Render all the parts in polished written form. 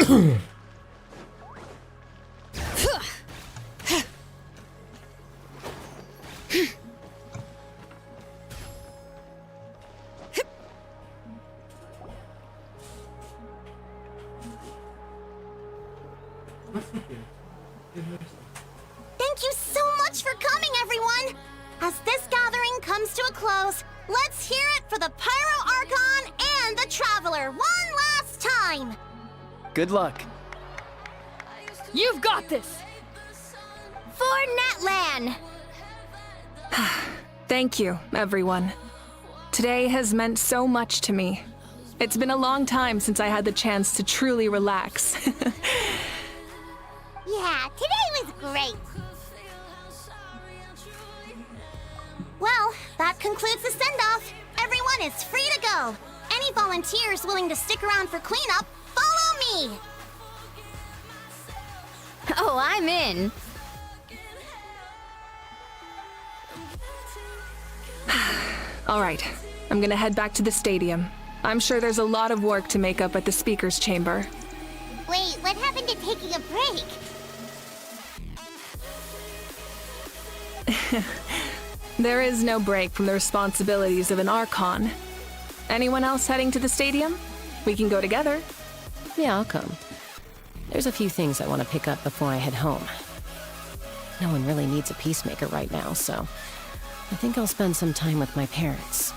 Thank you so much for coming, everyone! As this gathering comes to a close, let's hear it for the Pyro Archon and the Traveler one last time! Good luck. You've got this! For Netlan! Thank you, everyone. Today has meant so much to me. It's been a long time since I had the chance to truly relax. Yeah, today was great. Well, that concludes the send-off. Everyone is free to go. Any volunteers willing to stick around for cleanup, follow me! Oh, I'm in. All right, I'm gonna head back to the stadium. I'm sure there's a lot of work to make up at the speaker's chamber. Wait, what happened to taking a break? There is no break from the responsibilities of an Archon. Anyone else heading to the stadium? We can go together. Yeah, I'll come. There's a few things I want to pick up before I head home. No one really needs a peacemaker right now, so I think I'll spend some time with my parents.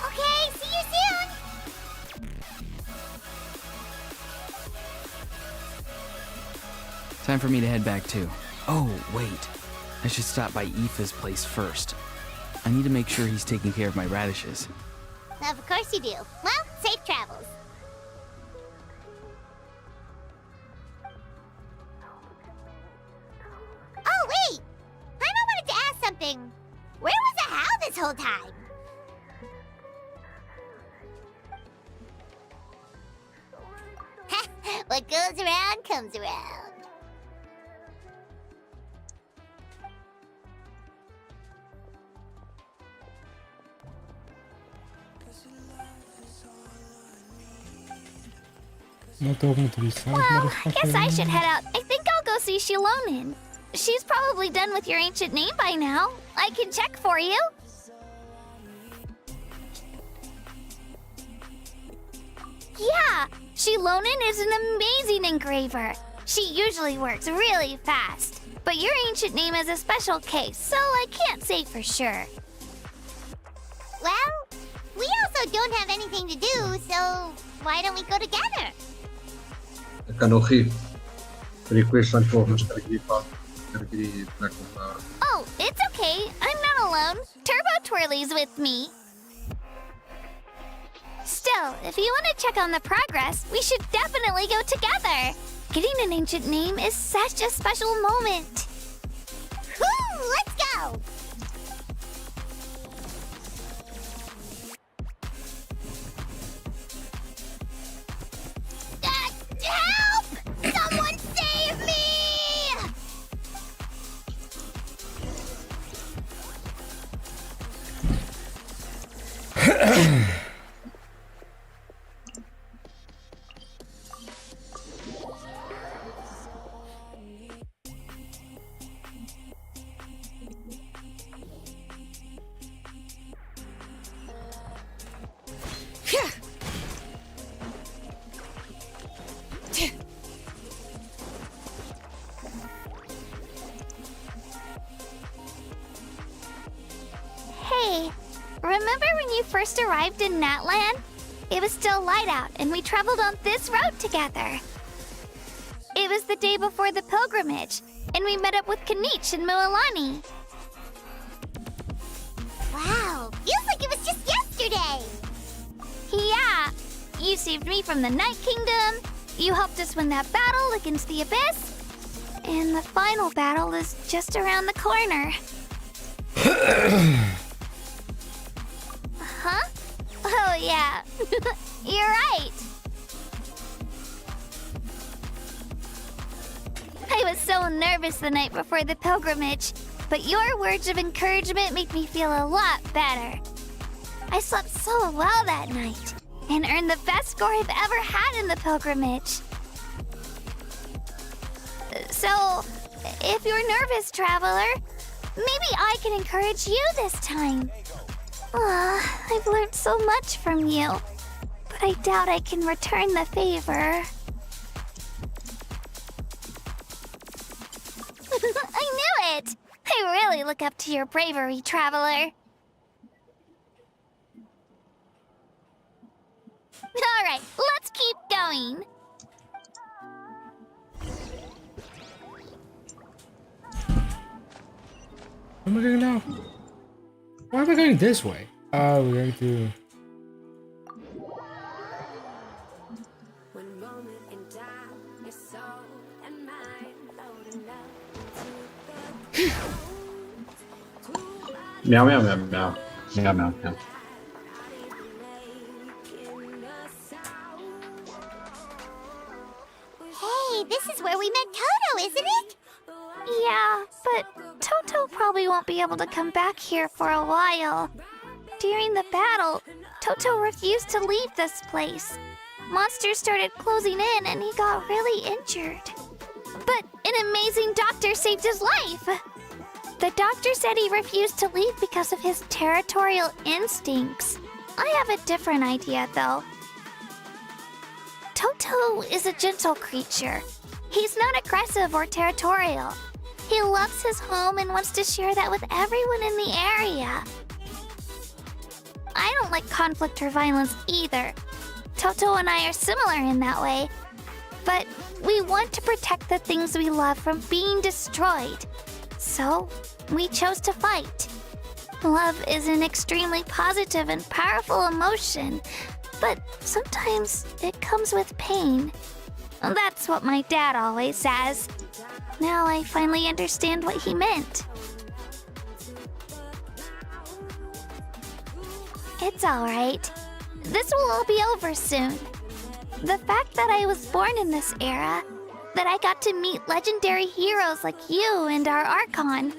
Okay, see you soon! Time for me to head back too. Oh, wait. I should stop by Aoife's place first. I need to make sure he's taking care of my radishes. Of course you do. Well, safe travels. Oh, wait! I wanted to ask something. Where was the How this whole time? What goes around comes around. Well, I guess I should head out. I think I'll go see Shilonin. She's probably done with your ancient name by now. I can check for you. Yeah, Shilonin is an amazing engraver. She usually works really fast. But your ancient name is a special case, so I can't say for sure. Well, we also don't have anything to do, so why don't we go together? Ik kan nog geen request van volgens jullie plek op. Oh, it's okay. I'm not alone. Turbo Twirly's with me. Still, if you want to check on the progress, we should definitely go together. Getting an ancient name is such a special moment. Woo! Let's go! Help! Someone save me! Hey, remember when you first arrived in Natland? It was still light out, and we traveled on this road together. It was the day before the pilgrimage, and we met up with Kanich and Mualani. Wow, feels like it was just yesterday! Yeah, you saved me from the Night Kingdom, you helped us win that battle against the Abyss, and the final battle is just around the corner. Huh? Oh, yeah. You're right. I was so nervous the night before the pilgrimage, but your words of encouragement make me feel a lot better. I slept so well that night and earned the best score I've ever had in the pilgrimage. So, if you're nervous, traveler, maybe I can encourage you this time. I've learned so much from you, but I doubt I can return the favor. I knew it! I really look up to your bravery, traveler. Alright, let's keep going. Where am I going now? Why am I going this way? Oh, we're going to... Meow, meow, meow, meow. Meow, meow, meow. Hey, this is where we met Toto, isn't it? Yeah, but Toto probably won't be able to come back here for a while. During the battle, Toto refused to leave this place. Monsters started closing in and he got really injured. But an amazing doctor saved his life! The doctor said he refused to leave because of his territorial instincts. I have a different idea, though. Toto is a gentle creature. He's not aggressive or territorial. He loves his home and wants to share that with everyone in the area. I don't like conflict or violence either. Toto and I are similar in that way. But we want to protect the things we love from being destroyed. So, we chose to fight. Love is an extremely positive and powerful emotion, but sometimes it comes with pain. That's what my dad always says. Now I finally understand what he meant. It's alright. This will all be over soon. The fact that I was born in this era, that I got to meet legendary heroes like you and our Archon,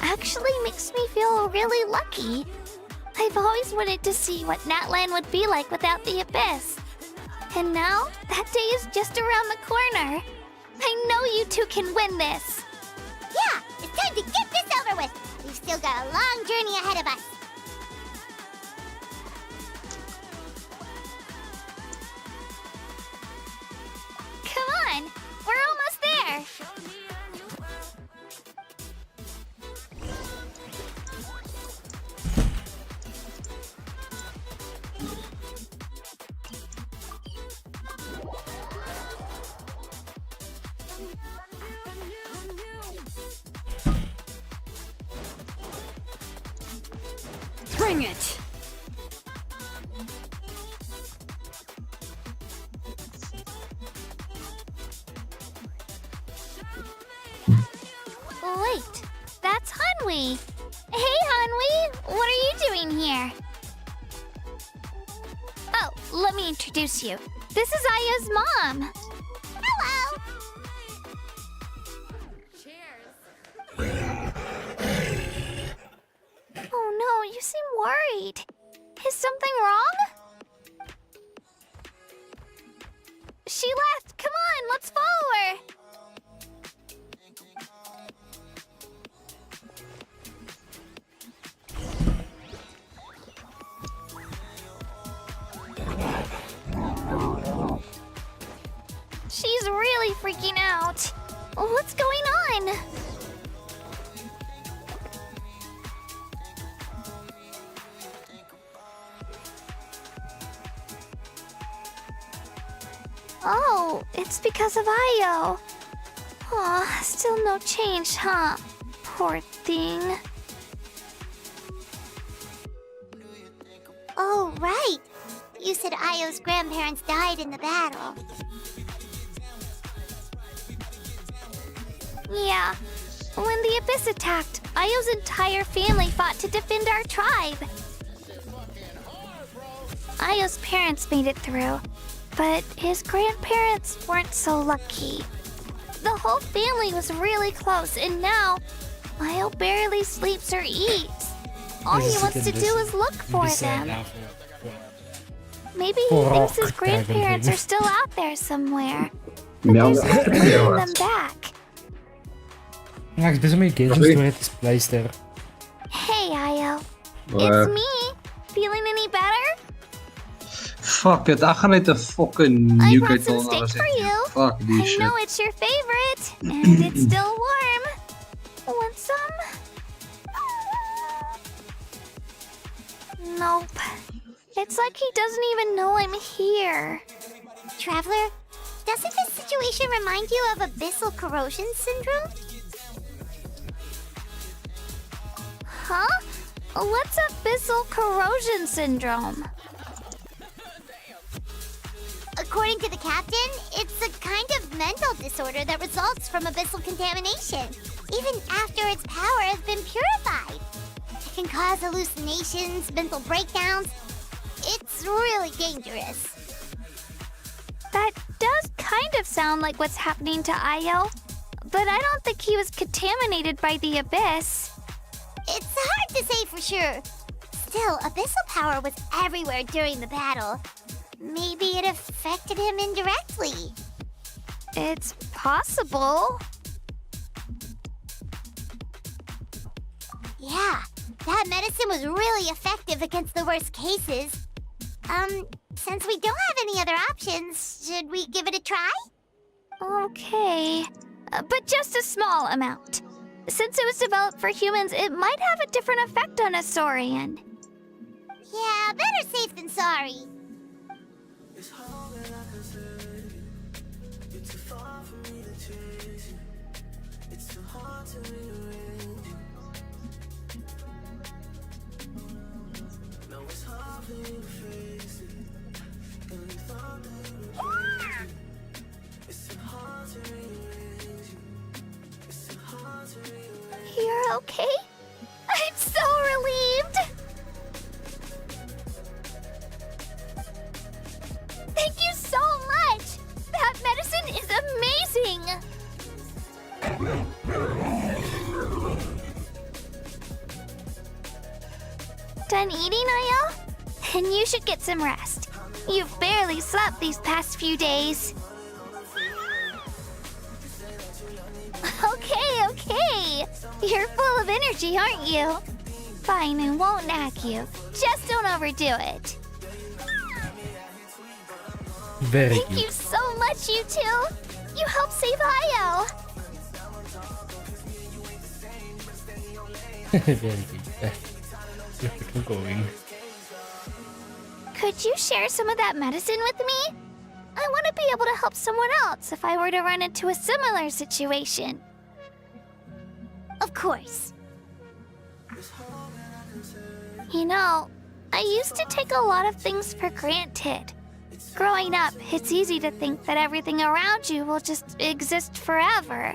actually makes me feel really lucky. I've always wanted to see what Natlan would be like without the Abyss. And now, that day is just around the corner. I know you two can win this. Yeah, it's time to get this over with. We've still got a long journey ahead of us. Come on, we're almost there. Bring it! Wait, that's Hanwi. Hey, Hanwi, what are you doing here? Oh, let me introduce you. This is Aya's mom. Hello! Oh no, you seem worried. Is something wrong? She left. Come on, let's follow her. She's really freaking out. What's going on? Oh, it's because of Io. Aw, still no change, huh? Poor thing. Oh, right. You said Io's grandparents died in the battle. Yeah. When the Abyss attacked, Io's entire family fought to defend our tribe. Io's parents made it through, but his grandparents weren't so lucky. The whole family was really close, and now Io barely sleeps or eats. All he wants to do is look for them. Maybe he thinks his grandparents are still out there somewhere, but Meow, there's no meow. bringing them back. Max, best wel meer Genshin Sorry? door het pleister. Hey, Io. Uh, It's me. Feeling any better? Fuck it, ek gaan net 'n fucking I new brought kettle some steak alles for hê. you. Fuck die I know shit. it's your favorite, and it's still warm. Want some? Nope. It's like he doesn't even know I'm here. Traveler, doesn't this situation remind you of abyssal corrosion syndrome? Huh? What's abyssal corrosion syndrome? According to the captain, it's a kind of mental disorder that results from abyssal contamination, even after its power has been purified. It can cause hallucinations, mental breakdowns. It's really dangerous. That does kind of sound like what's happening to Io, but I don't think he was contaminated by the abyss. It's hard to say for sure. Still, abyssal power was everywhere during the battle. Maybe it affected him indirectly. It's possible. Yeah, that medicine was really effective against the worst cases. Since we don't have any other options, should we give it a try? Okay, but just a small amount. Since it was developed for humans, it might have a different effect on a Saurian. Yeah, better safe than sorry. You're okay? I'm so relieved! Thank you so much! That medicine is amazing! Done eating, Io? Then you should get some rest. You've barely slept these past few days. Okay. You're full of energy, aren't you? Fine, I won't nag you. Just don't overdo it. Very Thank cute. you so much, you two. You helped save Io. Very cute. You're freaking going. Could you share some of that medicine with me? I want to be able to help someone else if I were to run into a similar situation. Of course. You know, I used to take a lot of things for granted. Growing up, it's easy to think that everything around you will just exist forever.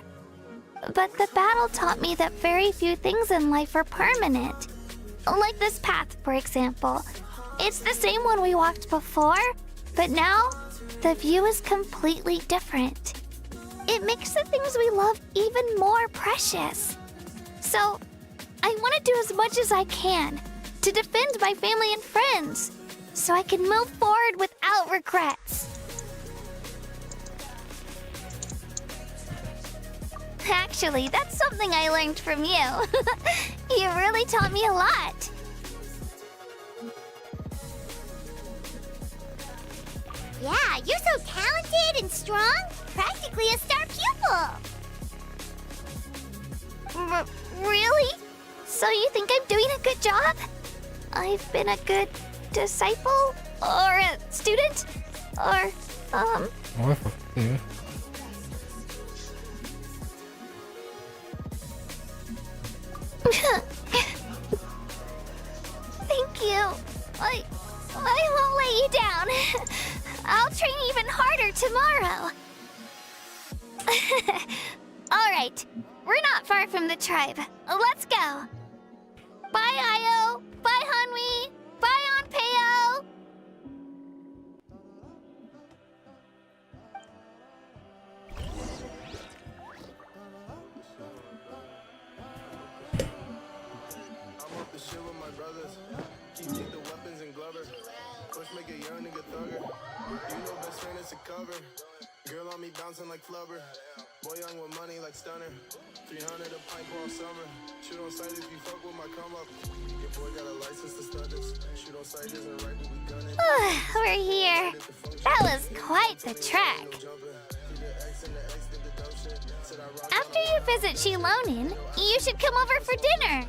But the battle taught me that very few things in life are permanent. Like this path, for example. It's the same one we walked before, but now the view is completely different. It makes the things we love even more precious. So, I want to do as much as I can to defend my family and friends, so I can move forward without regrets. Actually, that's something I learned from you. You really taught me a lot. Yeah, you're so talented and strong. Practically a star pupil. Really? So you think I'm doing a good job? I've been a good disciple? Or a student? Or, Oh, fuck. Yeah. Thank you. I won't let you down. I'll train even harder tomorrow. All right, we're not far from the tribe. Let's go. Bye, Io. Bye, Hanwi. Bye, Anpeo. I'm up the shit with my brothers. Keep the weapons and glover. Push make a young nigga thugger. You know best friend is a cover. Girl on me bouncing like flubber. Boy young with money like stunner. 300 a pipe all summer. Shoot on sight if you fuck with my come up. Your boy got a license to start this. Shoot on sight isn't right, but we gun it. We're here. That was quite the trek. After you visit Shilonin, you should come over for dinner.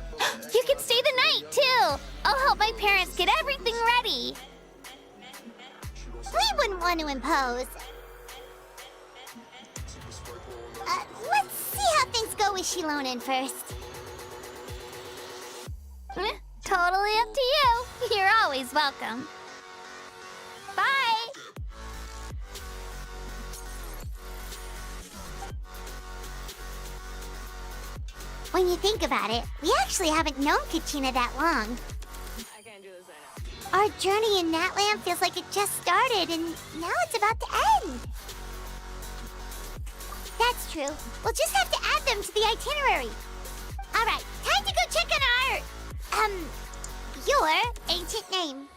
You can stay the night, too. I'll help my parents get everything ready. We wouldn't want to impose. Let's see how things go with Shilonin first. Totally up to you. You're always welcome. Bye. When you think about it, we actually haven't known Kachina that long. Our journey in Natland feels like it just started, and now it's about to end. That's true. We'll just have to add them to the itinerary. All right, time to go check on our, your ancient name.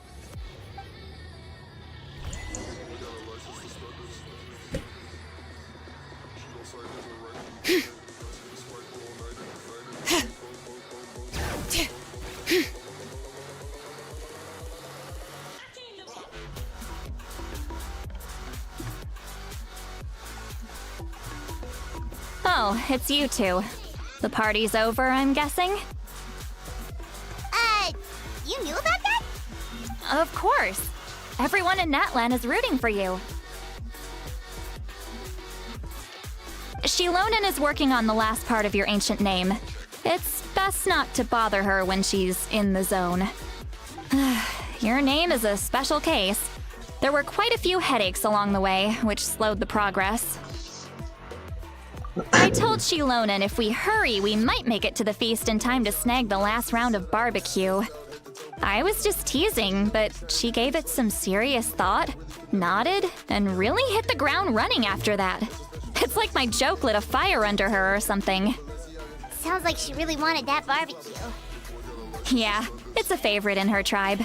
Oh, it's you two. The party's over, I'm guessing? You knew about that? Of course. Everyone in Natlan is rooting for you. Shilonin is working on the last part of your ancient name. It's best not to bother her when she's in the zone. Your name is a special case. There were quite a few headaches along the way, which slowed the progress. I told Shilonin if we hurry, we might make it to the feast in time to snag the last round of barbecue. I was just teasing, but she gave it some serious thought, nodded, and really hit the ground running after that. It's like my joke lit a fire under her or something. Sounds like she really wanted that barbecue. Yeah, it's a favorite in her tribe.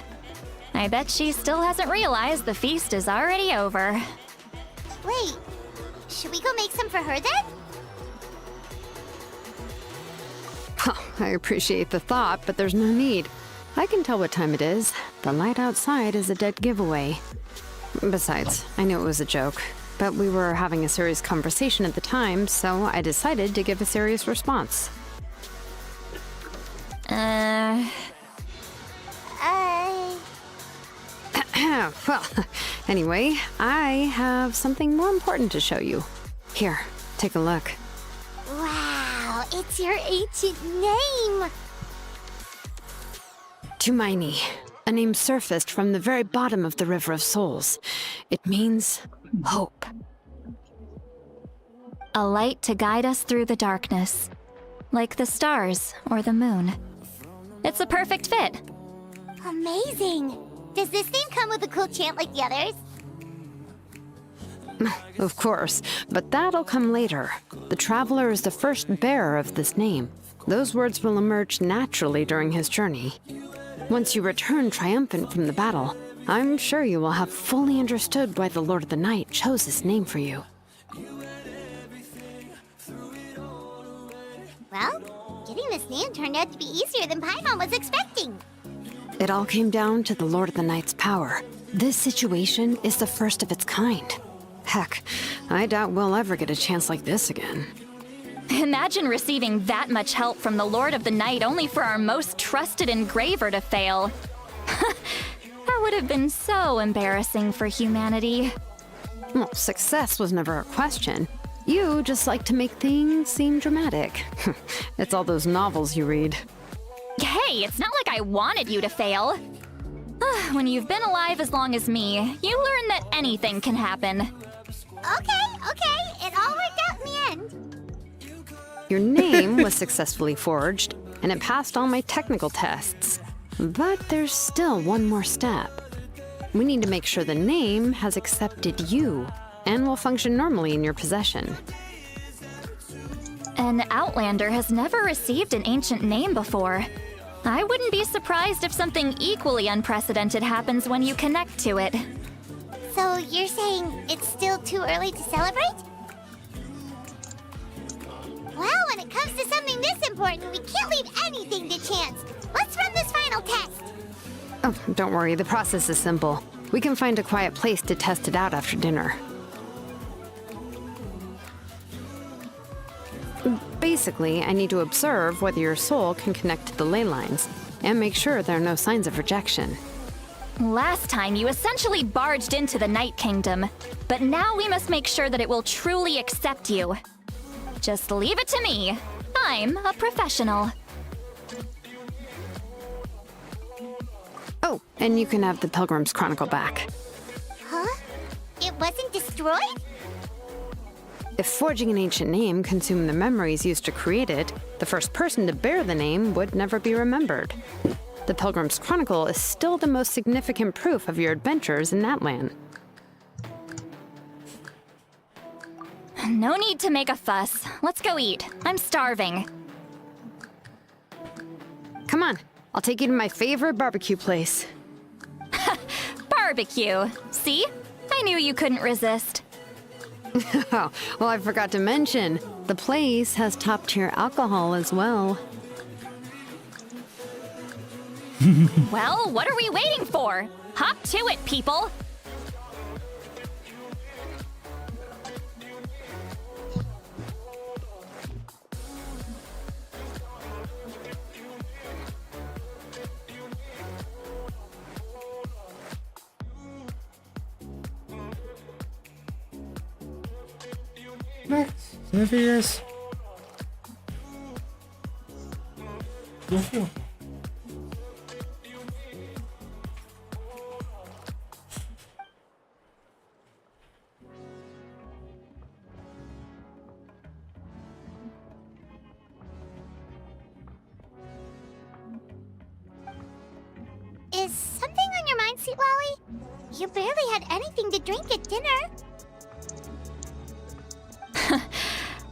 I bet she still hasn't realized the feast is already over. Wait, should we go make some for her then? I appreciate the thought, but there's no need. I can tell what time it is. The light outside is a dead giveaway. Besides, I knew it was a joke, but we were having a serious conversation at the time, so I decided to give a serious response. Well, anyway, I have something more important to show you. Here, take a look. Wow, it's your ancient name! Tumaini, a name surfaced from the very bottom of the River of Souls. It means hope. A light to guide us through the darkness, like the stars or the moon. It's a perfect fit. Amazing! Does this name come with a cool chant like the others? Of course, but that'll come later. The Traveler is the first bearer of this name. Those words will emerge naturally during his journey. Once you return triumphant from the battle, I'm sure you will have fully understood why the Lord of the Night chose this name for you. Well, getting this name turned out to be easier than Paimon was expecting. It all came down to the Lord of the Night's power. This situation is the first of its kind. Heck, I doubt we'll ever get a chance like this again. Imagine receiving that much help from the Lord of the Night only for our most trusted engraver to fail. That would have been so embarrassing for humanity. Well, success was never a question. You just like to make things seem dramatic. It's all those novels you read. Hey, it's not like I wanted you to fail. When you've been alive as long as me, you learn that anything can happen. Okay, it all worked out in the end. Your name was successfully forged, and it passed all my technical tests. But there's still one more step. We need to make sure the name has accepted you, and will function normally in your possession. An Outlander has never received an ancient name before. I wouldn't be surprised if something equally unprecedented happens when you connect to it. So you're saying it's still too early to celebrate? Well, when it comes to something this important, we can't leave anything to chance. Let's run this final test. Oh, don't worry, the process is simple. We can find a quiet place to test it out after dinner. Basically, I need to observe whether your soul can connect to the ley lines, and make sure there are no signs of rejection. Last time, you essentially barged into the Night Kingdom, but now we must make sure that it will truly accept you. Just leave it to me. I'm a professional. Oh, and you can have the Pilgrim's Chronicle back. Huh? It wasn't destroyed? If forging an ancient name consumed the memories used to create it, the first person to bear the name would never be remembered. The Pilgrim's Chronicle is still the most significant proof of your adventures in that land. No need to make a fuss. Let's go eat. I'm starving. Come on, I'll take you to my favorite barbecue place. Barbecue. See? I knew you couldn't resist. Oh, well, I forgot to mention, the place has top-tier alcohol as well. Well, what are we waiting for? Hop to it, people! Max, ¿no fijas? Yo fui. Is something on your mind, Sweet Lolly? You barely had anything to drink at dinner.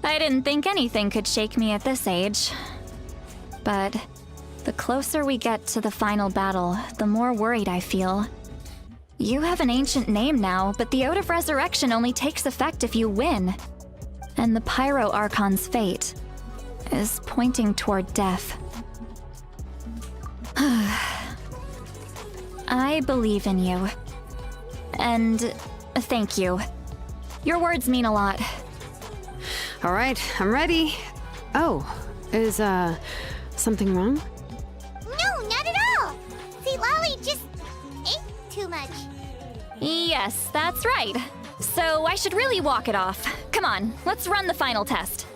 I didn't think anything could shake me at this age. But the closer we get to the final battle, the more worried I feel. You have an ancient name now, but the Oath of Resurrection only takes effect if you win. And the Pyro Archon's fate is pointing toward death. I believe in you. And thank you. Your words mean a lot. All right, I'm ready. Oh, is, something wrong? No, not at all. Sweet Lolly just ate too much. Yes, that's right. So I should really walk it off. Come on, let's run the final test.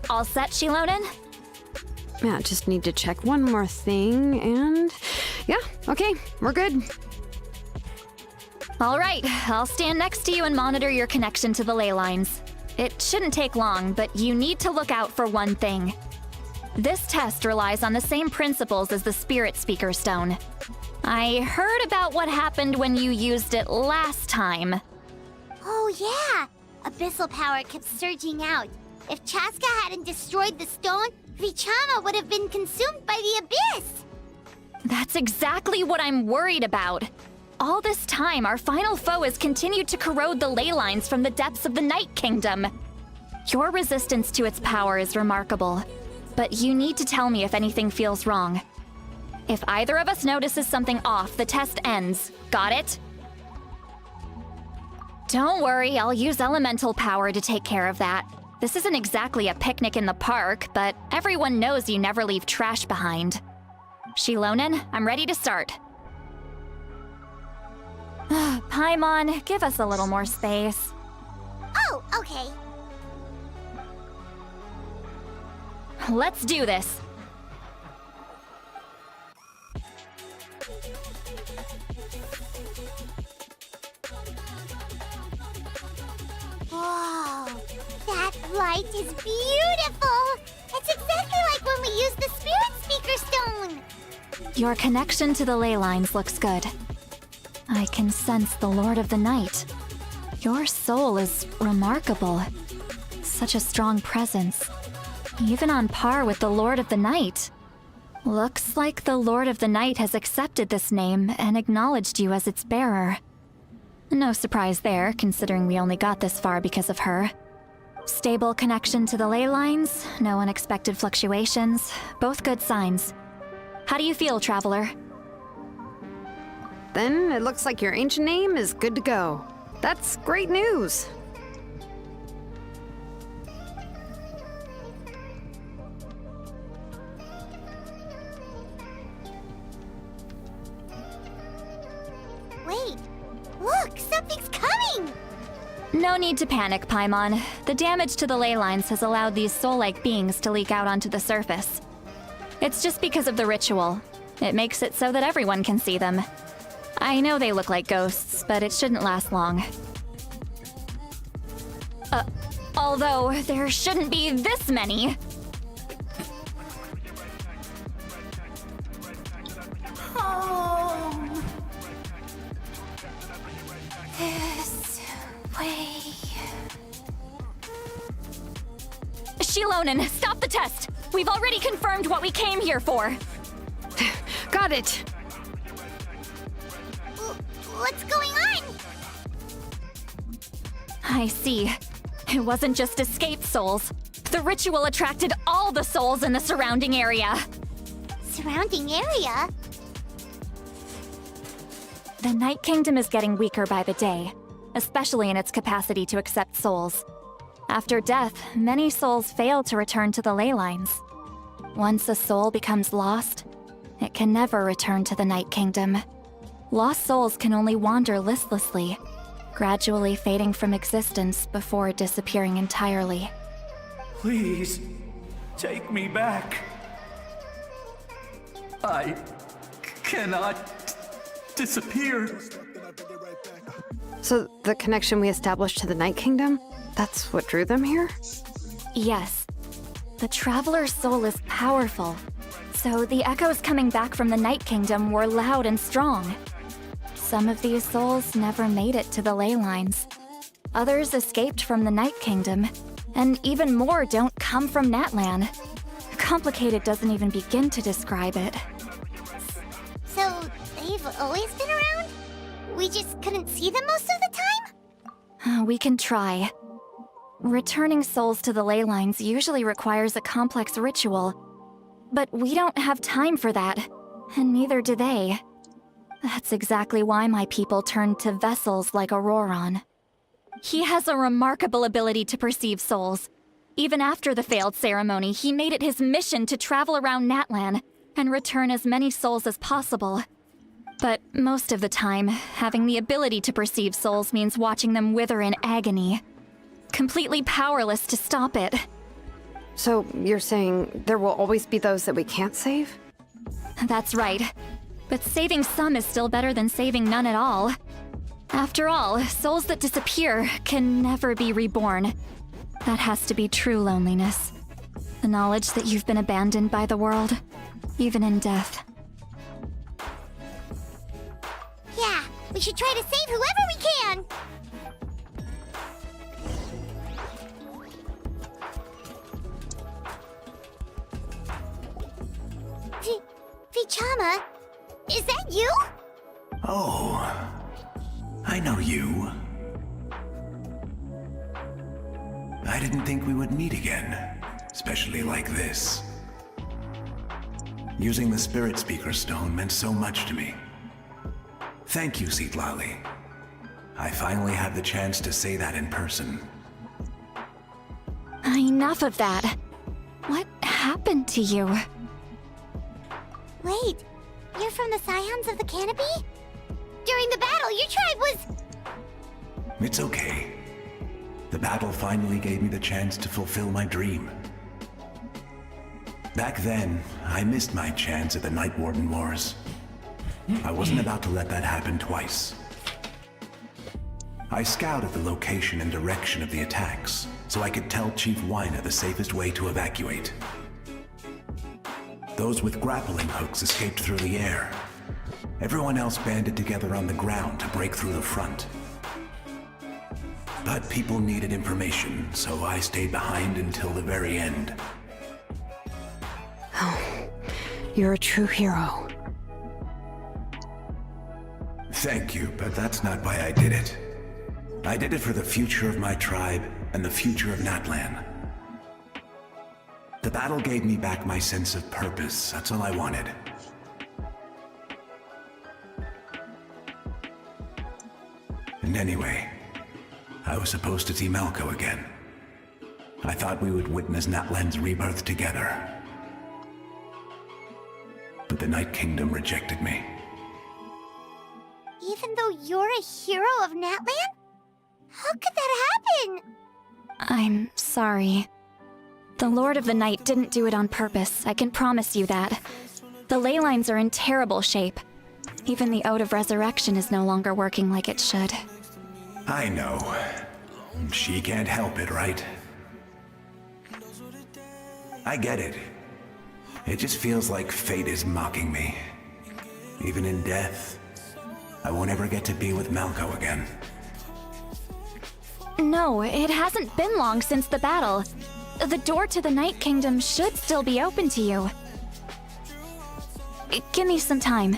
All set, Shilonen? Yeah, just need to check one more thing, and yeah, okay, we're good. All right, I'll stand next to you and monitor your connection to the ley lines. It shouldn't take long, but you need to look out for one thing. This test relies on the same principles as the Spirit Speaker Stone. I heard about what happened when you used it last time. Oh yeah! Abyssal power kept surging out. If Chaska hadn't destroyed the stone, Vichama would have been consumed by the abyss! That's exactly what I'm worried about. All this time, our final foe has continued to corrode the ley lines from the depths of the Night Kingdom. Your resistance to its power is remarkable, but you need to tell me if anything feels wrong. If either of us notices something off, the test ends. Got it? Don't worry, I'll use elemental power to take care of that. This isn't exactly a picnic in the park, but everyone knows you never leave trash behind. Shilonen, I'm ready to start. Paimon, give us a little more space. Oh, okay. Let's do this. Whoa, that light is beautiful! It's exactly like when we used the Spirit Speaker Stone! Your connection to the ley lines looks good. I can sense the Lord of the Night. Your soul is remarkable. Such a strong presence. Even on par with the Lord of the Night. Looks like the Lord of the Night has accepted this name and acknowledged you as its bearer. No surprise there, considering we only got this far because of her. Stable connection to the ley lines, no unexpected fluctuations, both good signs. How do you feel, Traveler? Then it looks like your ancient name is good to go. That's great news. Wait, look, something's coming! No need to panic, Paimon. The damage to the ley lines has allowed these soul-like beings to leak out onto the surface. It's just because of the ritual. It makes it so that everyone can see them. I know they look like ghosts, but it shouldn't last long. Although there shouldn't be this many. Home. This way. Shilonen, stop the test! We've already confirmed what we came here for. Got it. What's going on? I see. It wasn't just escaped souls. The ritual attracted all the souls in the surrounding area. Surrounding area? The Night Kingdom is getting weaker by the day, especially in its capacity to accept souls. After death, many souls fail to return to the ley lines. Once a soul becomes lost, it can never return to the Night Kingdom. Lost souls can only wander listlessly, gradually fading from existence before disappearing entirely. Please, take me back. I cannot disappear. So the connection we established to the Night Kingdom, that's what drew them here? Yes. The Traveler's soul is powerful, so the echoes coming back from the Night Kingdom were loud and strong. Some of these souls never made it to the ley lines. Others escaped from the Night Kingdom, and even more don't come from Natlan. Complicated doesn't even begin to describe it. So, they've always been around? We just couldn't see them most of the time? We can try. Returning souls to the ley lines usually requires a complex ritual, but we don't have time for that, and neither do they. That's exactly why my people turned to vessels like Auroron. He has a remarkable ability to perceive souls. Even after the failed ceremony, he made it his mission to travel around Natlan and return as many souls as possible. But most of the time, having the ability to perceive souls means watching them wither in agony. Completely powerless to stop it. So you're saying there will always be those that we can't save? That's right. But saving some is still better than saving none at all. After all, souls that disappear can never be reborn. That has to be true loneliness. The knowledge that you've been abandoned by the world, even in death. Yeah, we should try to save whoever we can! Vichama, is that you? Oh, I know you. I didn't think we would meet again, especially like this. Using the Spirit Speaker Stone meant so much to me. Thank you, Citlali. I finally had the chance to say that in person. Enough of that. What happened to you? Wait, you're from the Scions of the Canopy? During the battle, your tribe was... It's okay. The battle finally gave me the chance to fulfill my dream. Back then, I missed my chance at the Night Warden Wars. I wasn't about to let that happen twice. I scouted the location and direction of the attacks, so I could tell Chief Wyna the safest way to evacuate. Those with grappling hooks escaped through the air. Everyone else banded together on the ground to break through the front. But people needed information, so I stayed behind until the very end. Oh, you're a true hero. Thank you, but that's not why I did it. I did it for the future of my tribe and the future of Natlan. The battle gave me back my sense of purpose. That's all I wanted. And anyway, I was supposed to see Malco again. I thought we would witness Natlan's rebirth together. But the Night Kingdom rejected me. Even though you're a hero of Natlan? How could that happen? I'm sorry. The Lord of the Night didn't do it on purpose, I can promise you that. The ley lines are in terrible shape. Even the Ode of Resurrection is no longer working like it should. I know. She can't help it, right? I get it. It just feels like fate is mocking me. Even in death, I won't ever get to be with Malco again. No, it hasn't been long since the battle. The door to the Night Kingdom should still be open to you. Give me some time.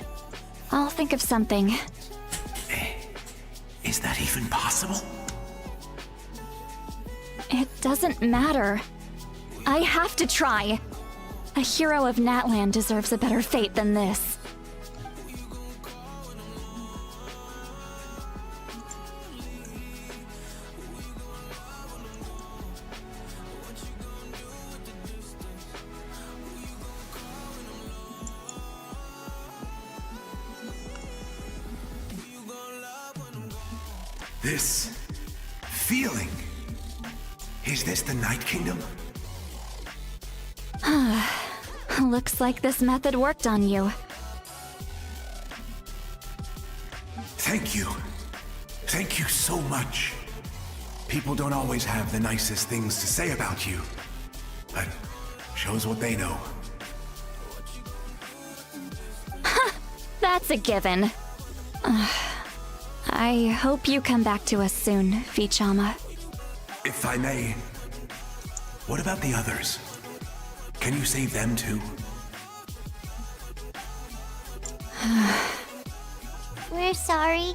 I'll think of something. Is that even possible? It doesn't matter. I have to try. A hero of Natlan deserves a better fate than this. This feeling. Is this the Night Kingdom? Looks like this method worked on you. Thank you. Thank you so much. People don't always have the nicest things to say about you, but shows what they know. That's a given. I hope you come back to us soon, Vichama. If I may, what about the others? Can you save them too? We're sorry.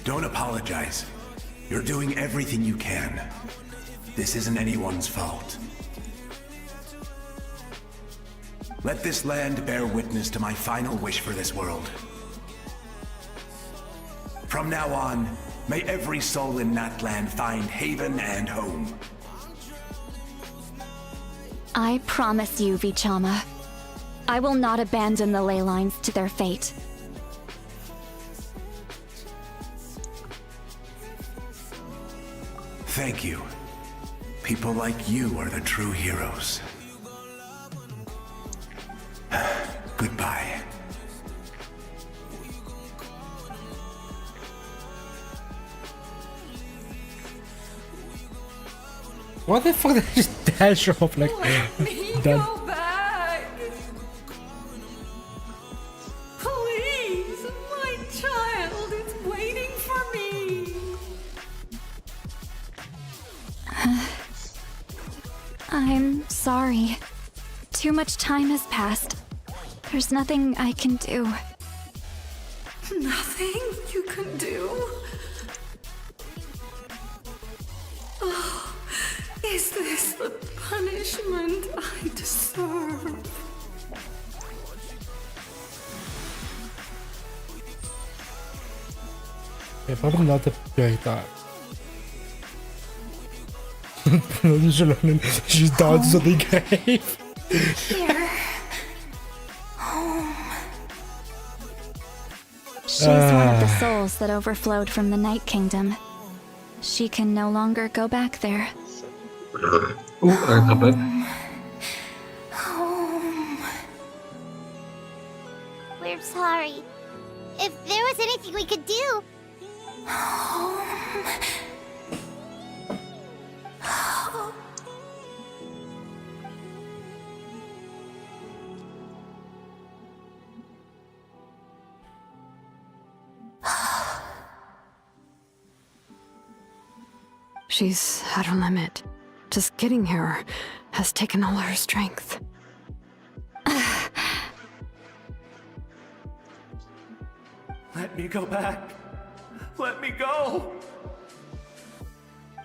Don't apologize. You're doing everything you can. This isn't anyone's fault. Let this land bear witness to my final wish for this world. From now on, may every soul in Natlan find haven and home. I promise you, Vichama. I will not abandon the ley lines to their fate. Thank you. People like you are the true heroes. Goodbye. What the fuck did I just dash off like done? Go back! Please! My child is waiting for me! I'm sorry. Too much time has passed. There's nothing I can do. Nothing you can do? Oh, is this the punishment I deserve? Jag får väl inte peta. She's down to the grave. Here. Home. She's one of the souls that overflowed from the Night Kingdom. She can no longer go back there. We're sorry. If there was anything we could do. She's at her limit. Just getting here has taken all her strength. Let me go back. Let me go.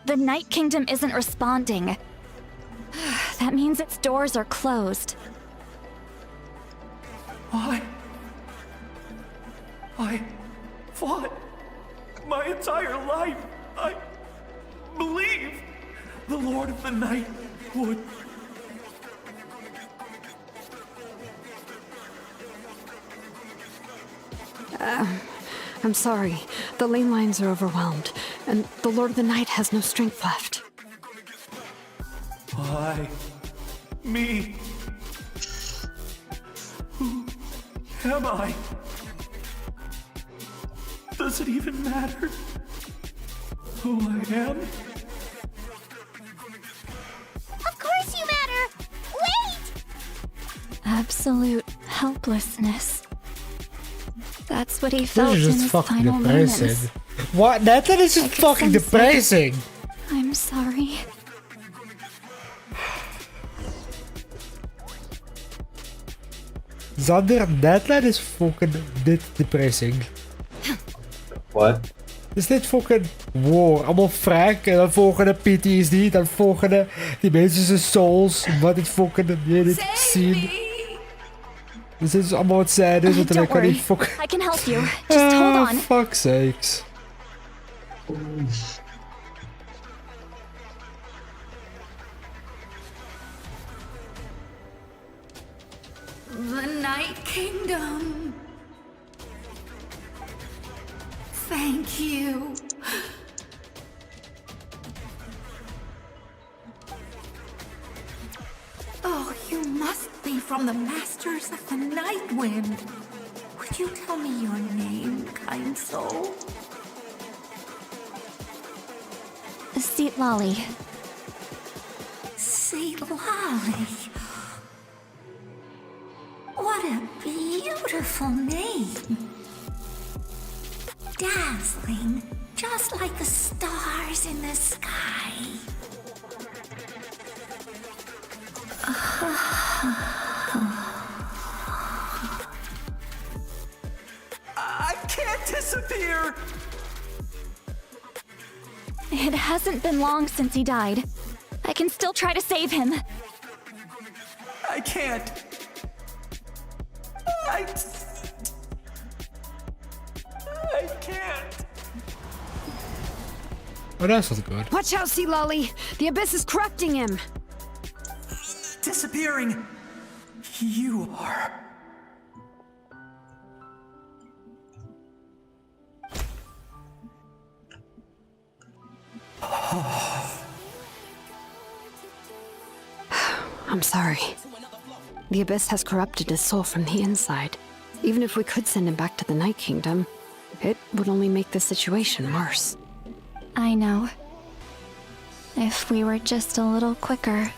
The Night Kingdom isn't responding. That means its doors are closed. I fought my entire life. I believe the Lord of the Night would. I'm sorry. The lane lines are overwhelmed, and the Lord of the Night has no strength left. Why? Me? Who am I? Does it even matter who I am? Of course you matter! Wait! Absolute helplessness. That's what he felt This in is just his fucking final depressing. moments. What? That is I just could fucking sense it. depressing. I'm sorry. Xander, that is fucking dit depressing. What? Is dit fucking war? Allemaal frank en dan volgende PTSD, dan volgende die mensen zijn souls, wat dit fucking dit zien. Dus dit is allemaal wat zij dus, want dan Don't kan die worry. fucking... I can help you. Just hold on. Fuck's sakes. The Night Kingdom. Thank you. Oh, you must be from the Masters of the Night Wind. Would you tell me your name, kind soul? Seat Lolly. Say Lolly. What a beautiful name. Dazzling, just like the stars in the sky. I can't disappear. It hasn't been long since he died. I can still try to save him. I can't. I can't. Oh, that's not good. Watch out, Sea Lolly! The Abyss is corrupting him! Disappearing. You are. I'm sorry. The Abyss has corrupted his soul from the inside. Even if we could send him back to the Night Kingdom, it would only make the situation worse. I know. If we were just a little quicker,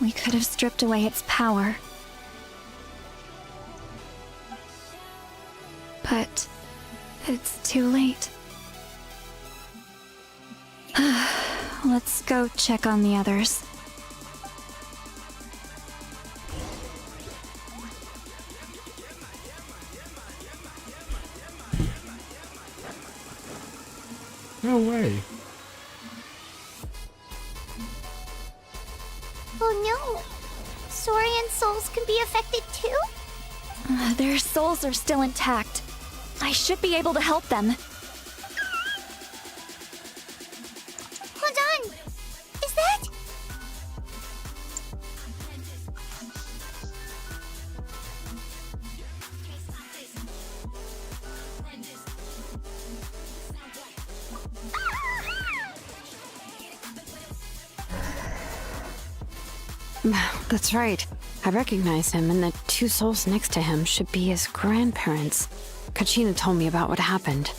we could have stripped away its power. But it's too late. Let's go check on the others. No way. Oh no! Saurian souls can be affected too? Their souls are still intact. I should be able to help them. Hold on! Is that... That's right. I recognize him, and the two souls next to him should be his grandparents. Kachina told me about what happened.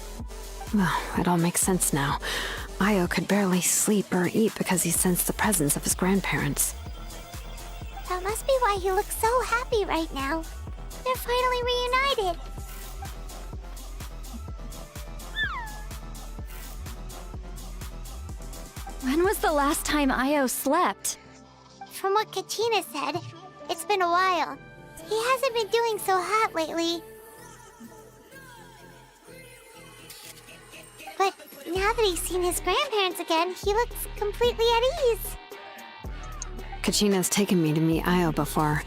Well, it all makes sense now. Io could barely sleep or eat because he sensed the presence of his grandparents. That must be why he looks so happy right now. They're finally reunited. When was the last time Io slept? From what Kachina said, it's been a while. He hasn't been doing so hot lately. But now that he's seen his grandparents again, he looks completely at ease. Kachina's taken me to meet Io before.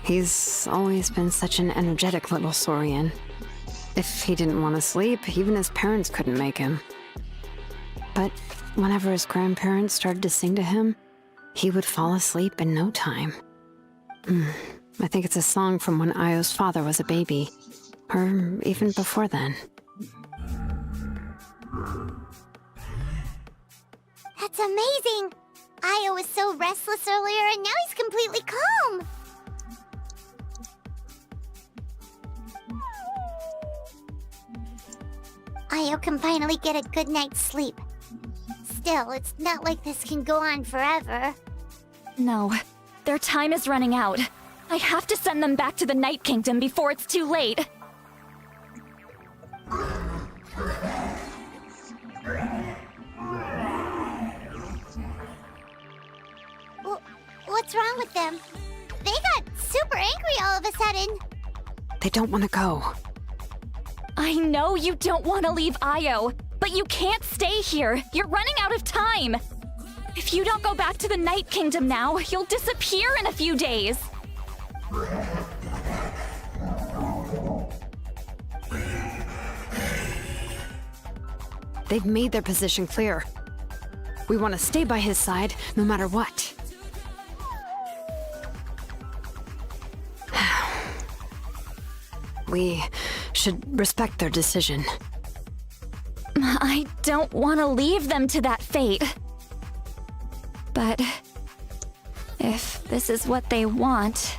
He's always been such an energetic little Saurian. If he didn't want to sleep, even his parents couldn't make him. But whenever his grandparents started to sing to him, he would fall asleep in no time. I think it's a song from when Io's father was a baby, or even before then. That's amazing! Io was so restless earlier, and now he's completely calm. Io can finally get a good night's sleep. Still, it's not like this can go on forever. No, their time is running out. I have to send them back to the Night Kingdom before it's too late. What's wrong with them? They got super angry all of a sudden. They don't want to go. I know you don't want to leave Io, but you can't stay here. You're running out of time. If you don't go back to the Night Kingdom now, you'll disappear in a few days. They've made their position clear. We want to stay by his side, no matter what. We should respect their decision. I don't want to leave them to that fate. But if this is what they want,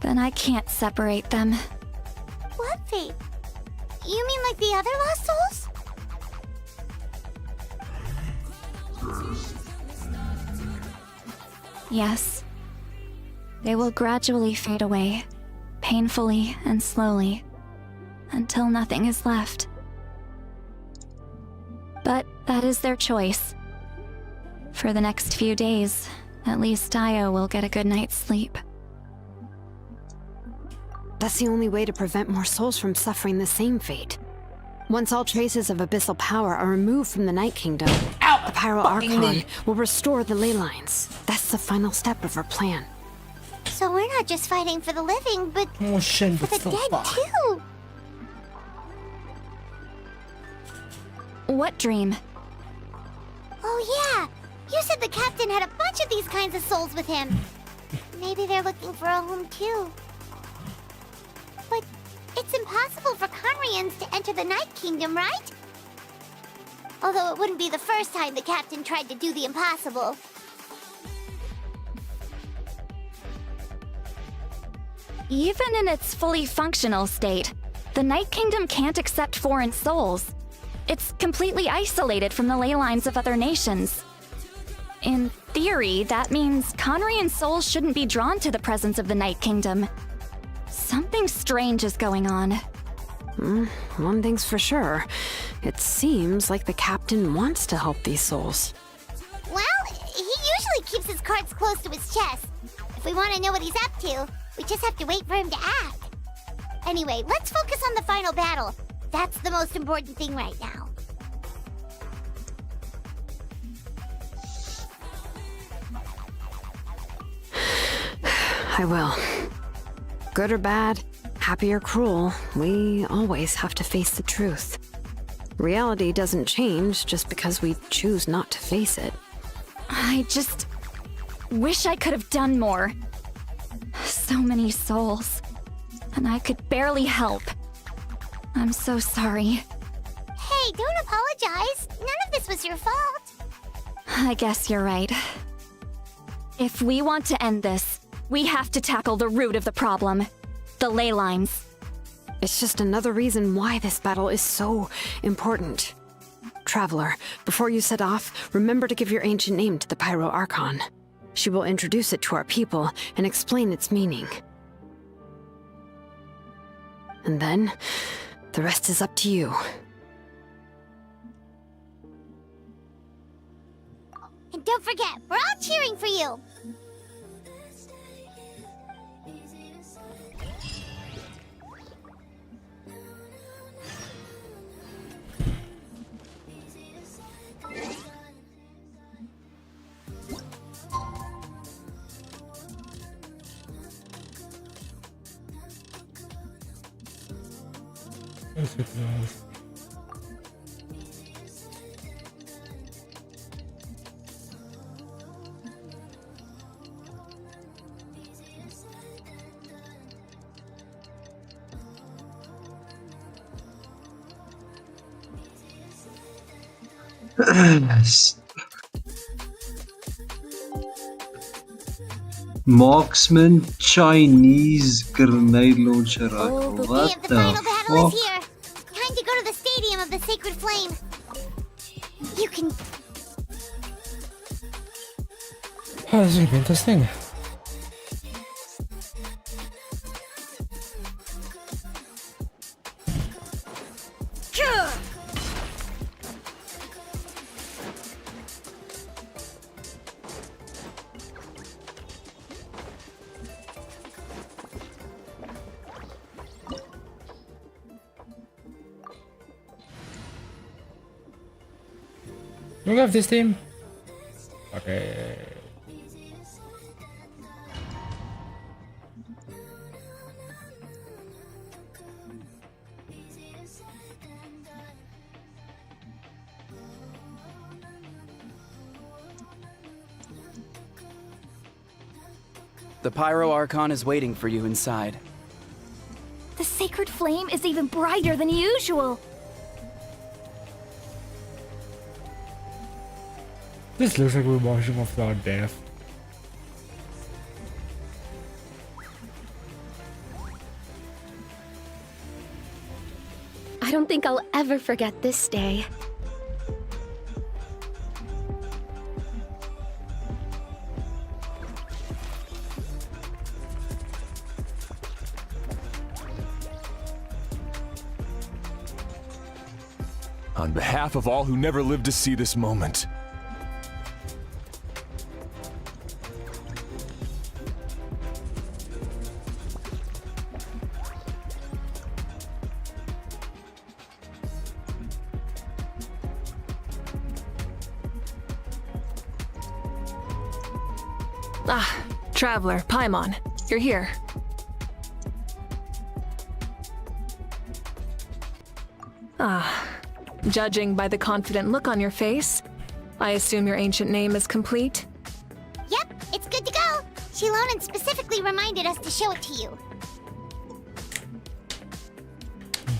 then I can't separate them. What fate? You mean like the other lost souls? Yes. They will gradually fade away, painfully and slowly, until nothing is left. But that is their choice. For the next few days, at least Io will get a good night's sleep. That's the only way to prevent more souls from suffering the same fate. Once all traces of abyssal power are removed from the Night Kingdom, the Pyro Archon will restore the ley lines. That's the final step of our plan. So we're not just fighting for the living, but Oh shit, for that's the so dead far. too. What dream? Oh yeah, you said the captain had a bunch of these kinds of souls with him. Maybe they're looking for a home too. But it's impossible for Conrians to enter the Night Kingdom, right? Although it wouldn't be the first time the captain tried to do the impossible. Even in its fully functional state, the Night Kingdom can't accept foreign souls. It's completely isolated from the ley lines of other nations. In theory, that means Conrian souls shouldn't be drawn to the presence of the Night Kingdom. Something strange is going on. One thing's for sure. It seems like the captain wants to help these souls. Well, he usually keeps his cards close to his chest. If we want to know what he's up to, we just have to wait for him to act. Anyway, let's focus on the final battle. That's the most important thing right now. I will. Good or bad, happy or cruel, we always have to face the truth. Reality doesn't change just because we choose not to face it. I just wish I could have done more. So many souls, and I could barely help. I'm so sorry. Hey, don't apologize. None of this was your fault. I guess you're right. If we want to end this, we have to tackle the root of the problem. The ley lines. It's just another reason why this battle is so important. Traveler, before you set off, remember to give your ancient name to the Pyro Archon. She will introduce it to our people and explain its meaning. And then, the rest is up to you. And don't forget, we're all cheering for you. Marksman Chinese grenade launcher. Oh, the day What of the the final battle fuck? is here. Time to go to the Stadium of the Sacred Flame. You can... Oh, this is gonna be interesting. Do we have this team? Okay. The Pyro Archon is waiting for you inside. The sacred flame is even brighter than usual. This looks like we're watching off our death. I don't think I'll ever forget this day. On behalf of all who never lived to see this moment, Ah, Traveler, Paimon, you're here. Ah, judging by the confident look on your face, I assume your ancient name is complete? Yep, it's good to go. Shilonan specifically reminded us to show it to you.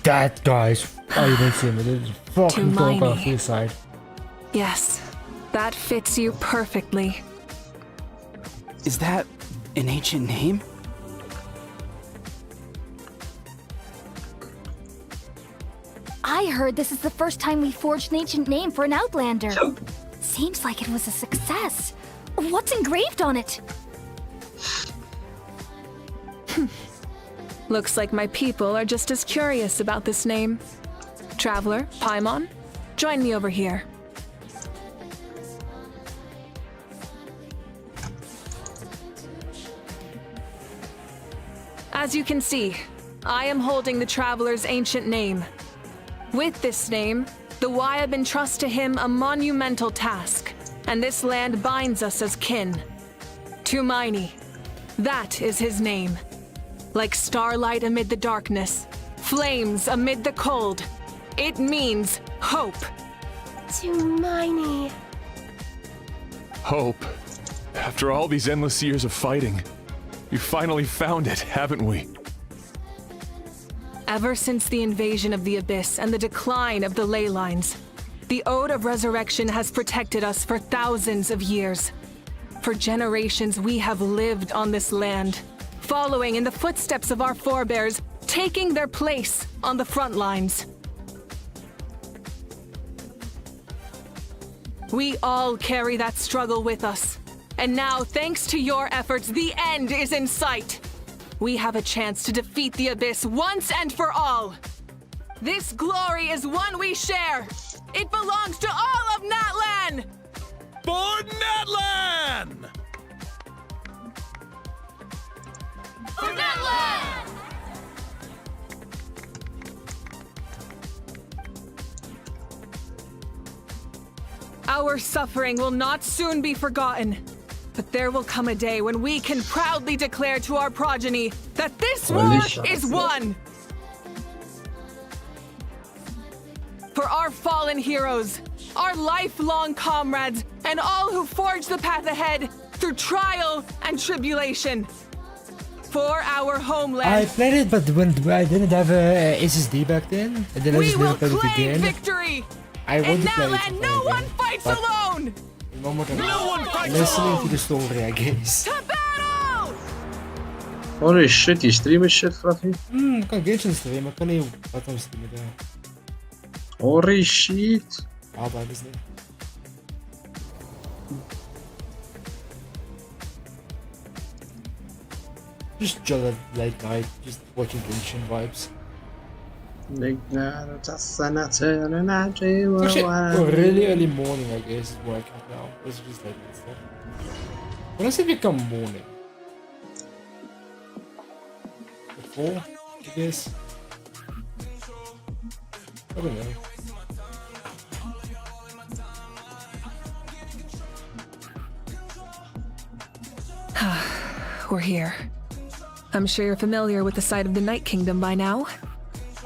That guy's. Oh, you didn't see him. It is fucking dog off his side. Yes, that fits you perfectly. Is that an ancient name? I heard this is the first time we forged an ancient name for an Outlander. Seems like it was a success. What's engraved on it? Looks like my people are just as curious about this name. Traveler, Paimon, join me over here. As you can see, I am holding the Traveler's ancient name. With this name, the Wyab entrust to him a monumental task, and this land binds us as kin. Tumaini, that is his name. Like starlight amid the darkness, flames amid the cold, it means hope. Tumaini. hope. After all these endless years of fighting, we finally found it, haven't we? Ever since the invasion of the Abyss and the decline of the ley lines, the Ode of Resurrection has protected us for thousands of years. For generations, we have lived on this land, following in the footsteps of our forebears, taking their place on the front lines. We all carry that struggle with us. And now, thanks to your efforts, the end is in sight. We have a chance to defeat the Abyss once and for all. This glory is one we share. It belongs to all of Natlan! For Natlan! For Natlan! Our suffering will not soon be forgotten. But there will come a day when we can proudly declare to our progeny that this war is won! For our fallen heroes, our lifelong comrades, and all who forge the path ahead through trial and tribulation. For our homeland. I played it, but when I didn't have a SSD back then, and then I just never played it again. Victory! I want In to play it. Natlan, no one fights alone! No one fights listening to the story, I guess. To battle! Holy shit, die stream is shit, grafie. Ik kan Genshin streamen, maar ik kan niet wat dan streamen daar. Holy shit. Ah, dat is niet. Just chill at late night, just watching Genshin vibes. Actually, really early morning, I guess, is where I come now. It's just late night stuff. When does it become morning? At 4, I guess. I don't know. We're here. I'm sure you're familiar with the site of the Night Kingdom by now.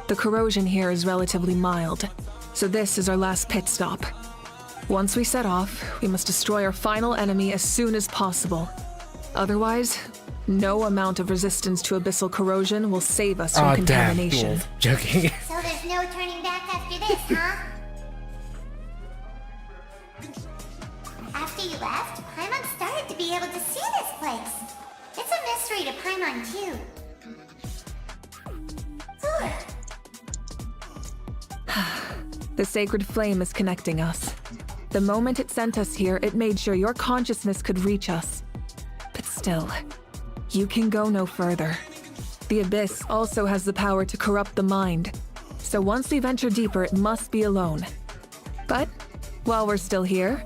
The corrosion here is relatively mild, so this is our last pit stop. Once we set off, we must destroy our final enemy as soon as possible. Otherwise, no amount of resistance to abyssal corrosion will save us from contamination. Damn, joking. So there's no turning back after this, huh? After you left, Paimon started to be able to see this place. It's a mystery to Paimon, too. The sacred flame is connecting us. The moment it sent us here, it made sure your consciousness could reach us. But still, you can go no further. The Abyss also has the power to corrupt the mind. So once we venture deeper, it must be alone. But while we're still here,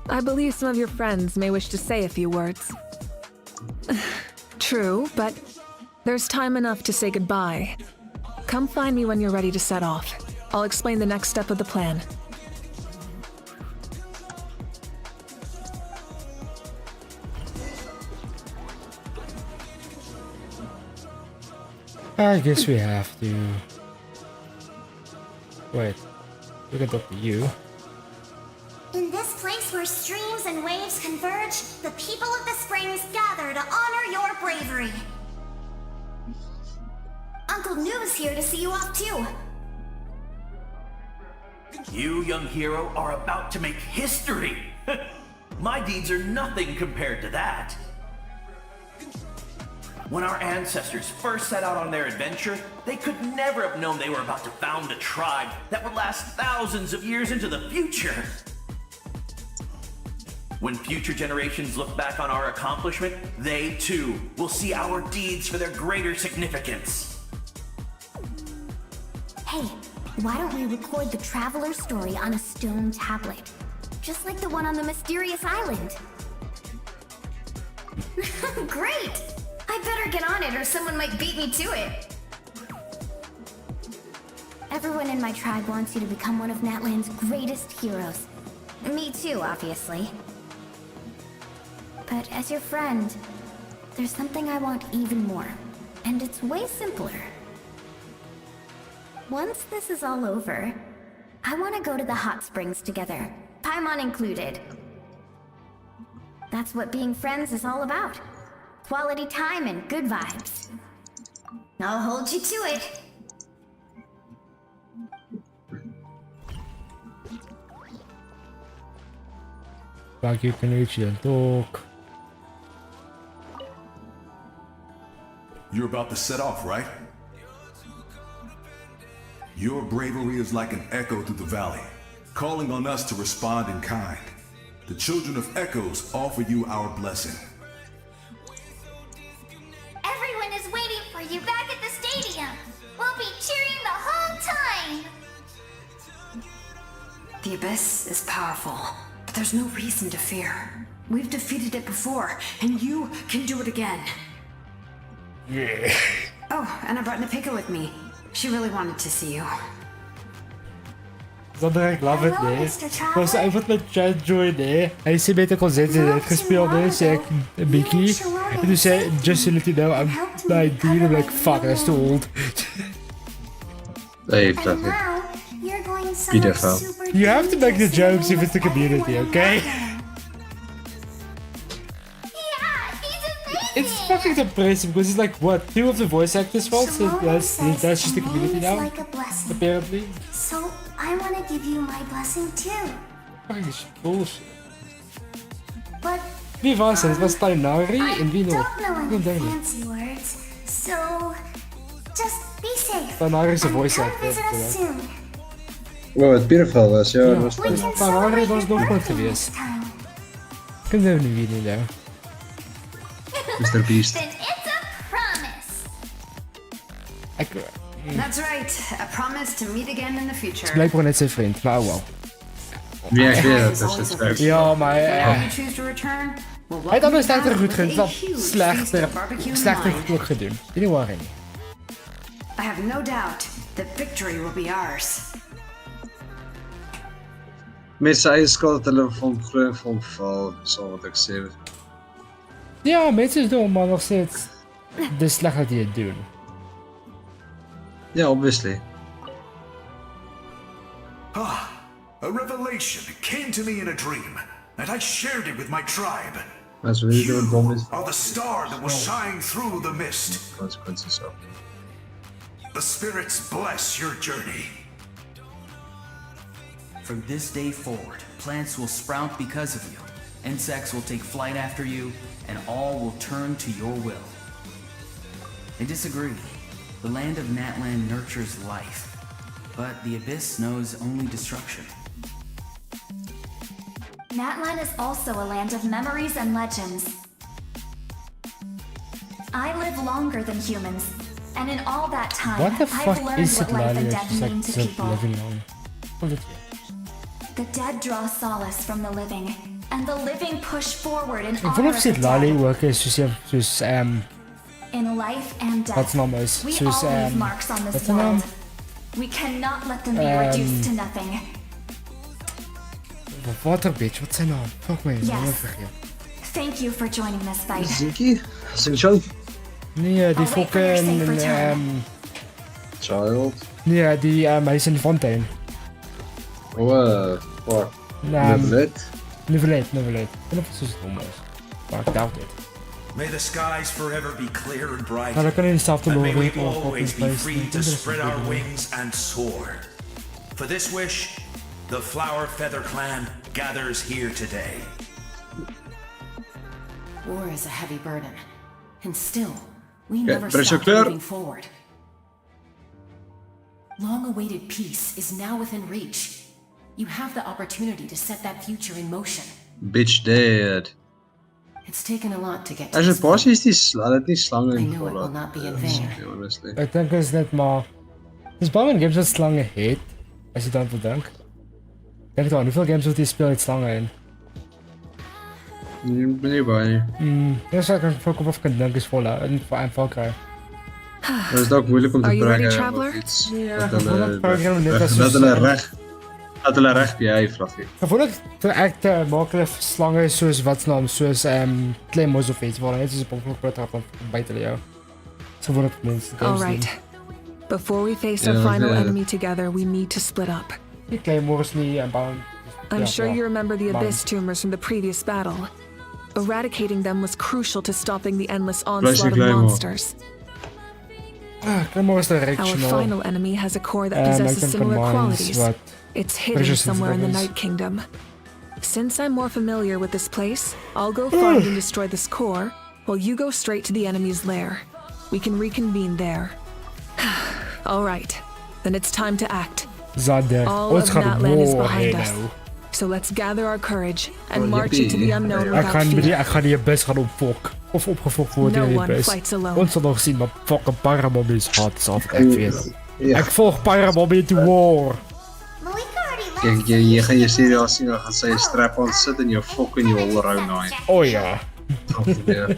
I believe some of your friends may wish to say a few words. True, but there's time enough to say goodbye. Come find me when you're ready to set off. I'll explain the next step of the plan. I guess we have to. Wait, we can talk to you. In this place where streams and waves converge, the people of the springs gather to honor your bravery. Uncle Noo's here to see you off too. You, young hero, are about to make history! My deeds are nothing compared to that. When our ancestors first set out on their adventure, they could never have known they were about to found a tribe that would last thousands of years into the future. When future generations look back on our accomplishment, they too will see our deeds for their greater significance. Hey, why don't we record the traveler's story on a stone tablet? Just like the one on the mysterious island. Great! I better get on it or someone might beat me to it. Everyone in my tribe wants you to become one of Natlan's greatest heroes. Me too, obviously. But as your friend, there's something I want even more. And it's way simpler. Once this is all over, I want to go to the hot springs together, Paimon included. That's what being friends is all about. Quality time and good vibes. I'll hold you to it. Dank je, Kanuchi, dan talk. You're about to set off, right? Your bravery is like an echo through the valley, calling on us to respond in kind. The children of Echoes offer you our blessing. Everyone is waiting for you back at the stadium. We'll be cheering the whole time. The Abyss is powerful, but there's no reason to fear. We've defeated it before, and you can do it again. Yeah. Oh, and I brought Napika with me. She really wanted to see you. Zonder ik love it, nee. Was einfach met chat join, nee. Hij is met de concert gespeeld, nee. Zei ik een Mickey. En toen zei, just to let you know, I'm 19. I'm like, fuck, that's too old. Hey, traffic. Now, you're going Peter somewhere fell. super You have to make the dangerous jokes if it's the community, okay? Yeah, he's amazing. It's fucking depressing because it's like, what, 2 of the voice actors fault? So that's just the community now? like a blessing. Apparently. So I want to give you my blessing too. Fucking bullshit. But Wie was het? Het was Tainari en wie nog? don't know any Ik denk niet. fancy words, so just be safe. Tainari is een And voice come actor. visit us soon. Wow, het Peterfell was, ja, dat was We fijn. can Tainari celebrate was your nog goed birthday geweest. next time. Kunnen we nu weer niet doen. Mr. Beast. Then it's a promise. That's right. I promise to meet again in the future. Blijkbaar net zijn vriend, maar oh wel. Wie acteert dat is het Ja, maar Whenever you choose to return, we'll hij had welcome anders you slechter back goed with gedaan. a Wel huge feast of barbecue slechter and wine. goed gedaan. Die waren niet. I have no doubt that victory will be ours. Mensen ijskoud telefoon groen van val, zo wat ik zei. Ja, mensen doen, maar nog steeds. De slecht dat die het doen. Ja, obviously. Ah, a revelation came to me in a dream, and I shared it with my tribe. Mensen willen doen het dom is. Are the star that will shine through the mist. Consequenties zo. The spirits bless your journey. From this day forward, plants will sprout because of you. Insects will take flight after you, and all will turn to your will. I disagree. The land of Natlan nurtures life, but the Abyss knows only destruction. Natlan is also a land of memories and legends. I live longer than humans, and in all that time, What the I've fuck learned is what it, life Lali? and It's death just like mean to it's people. living on. What is it? The dead draw solace from the living, and the living push forward in Ik honor voel of of zit the Lali dead. ook soos In life and death, wat se naam is? we Soos all leave marks on wat this se naam? world. We cannot let them be reduced to nothing. Water bitch, wat zijn naam? Fuck me, ik ben Yes. vergeten. Thank you for joining this fight. Zinky? Sing-Chan? Nee, die I'll wait for your safe fucking return. Child? nee, die hij is in de fontein. Oh, fuck. Neverlet? Neverlet. Ik weet niet of het zo dom is. Maar ik doubt it. May the skies forever be clear and bright. Maar dan kan je dezelfde And may logic we of always be free to spread our wings. wings and soar. For this wish, the Flower Feather Clan gathers here today. War is a heavy burden. And still, we Okay, never pressure stop clear. moving forward. Long-awaited peace is now within reach. You have the opportunity to set that future in motion. Bitch dead. It's taken a lot to get to Als je this pas point. is die het niet slangen I in know it will not be in vain. honestly. Ik denk het is net maar... Dus waarom games dat slangen heet? Als je dan bedenkt. Denk het wel, hoeveel games wordt die speel met slangen in? Ik ben hierbij. Ja, zou ik een focus of kan denken is vol en val krijgen. Dat is ook moeilijk om te Are you ready, brengen. traveler? of iets. Ja, Dat programma net als hulle reg by jy, Fluffy. Gevoel ek echt makkelijk slangen zoals wat naam, zoals claymores of iets, waar net soos 'n pomp trap om buiten jou. Zo voel ik het minst. All right. Before we face Yeah, our final yeah. enemy together, we need to split up. Die claymores niet en bouwen. I'm sure you remember the Bang. Abyss tumors from the previous battle. Eradicating them was crucial to stopping the endless onslaught of Claymore. monsters. Claymores Our directional. final enemy has a core that Like possesses them similar combines qualities. what It's hidden precious somewhere in the is. Night Kingdom. Since I'm more familiar with this place, I'll go find and destroy this core, while you go straight to the enemy's lair. We can reconvene there. All right, then it's time to act. Zander. All Ons of gaan Natlan is war behind hê us. nou. So let's gather our courage and Oh, march into the yippee. unknown Ek without gaan fear. ek gaan die bus gaan opfok. Of opgefok word No in die one bus. fights alone. Ons sal nog sien maar fucking Paramommies hard af ek weet. Ja. Ek volg Paramommy to war. Malika already left. Kijk, jy gaan jy serieus sien, dan gaan sy 'n strap on sit en jou fok in jou hol rou naai. Oh ja. Afgeweer.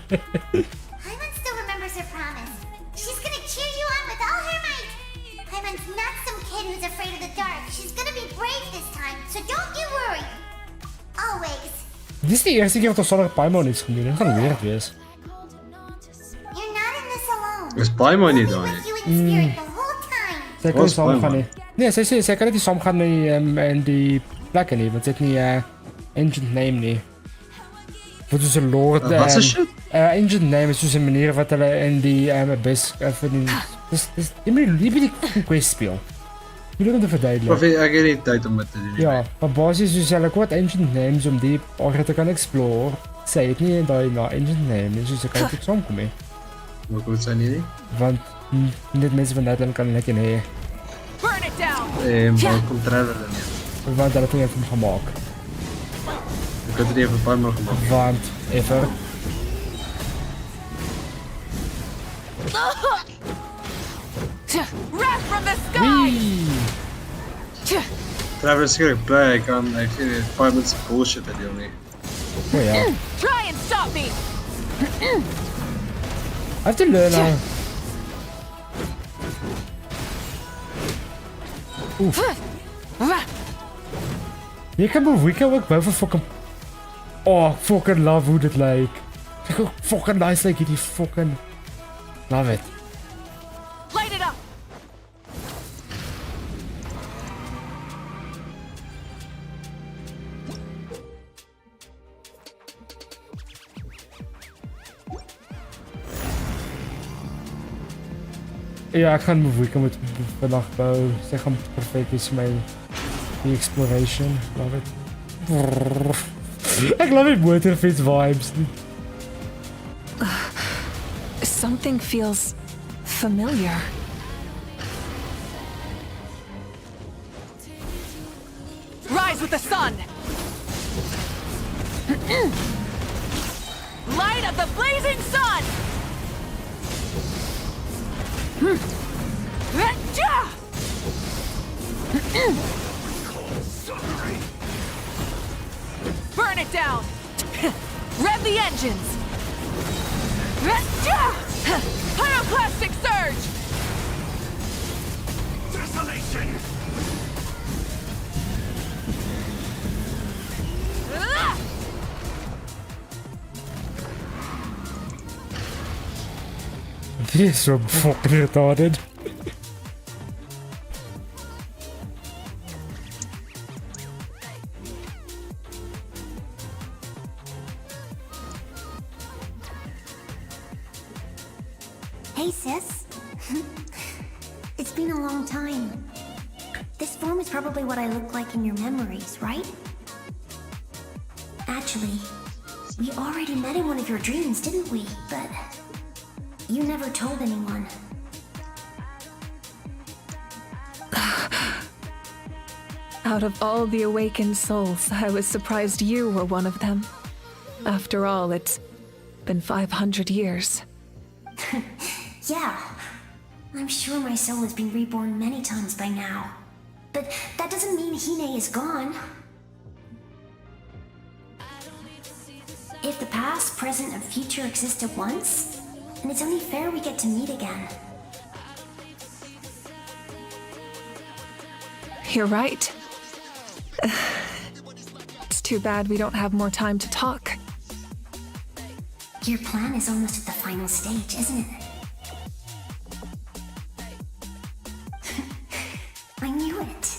Paimon still remembers her promise. She's gonna cheer you on with all her might. Paimon's not some kid who's afraid of the dark. She's gonna be brave this time, so don't you worry. Always. Dis is die eerste keer wat ons sonder Paimon iets gedoen. Dit gaan weird wees. You're not in this alone. Is Paimon nie We'll daar be nie? with you in spirit the whole time. Sy kan Waar nie is saam gaan Paimon? nie. Nee, sy sê sy kan net nie saam gaan nie in die plekke nie, want sy het nie ancient name nie. Wat is 'n lord? Wat se shit? Ancient name is soos 'n manier wat hulle in die abyss vir die dis jy moet die quest speel. Jy moet dit verduidelik. Of ek het nie tyd om dit te doen nie. Ja, maar basies soos hulle kwart ancient names om die area te kan explore. Sy het nie daai ancient name nie, so sy kan dit saamkom nie. Maar goed sy nie. Want net mense van Nederland kan lekker hê. Burn it down! Maar kom Trevor dan nie. Want hulle het nie van gemaak. Ek het dit nie vir Paimon gemaak. Want ever Wrath from the sky! Trevor is seker bly hy kan hy sien Paimon se bullshit te deel nie. oh ja. Try and stop me! I have to learn how. Oef. Jy kan move, we can ook boven fucking... Oh, fucking love hoe dit lyk. Kyk hoe fucking nice lyk hierdie fucking... Love it. Light it up! Ja, ek gaan move, we kan met vandag bou. Sy gaan perfect is my... Die exploration, love it. Ek love die motorfiets vibes. Something feels familiar. Rise with the sun! Light of the blazing sun! Burn it down! Rev the engines! Pyroclastic surge! Desolation! Dit is so fucking retarded. Hey, sis. It's been a long time. This form is probably what I look like in your memories, right? Actually, we already met in one of your dreams, didn't we? But you never told anyone. Out of all the awakened souls, I was surprised you were one of them. After all, it's been 500 years. Yeah. I'm sure my soul has been reborn many times by now. But that doesn't mean Hine is gone. If the past, present, and future exist at once, then it's only fair we get to meet again. You're right. It's too bad we don't have more time to talk. Your plan is almost at the final stage, isn't it? I knew it.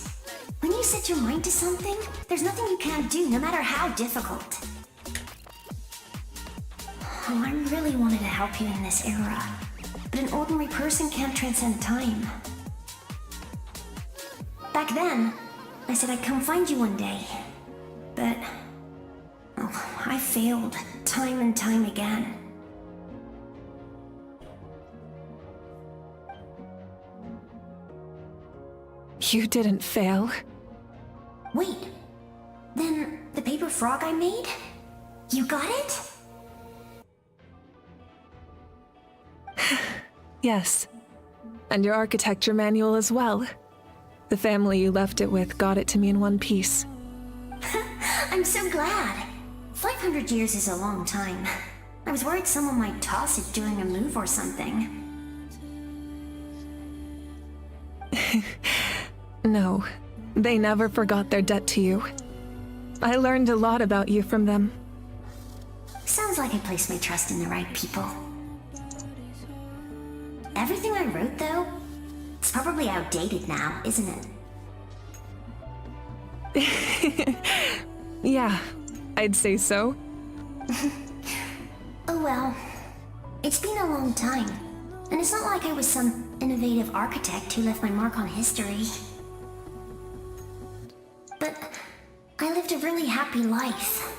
When you set your mind to something, there's nothing you can't do, no matter how difficult. Oh, I really wanted to help you in this era, but an ordinary person can't transcend time. Back then, I said I'd come find you one day, but I failed, time and time again. You didn't fail. Wait, then the paper frog I made? You got it? Yes. And your architecture manual as well. The family you left it with got it to me in one piece. I'm so glad. 500 years is a long time. I was worried someone might toss it during a move or something. No, they never forgot their debt to you. I learned a lot about you from them. Sounds like I placed my trust in the right people. Everything I wrote, though, it's probably outdated now, isn't it? Yeah, I'd say so. Oh well. It's been a long time. And it's not like I was some innovative architect who left my mark on history. But I lived a really happy life.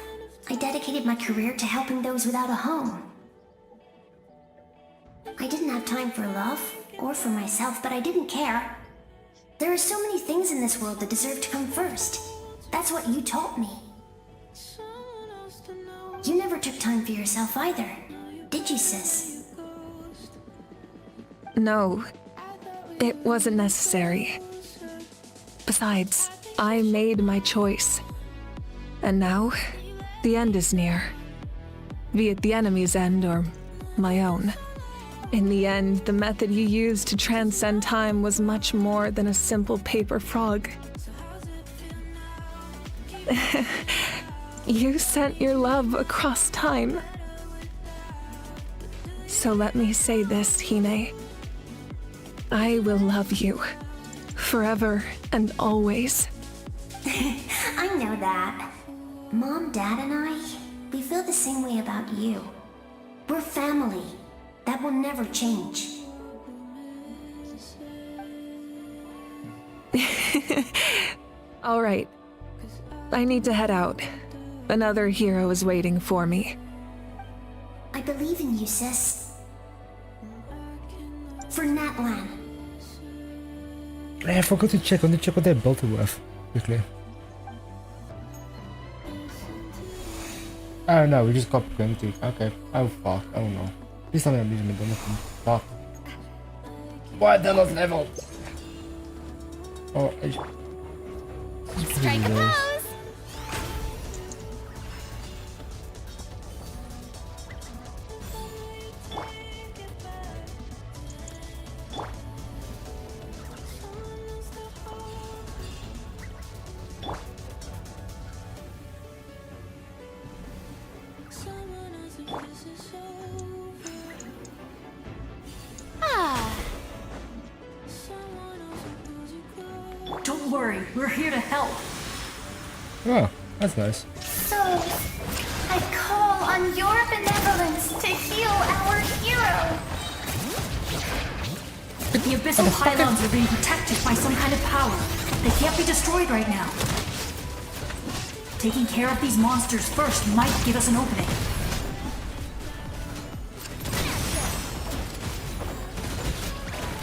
I dedicated my career to helping those without a home. I didn't have time for love, or for myself, but I didn't care. There are so many things in this world that deserve to come first. That's what you taught me. You never took time for yourself either, did you, sis? No, it wasn't necessary. Besides, I made my choice. And now, the end is near. Be it the enemy's end or my own. In the end, the method you used to transcend time was much more than a simple paper frog. You sent your love across time. So let me say this, Hine. I will love you. Forever and always. I know that. Mom, Dad, and I, we feel the same way about you. We're family. That will never change. All right. I need to head out. Another hero is waiting for me. I believe in you, sis. For Natlan. I forgot to check. I want to check what that belt was quickly. Oh no, we just got plenty. Okay. Oh fuck. I don't know. Please tell me I'm using the fuck. Why they're not level? Oh, Strike a pose! Don't worry, we're here to help. oh, that's nice. So, I call on your benevolence to heal our hero. The Abyssal Pylons are being protected by some kind of power. They can't be destroyed right now. Taking care of these monsters first might give us an opening.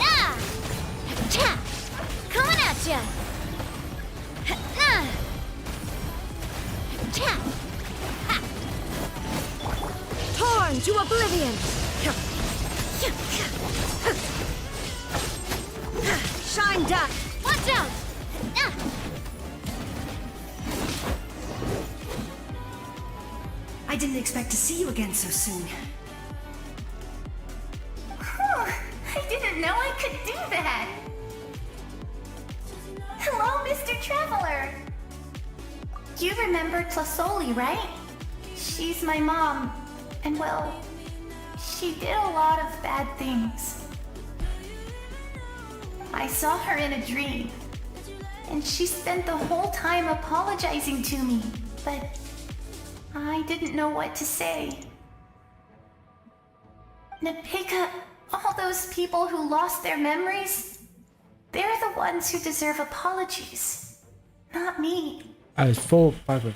Ah! Cha! Coming at ya! Ah! Cha! Ha! Torn to oblivion! Shine duck! Watch out! Ah! I didn't expect to see you again so soon. I didn't know I could do that! Hello, Mr. Traveler! You remember Tlasoli, right? She's my mom, and well, she did a lot of bad things. I saw her in a dream, and she spent the whole time apologizing to me, but I didn't know what to say. Napika, all those people who lost their memories, they're the ones who deserve apologies, not me. I was full 5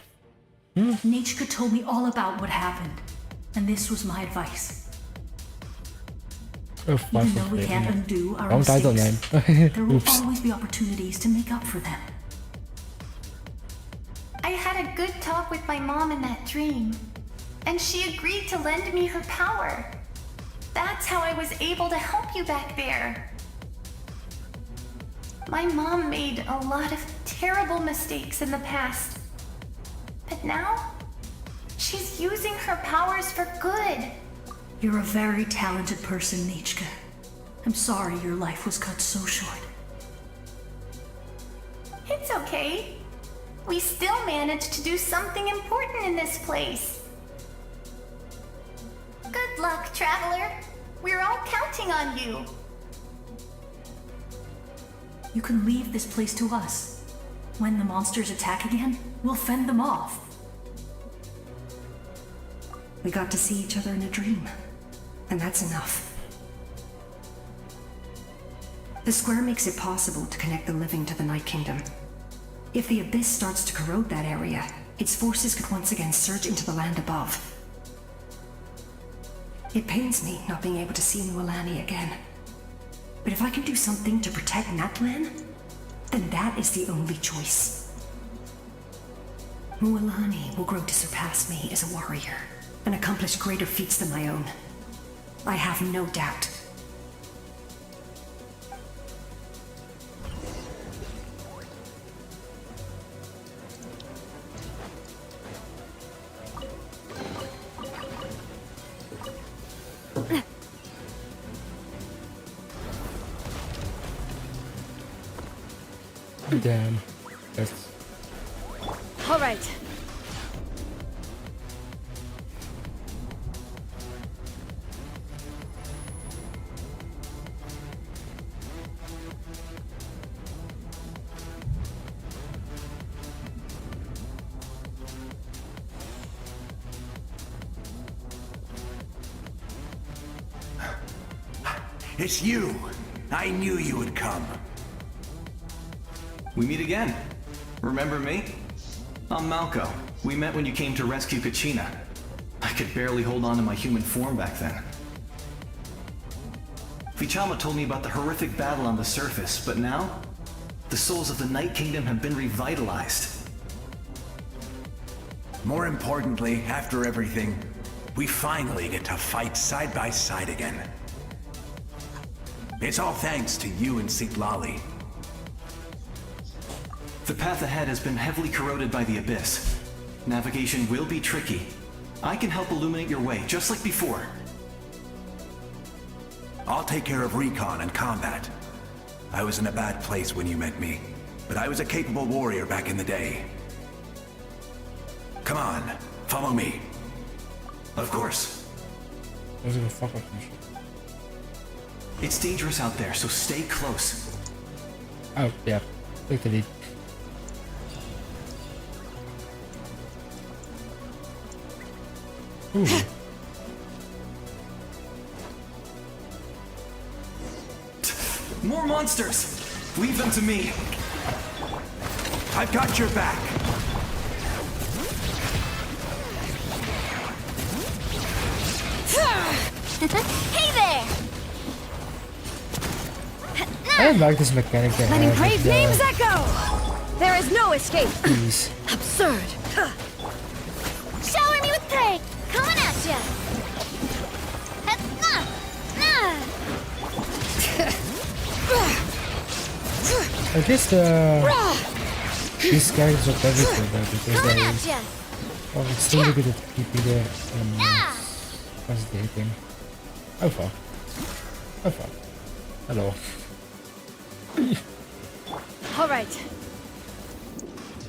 Nichika told me all about what happened, and this was my advice. Even though we can't undo our mistakes, there will always be opportunities to make up for them. I had a good talk with my mom in that dream, and she agreed to lend me her power. That's how I was able to help you back there. My mom made a lot of terrible mistakes in the past, but now she's using her powers for good. You're a very talented person, Nichika. I'm sorry your life was cut so short. It's okay. We still managed to do something important in this place. Good luck, Traveler. We're all counting on you. You can leave this place to us. When the monsters attack again, we'll fend them off. We got to see each other in a dream, and that's enough. The square makes it possible to connect the living to the Night Kingdom. If the Abyss starts to corrode that area, its forces could once again surge into the land above. It pains me not being able to see Mualani again. But if I can do something to protect Natlan, then that is the only choice. Mualani will grow to surpass me as a warrior and accomplish greater feats than my own. I have no doubt. Damn. That's... All right. It's you! I knew you would come. We meet again. Remember me? I'm Malco. We met when you came to rescue Kachina. I could barely hold on to my human form back then. Vichama told me about the horrific battle on the surface, but now, the souls of the Night Kingdom have been revitalized. More importantly, after everything, we finally get to fight side by side again. It's all thanks to you and Sitlali. The path ahead has been heavily corroded by the Abyss. Navigation will be tricky. I can help illuminate your way, just like before. I'll take care of recon and combat. I was in a bad place when you met me, but I was a capable warrior back in the day. Come on, follow me. Of course. It's dangerous out there, so stay close. Oh, yeah. Take the lead. Ooh. More monsters! Leave them to me. I've got your back. Hey there! I don't like this mechanic. Letting brave names echo! There is no escape! Please. Absurd! Shower me with prey! Coming at ya! I guess these characters are everything though, because they are extremely good at keeping their hesitating. Oh fuck. Oh fuck. Hello. Alright.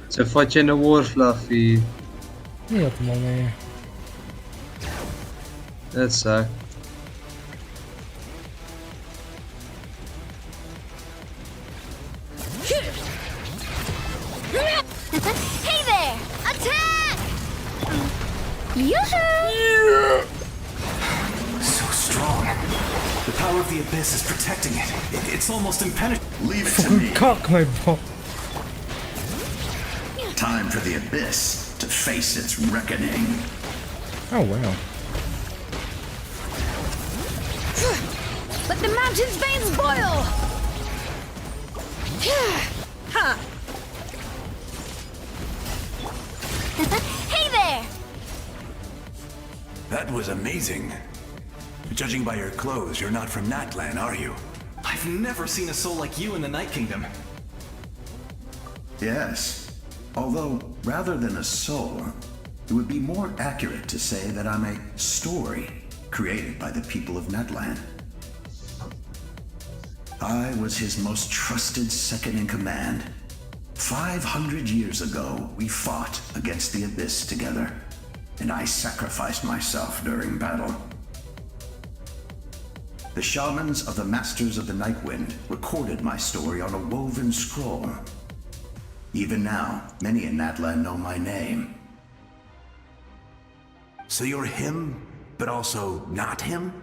Ze vat je in de war, Fluffy. Niet helemaal mee. Dat sucks. Hey there! Attack! Yoo-hoo! So strong. The power of the Abyss is protecting it. It's almost impenetrable. Leave it to me. Cock my ball. Time for the Abyss to face its reckoning. Oh, wow. Let the mountain's veins boil! Ha! Hey there! That was amazing. Judging by your clothes, you're not from Natlan, are you? I've never seen a soul like you in the Night Kingdom. Yes. Although, rather than a soul, it would be more accurate to say that I'm a story created by the people of Natlan. I was his most trusted second-in-command. 500 years ago, we fought against the Abyss together, and I sacrificed myself during battle. The shamans of the Masters of the Nightwind recorded my story on a woven scroll. Even now, many in Natlan know my name. So you're him, but also not him?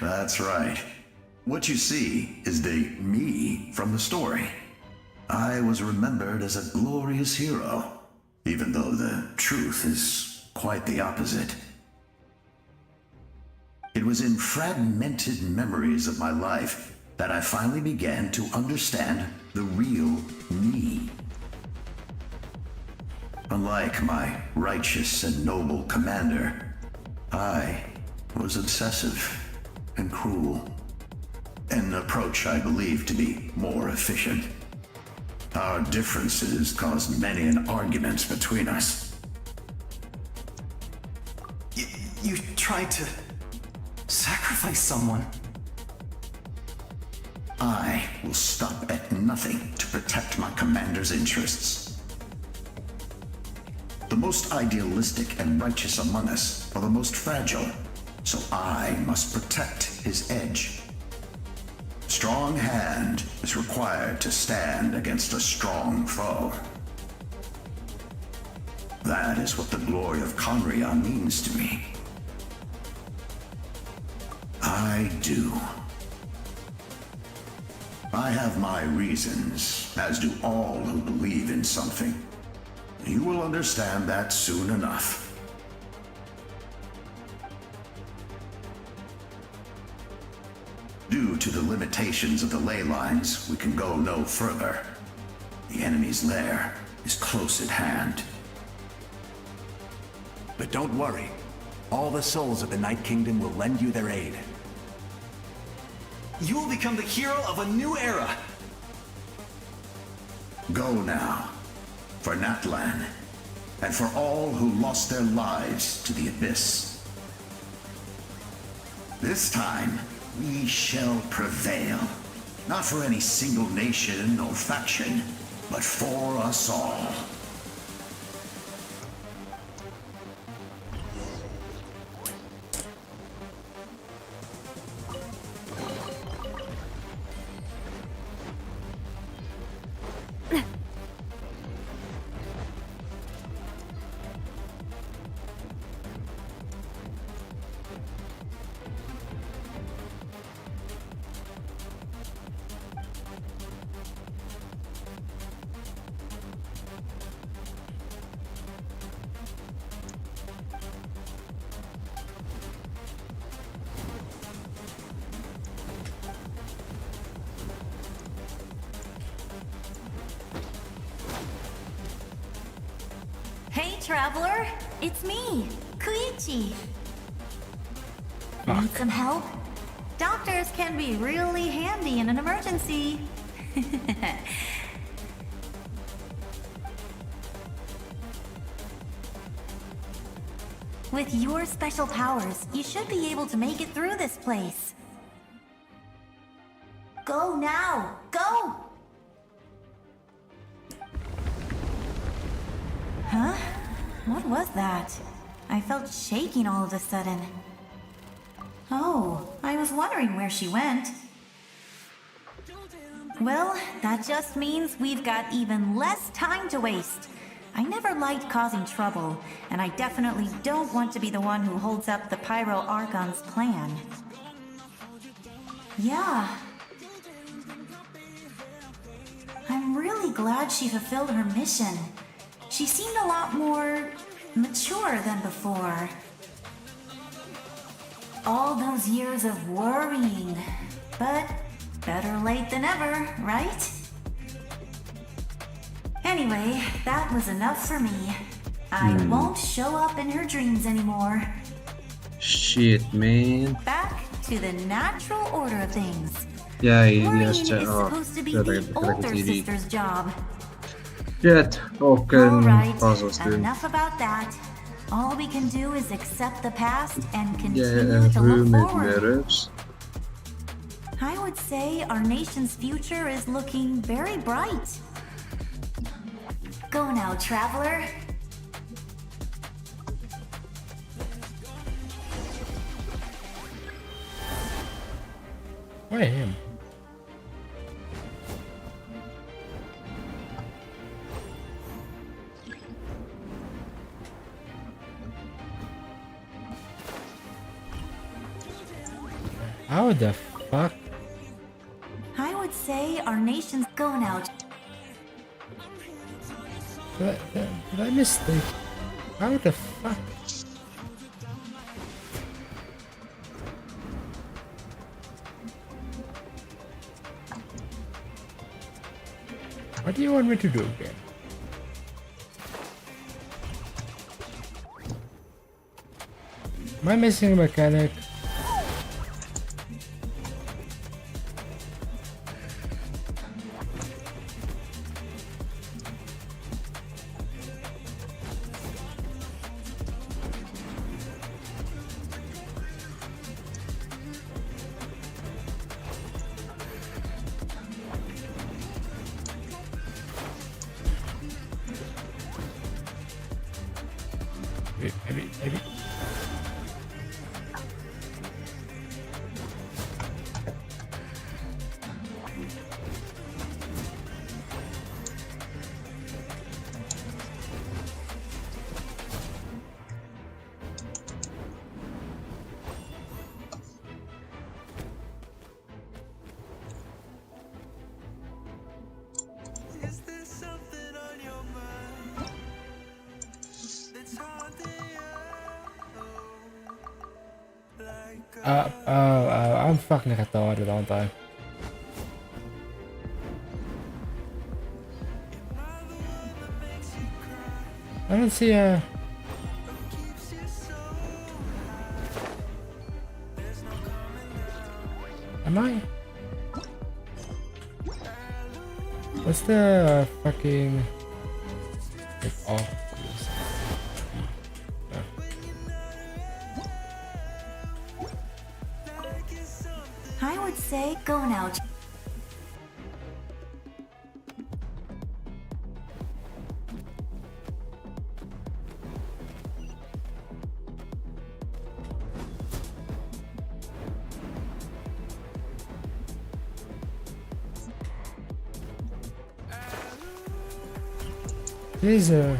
That's right. What you see is the me from the story. I was remembered as a glorious hero, even though the truth is quite the opposite. It was in fragmented memories of my life that I finally began to understand the real me. Unlike my righteous and noble commander, I was obsessive and cruel. An approach I believe to be more efficient. Our differences caused many an argument between us. You tried to sacrifice someone. I will stop at nothing to protect my commander's interests. The most idealistic and righteous among us are the most fragile, so I must protect his edge. Strong hand is required to stand against a strong foe. That is what the glory of Conria means to me. I do. I have my reasons, as do all who believe in something. You will understand that soon enough. Due to the limitations of the ley lines, we can go no further. The enemy's lair is close at hand. But don't worry. All the souls of the Night Kingdom will lend you their aid. You will become the hero of a new era. Go now, for Natlan, and for all who lost their lives to the Abyss. This time, we shall prevail. Not for any single nation or faction, but for us all. Hey, traveler! It's me, Koichi. Need some help? Doctors can be really handy in an emergency. With your special powers, you should be able to make it through this place. Go now! Go! Huh? What was that? I felt shaking all of a sudden. Oh, I was wondering where she went. Well, that just means we've got even less time to waste. I never liked causing trouble, and I definitely don't want to be the one who holds up the Pyro Archon's plan. Yeah. I'm really glad she fulfilled her mission. She seemed a lot more mature than before. All those years of worrying, but better late than ever, right? Anyway, that was enough for me. I won't show up in her dreams anymore. Shit, man. Back to the natural order of things. Yeah, Worrying yes, is supposed to be the older sister's job. Jet, och All en right, puzzlestund. enough about that. All we can do is accept the past and Ja, continue en to look room met forward. mirrors. I would say our nation's future is looking very bright. Go now, traveler. Why him? How the fuck? I would say our nation's go now. Did I mistake? How the fuck? What do you want me to do again? Am I missing a mechanic? Maybe. I'm fucking retarded, aren't I? I don't see a... Am I? What's the fucking... Oh. I would say go now. There's a...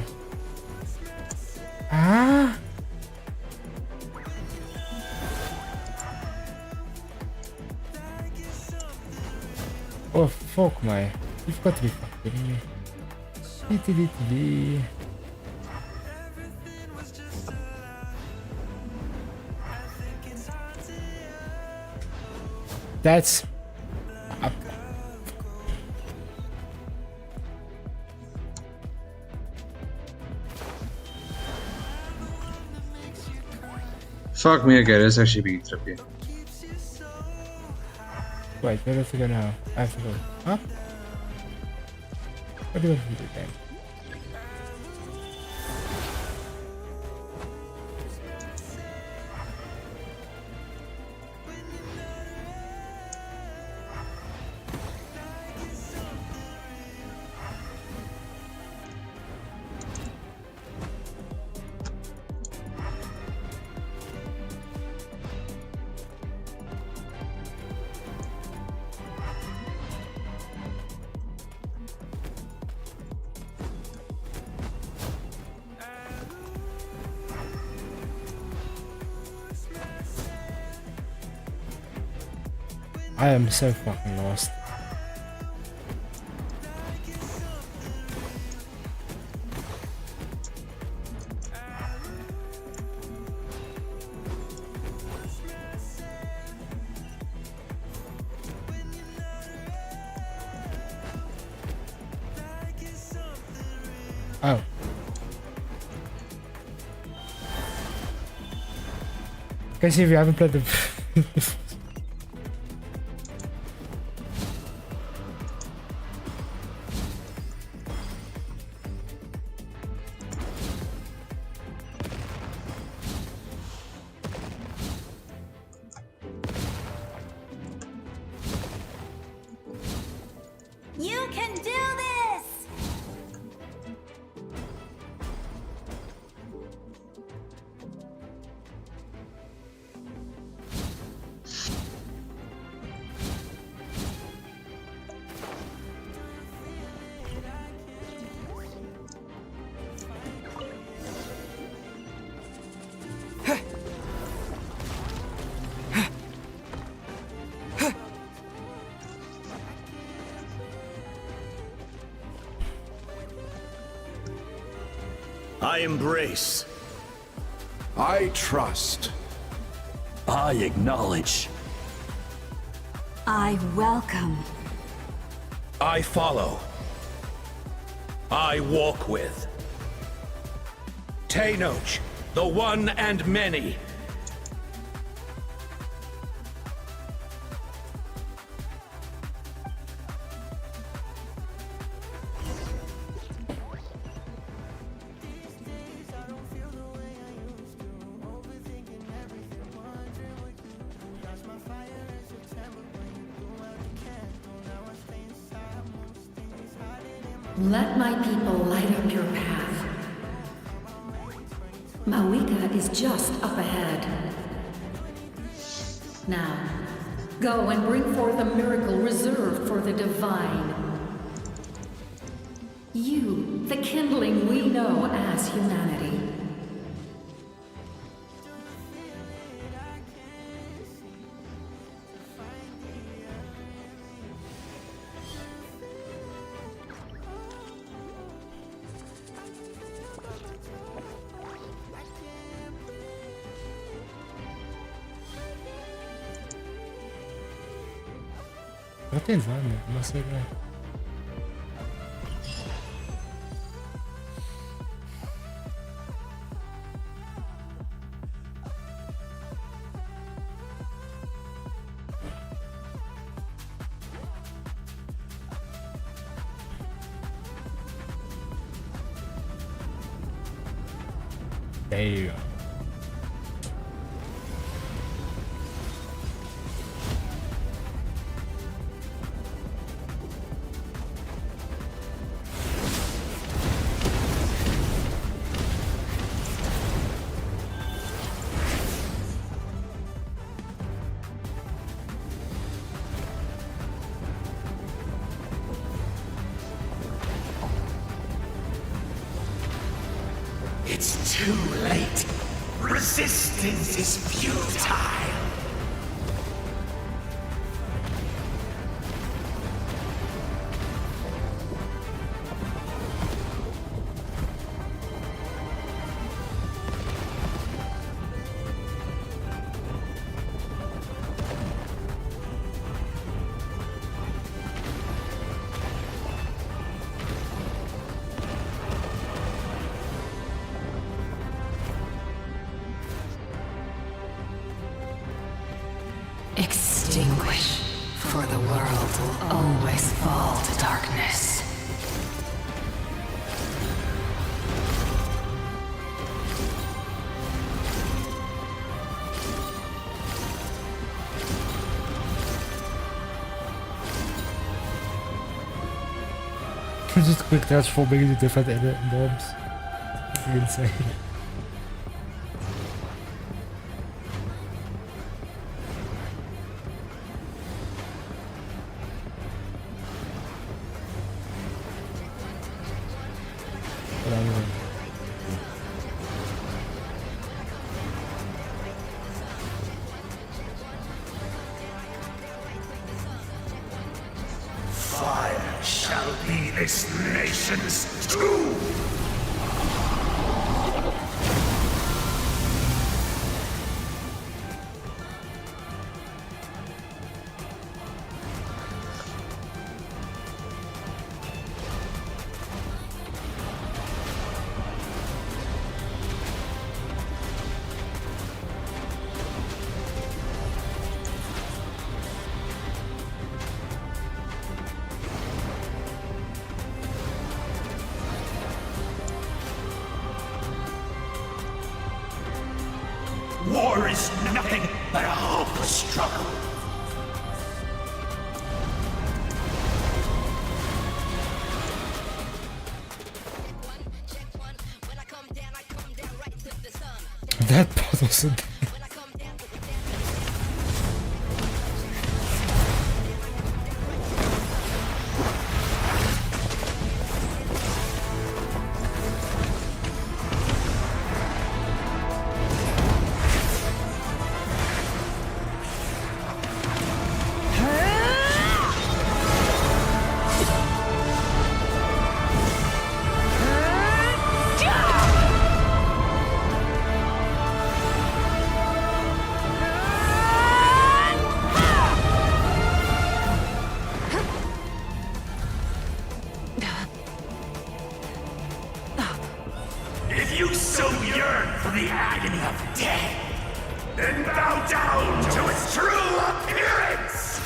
Ah? Oh fuck my. You've got to be fucking kidding me. DTDTD. That's... Fuck me again, that's actually being trippy. Wait, where does it go now? I have to go up? What do I do then? I am so fucking lost. Oh. Can you see if you haven't played the... You can do this! I embrace. I trust. I acknowledge. I welcome. I follow. I walk with. Tenoch, the one and many. Let my people light up your path. Mawika is just up ahead. Now, go and bring forth a miracle reserved for the divine. You, the kindling we know as humanity. What is that? Must be right. There you go. It's too late. Resistance is futile. Extinguish, for the world will always fall to darkness. Just quick transforming into different mobs. Insane. Fire shall be this nation's tomb. but a hopeless struggle. That bottle's in there. If you so yearn for the agony of death, then bow down to its true appearance!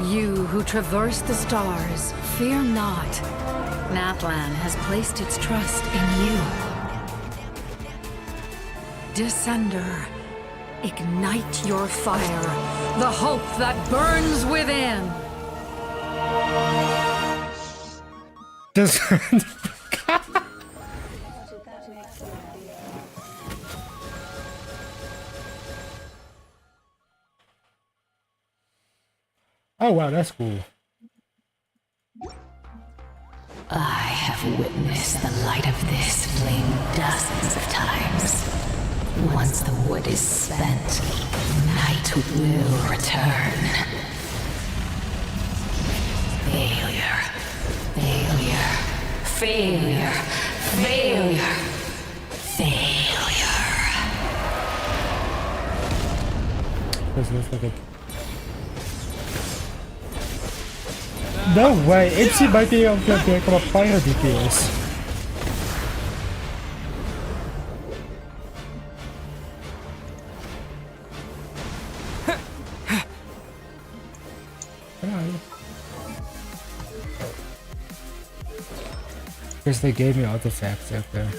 You who traverse the stars, fear not. Natlan has placed its trust in you. Descender, ignite your fire, the hope that burns within. Just oh wow, that's cool. I have witnessed the light of this flame dozens of times. Once the wood is spent, night will return. Failure. Failure. Failure. Failure. Failure. Let's look at. No way, Itzy might be able to become a fire DPS. Because they gave me artifacts out there.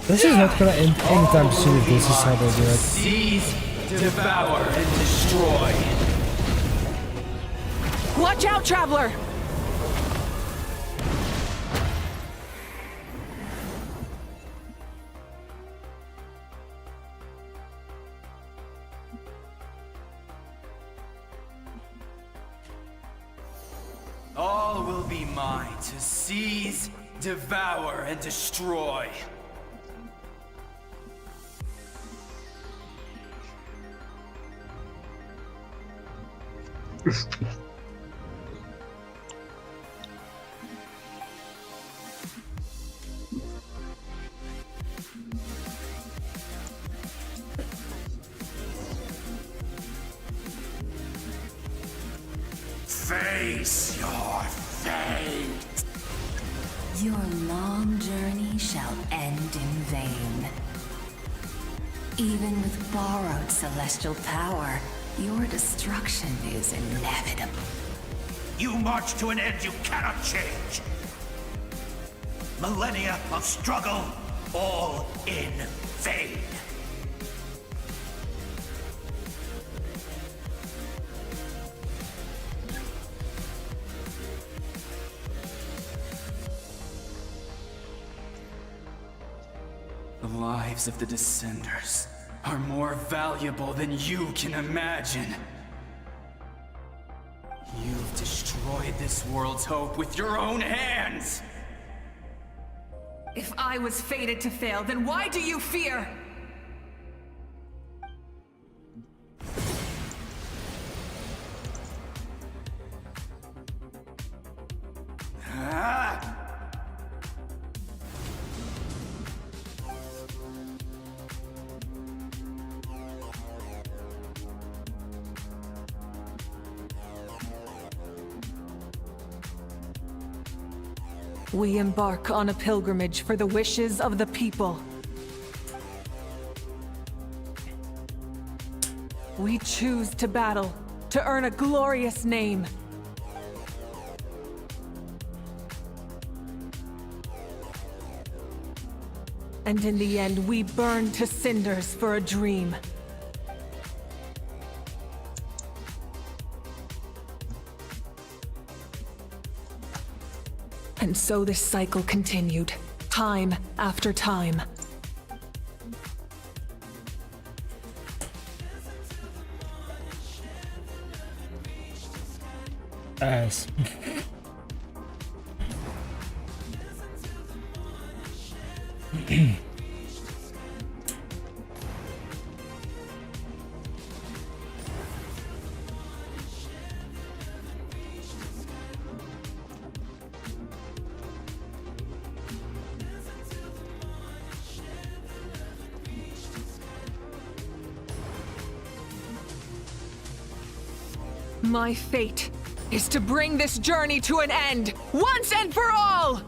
This is not gonna end anytime soon if this is how they do it. Seize, devour, and destroy. Watch out, traveler! All will be mine to seize, devour, and destroy. Face your fate! Your long journey shall end in vain. Even with borrowed celestial power, your destruction is inevitable. You march to an end you cannot change. Millennia of struggle, all in vain. The lives of the Descenders are more valuable than you can imagine. You've destroyed this world's hope with your own hands! If I was fated to fail, then why do you fear? Ah! We embark on a pilgrimage for the wishes of the people. We choose to battle, to earn a glorious name. And in the end, we burn to cinders for a dream. And so this cycle continued, time after time. Ass. My fate is to bring this journey to an end, once and for all!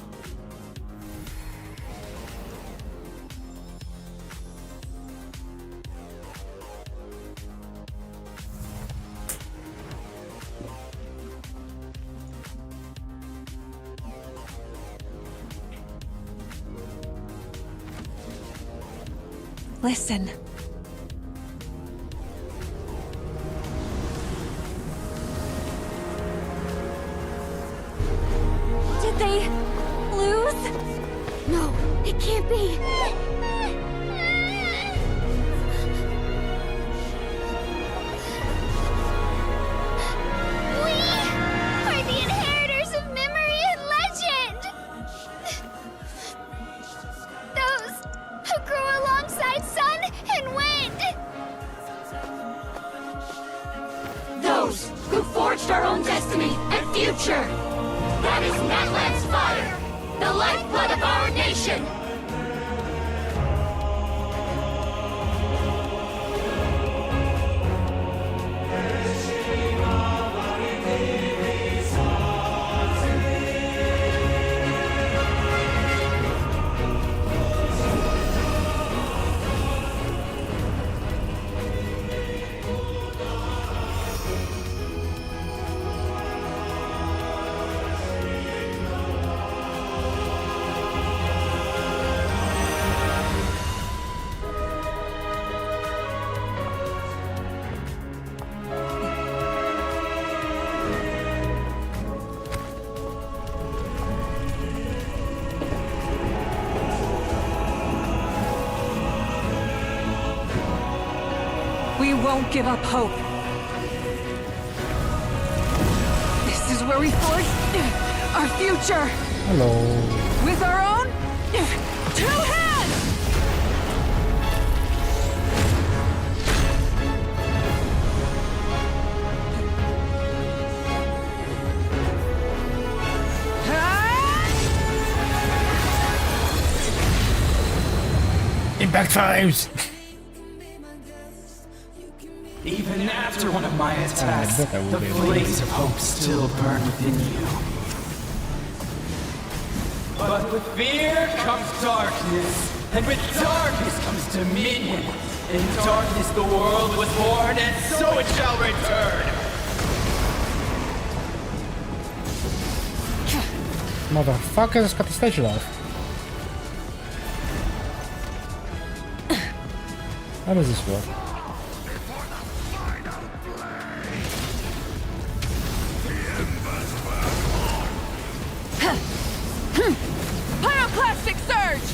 Listen. Did they lose? No, it can't be. We are the inheritors of memory and legend! Those who grew alongside sun and wind! Those who forged our own destiny and future! That is Natlan's fire, the lifeblood of our nation! We won't give up hope. This is where we forge our future. Hello. With our own 2 hands! Impact times! Even after one of my attacks, the blaze of hope still burned within you. But with fear comes darkness, and with darkness comes dominion. In darkness the world was born, and so it shall return! Motherfuckers, cut the station off. How does this work? Pyroclastic surge!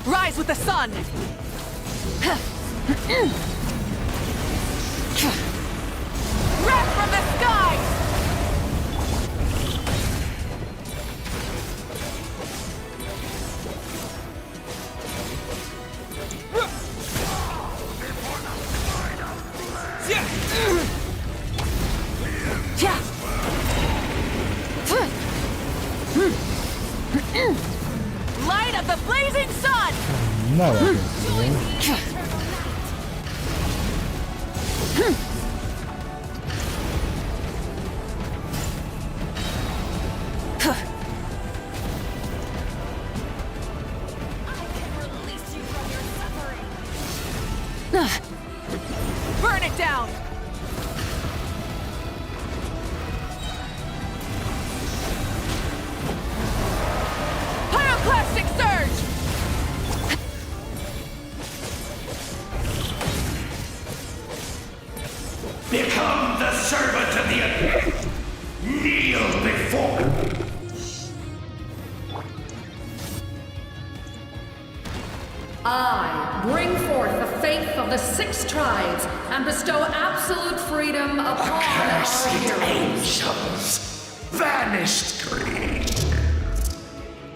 Rise with the sun! Wrath from the sky! Light of the blazing sun! No, I can see it. Burn it down! Pyroclastic surge! Become the servant of the kneel before. I bring forth the faith of the 6 tribes and bestow absolute freedom upon our Accursed heroes. angels, vanished greed.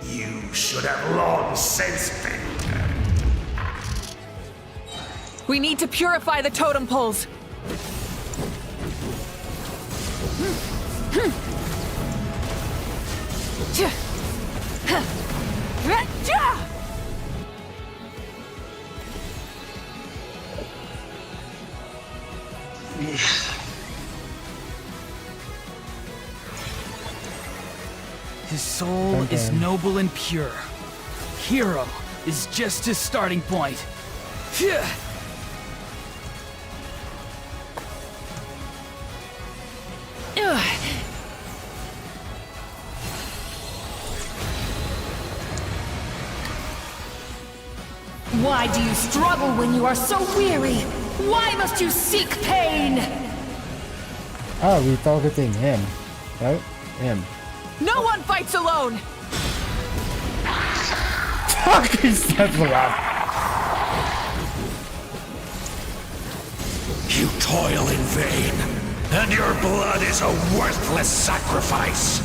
You should have long since been. We need to purify the totem poles. His soul is noble and pure. Hero is just his starting point. Why do you struggle when you are so weary? Why must you seek pain? Ah, we targeting him, right? Him. No one fights alone! Fuck is that loud? You toil in vain, and your blood is a worthless sacrifice.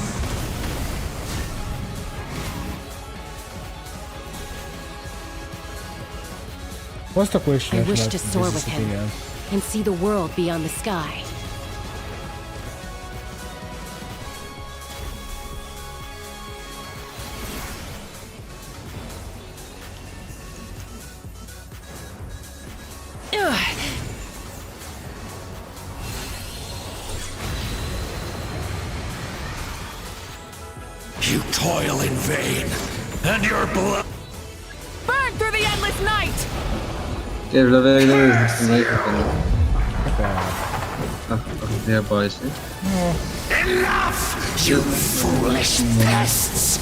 What's the question? I wish Actually, to soar with him and see the world beyond the sky. You toil in vain, and your blood... Burn through the endless night! Enough, you foolish pests!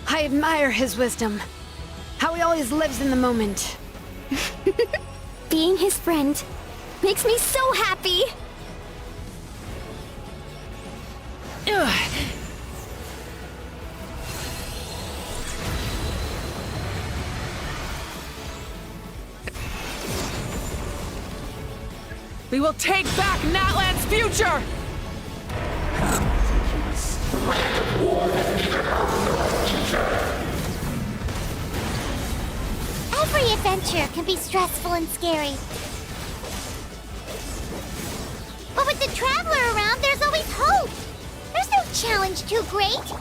I admire his wisdom. How he always lives in the moment. Being his friend makes me so happy. We will take back Natlan's future! Every adventure can be stressful and scary. But with the Traveler around, there's always hope. There's no challenge too great.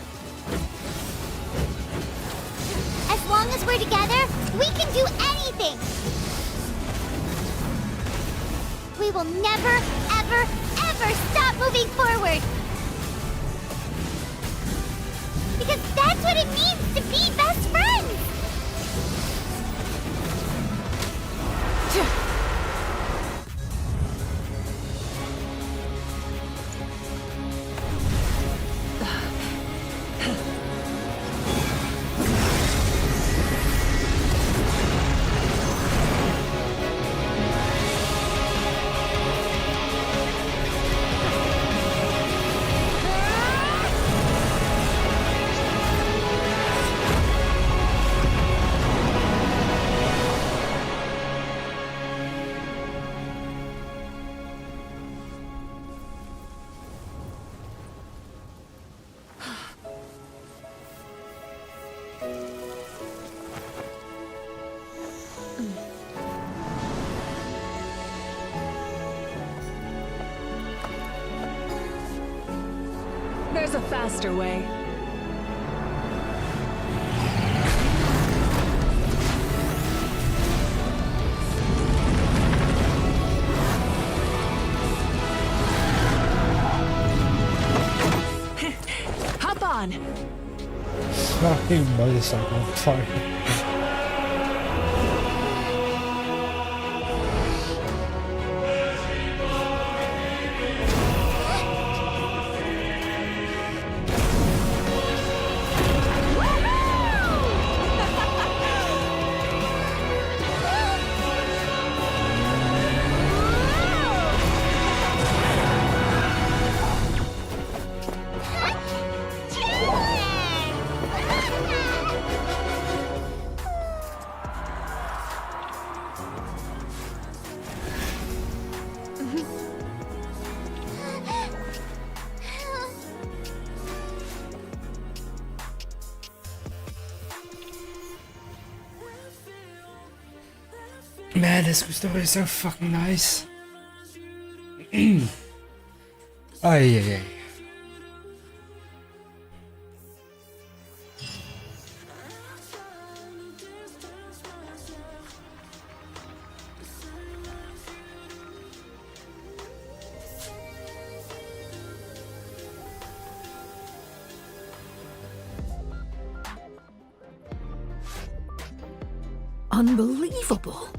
As long as we're together, we can do anything. We will never, ever, ever stop moving forward. Because that's what it means to be best friends. There's a faster way. Hop on. Fucking motorcycle. Sorry. Man, this story is so fucking nice. Ay, ay, ay. Unbelievable.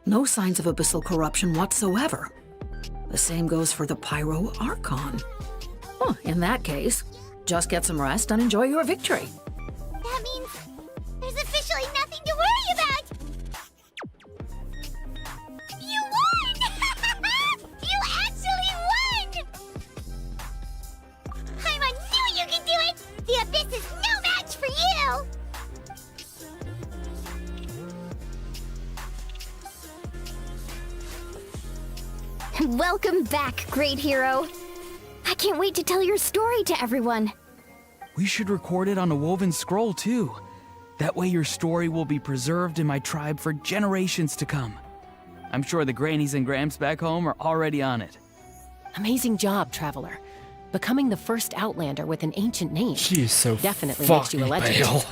No signs of abyssal corruption whatsoever. The same goes for the Pyro Archon. Well, in that case, just get some rest and enjoy your victory. That means there's officially nothing to worry about. You won! You actually won! Paimon knew you could do it! The Abyss is no match for you! Welcome back, great hero. I can't wait to tell your story to everyone. We should record it on a woven scroll, too. That way your story will be preserved in my tribe for generations to come. I'm sure the grannies and gramps back home are already on it. Amazing job, Traveler. Becoming the first Outlander with an ancient name. She is so definitely makes you a legend. pale.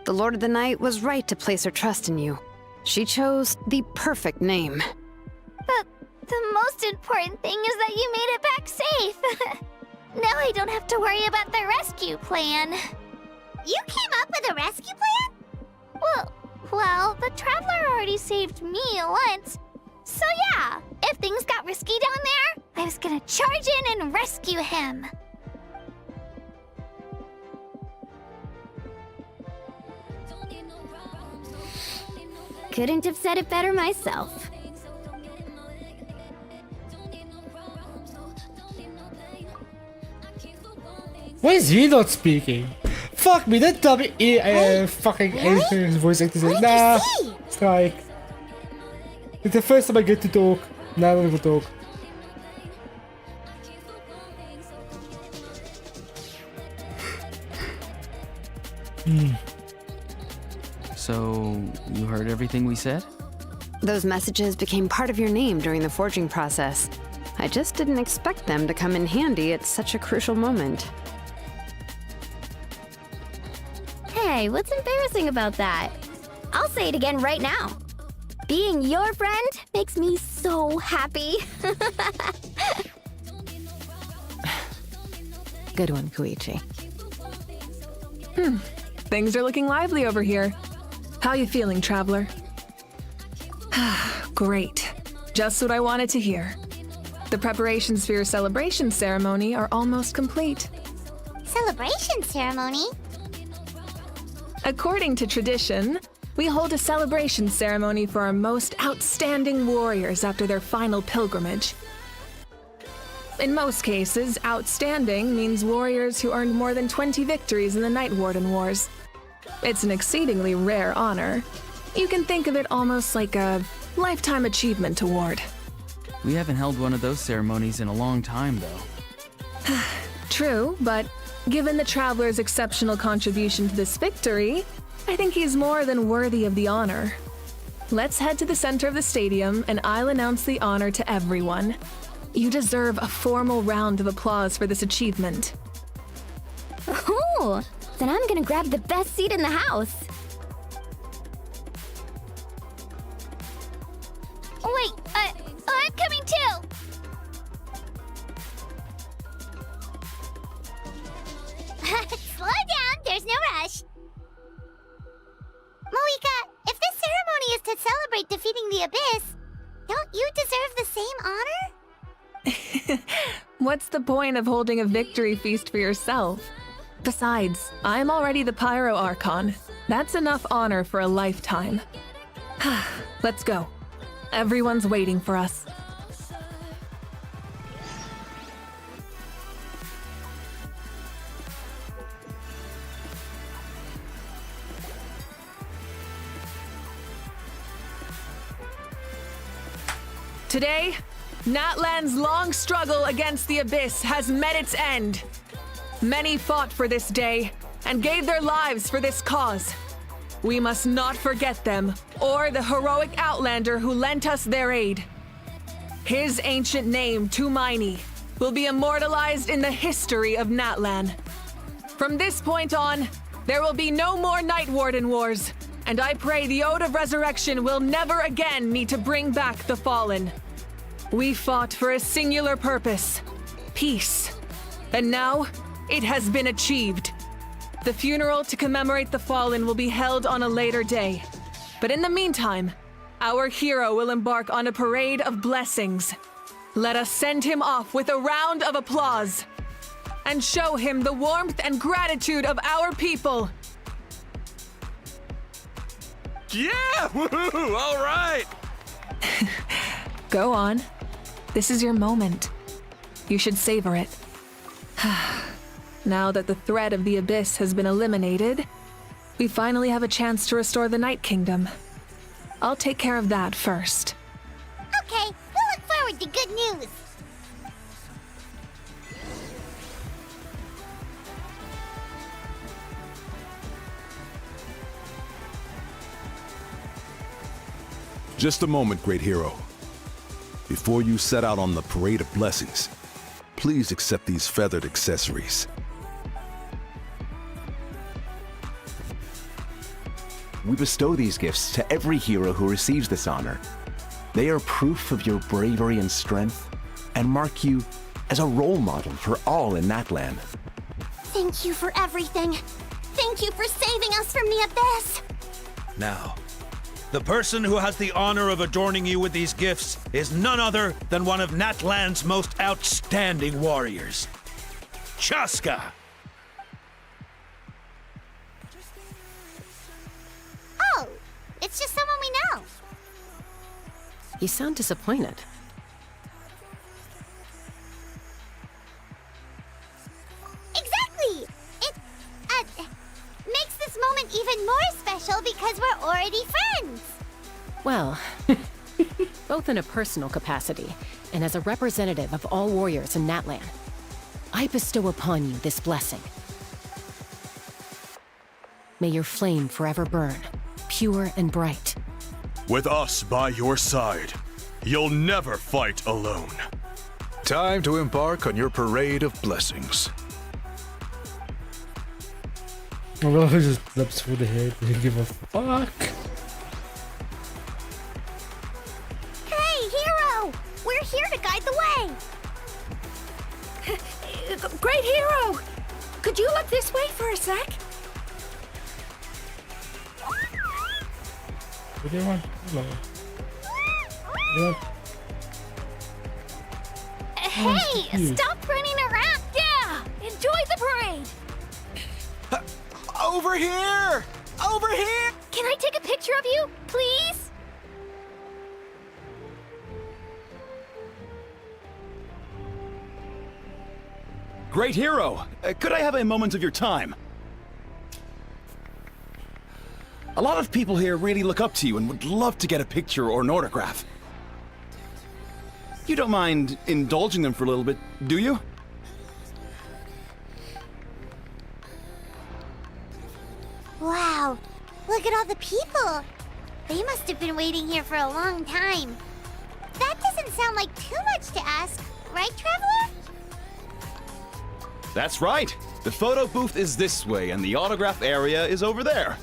The Lord of the Night was right to place her trust in you. She chose the perfect name. But the most important thing is that you made it back safe. Now I don't have to worry about the rescue plan. You came up with a rescue plan? Well, the Traveler already saved me once. So yeah, if things got risky down there, I was gonna charge in and rescue him. Couldn't have said it better myself. Why is he not speaking? Fuck me, that dummy fucking anything his voice acting is. Nah, strike. It's the first time I get to talk. Nah, I'm not gonna talk. So, you heard everything we said? Those messages became part of your name during the forging process. I just didn't expect them to come in handy at such a crucial moment. Hey, what's embarrassing about that? I'll say it again right now. Being your friend makes me so happy. Good one, Koichi. Things are looking lively over here. How you feeling, Traveler? Great. Just what I wanted to hear. The preparations for your celebration ceremony are almost complete. Celebration ceremony? According to tradition, we hold a celebration ceremony for our most outstanding warriors after their final pilgrimage. In most cases, outstanding means warriors who earned more than 20 victories in the Night Warden Wars. It's an exceedingly rare honor. You can think of it almost like a lifetime achievement award. We haven't held one of those ceremonies in a long time, though. True, but given the Traveler's exceptional contribution to this victory, I think he's more than worthy of the honor. Let's head to the center of the stadium and I'll announce the honor to everyone. You deserve a formal round of applause for this achievement. Ooh, then I'm gonna grab the best seat in the house. Wait, I'm coming too! Slow down, there's no rush. Moika, if this ceremony is to celebrate defeating the Abyss, don't you deserve the same honor? What's the point of holding a victory feast for yourself? Besides, I'm already the Pyro Archon. That's enough honor for a lifetime. Let's go. Everyone's waiting for us. Today, Natlan's long struggle against the Abyss has met its end. Many fought for this day and gave their lives for this cause. We must not forget them or the heroic Outlander who lent us their aid. His ancient name, Tumaini, will be immortalized in the history of Natlan. From this point on, there will be no more Night Warden wars, and I pray the Ode of Resurrection will never again need to bring back the Fallen. We fought for a singular purpose, peace. And now, it has been achieved. The funeral to commemorate the Fallen will be held on a later day. But in the meantime, our hero will embark on a parade of blessings. Let us send him off with a round of applause and show him the warmth and gratitude of our people. Yeah! Woohoo! All right! Go on. This is your moment. You should savor it. Now that the threat of the Abyss has been eliminated, we finally have a chance to restore the Night Kingdom. I'll take care of that first. Okay, we'll look forward to good news. Just a moment, great hero. Before you set out on the parade of blessings, please accept these feathered accessories. We bestow these gifts to every hero who receives this honor. They are proof of your bravery and strength, and mark you as a role model for all in Natlan. Thank you for everything. Thank you for saving us from the Abyss. Now, the person who has the honor of adorning you with these gifts is none other than one of Natlan's most outstanding warriors, Chaska. Oh, it's just someone we know. You sound disappointed. Exactly! It makes this moment even more special because we're already friends. Well, both in a personal capacity and as a representative of all warriors in Natlan, I bestow upon you this blessing. May your flame forever burn, pure and bright. With us by your side, you'll never fight alone. Time to embark on your parade of blessings. Well, just flips through the head. You give a fuck. Hey, hero! We're here to guide the way. Great hero! Could you look this way for a sec? What do you want? Hello. What? Hey, stop running around! Yeah! Enjoy the parade! Over here! Over here! Can I take a picture of you, please? Great hero! Could I have a moment of your time? A lot of people here really look up to you and would love to get a picture or an autograph. You don't mind indulging them for a little bit, do you? Wow, look at all the people. They must have been waiting here for a long time. That doesn't sound like too much to ask, right, Traveler? That's right. The photo booth is this way, and the autograph area is over there.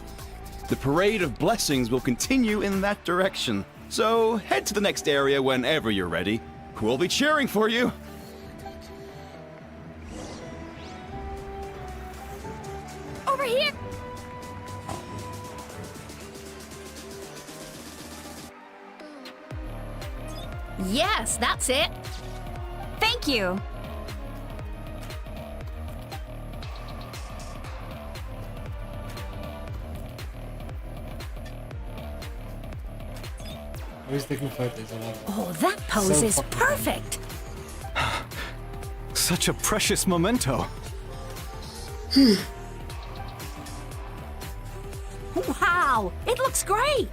The Parade of Blessings will continue in that direction. So head to the next area whenever you're ready. We'll be cheering for you. Over here! Yes, that's it. Thank you. Always taking photos. Oh, that pose So is fucking perfect. Such a precious memento. Wow, it looks great.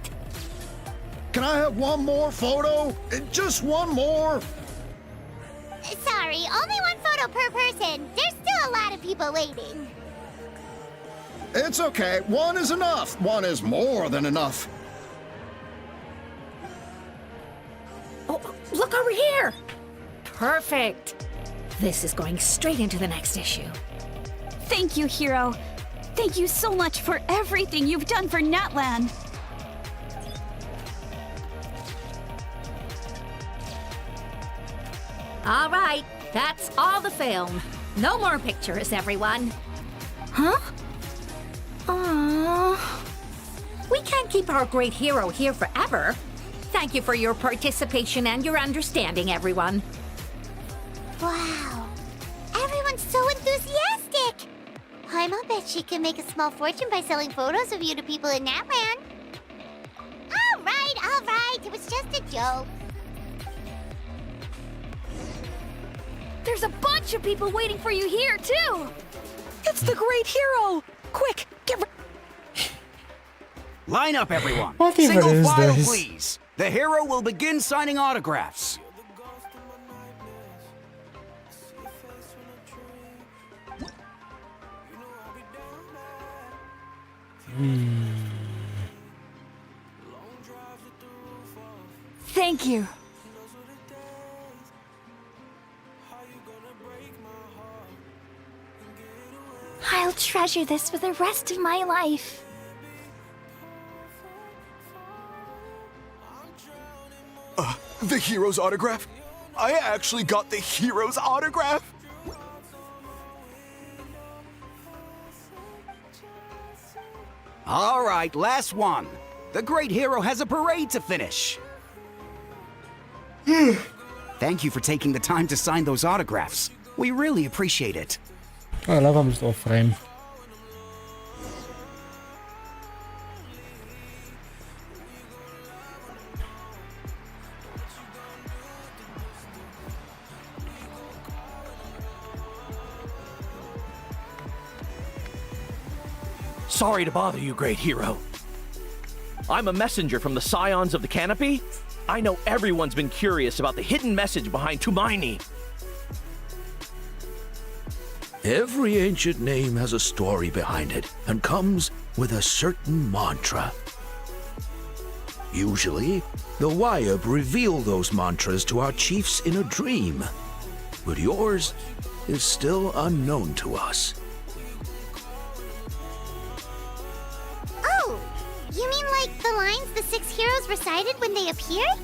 Can I have one more photo? Just one more. Sorry, only one photo per person. There's still a lot of people waiting. It's okay. One is enough. One is more than enough. Oh, look over here. Perfect. This is going straight into the next issue. Thank you, Hero. Thank you so much for everything you've done for Natlan. All right, that's all the film. No more pictures, everyone. Huh? Aww. We can't keep our great hero here forever. Thank you for your participation and your understanding, everyone. Wow. Everyone's so enthusiastic. I'll bet she can make a small fortune by selling photos of you to people in Natlan. All right. It was just a joke. There's a bunch of people waiting for you here, too. It's the great hero. Quick, get Line up, everyone. What even Single is file, this? please. The hero will begin signing autographs. Thank you. I'll treasure this for the rest of my life. The hero's autograph? I actually got the hero's autograph? All right, last one. The great hero has a parade to finish. Thank you for taking the time to sign those autographs. We really appreciate it. Oh, laat hem eens offeren. Sorry to bother you, great hero. I'm a messenger from the Scions of the Canopy. I know everyone's been curious about the hidden message behind Tumaini. Every ancient name has a story behind it and comes with a certain mantra. Usually, the Wayab reveal those mantras to our chiefs in a dream, but yours is still unknown to us. Oh, you mean like the lines the 6 heroes recited when they appeared?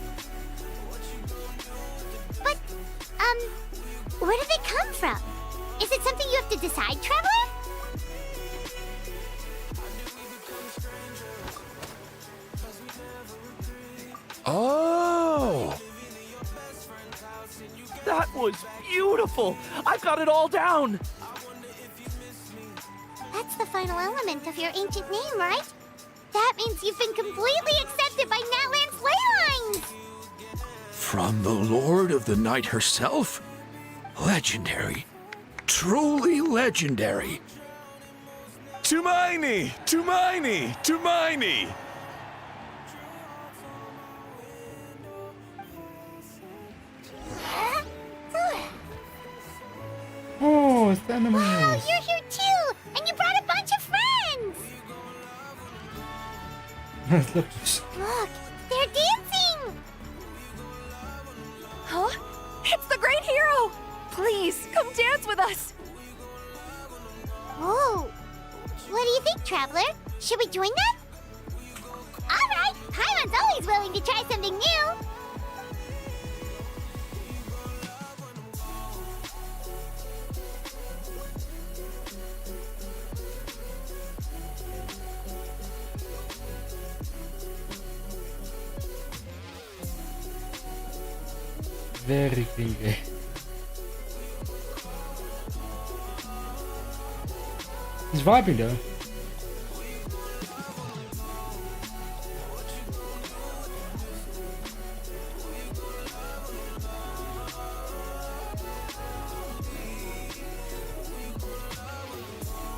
But, where did they come from? Is it something you have to decide, Traveler? Oh! That was beautiful! I've got it all down! That's the final element of your ancient name, right? That means you've been completely accepted by Natlan's ley lines! From the Lord of the Night herself? Legendary. Truly legendary. Tumaini! Tumaini! Tumaini! Oh, it's the animals. Wow, you're here too! And you brought a bunch of friends! Look, they're dancing! Huh? It's the great hero! Please, come dance with us! Traveler. Should we join them? Alright, Paimon's always willing to try something new. Very creepy. He's vibing though.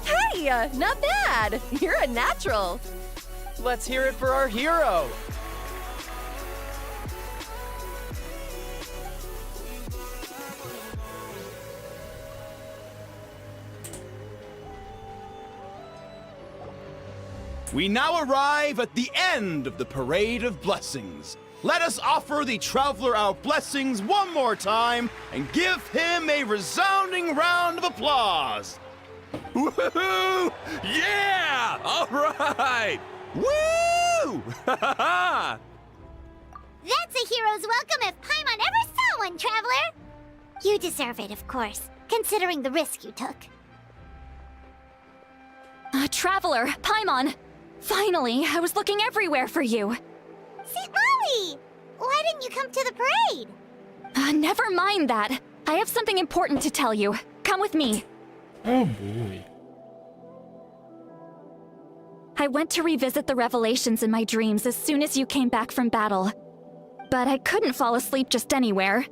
Hey, not bad. You're a natural. Let's hear it for our hero. We now arrive at the end of the Parade of Blessings. Let us offer the Traveler our blessings one more time and give him a resounding round of applause. Woohoo! Yeah! All right! Woo! That's a hero's welcome if Paimon ever saw one, Traveler! You deserve it, of course, considering the risk you took. Traveler, Paimon! Finally, I was looking everywhere for you. St. Molly! Why didn't you come to the parade? Never mind that. I have something important to tell you. Come with me. Oh boy. I went to revisit the revelations in my dreams as soon as you came back from battle. But I couldn't fall asleep just anywhere.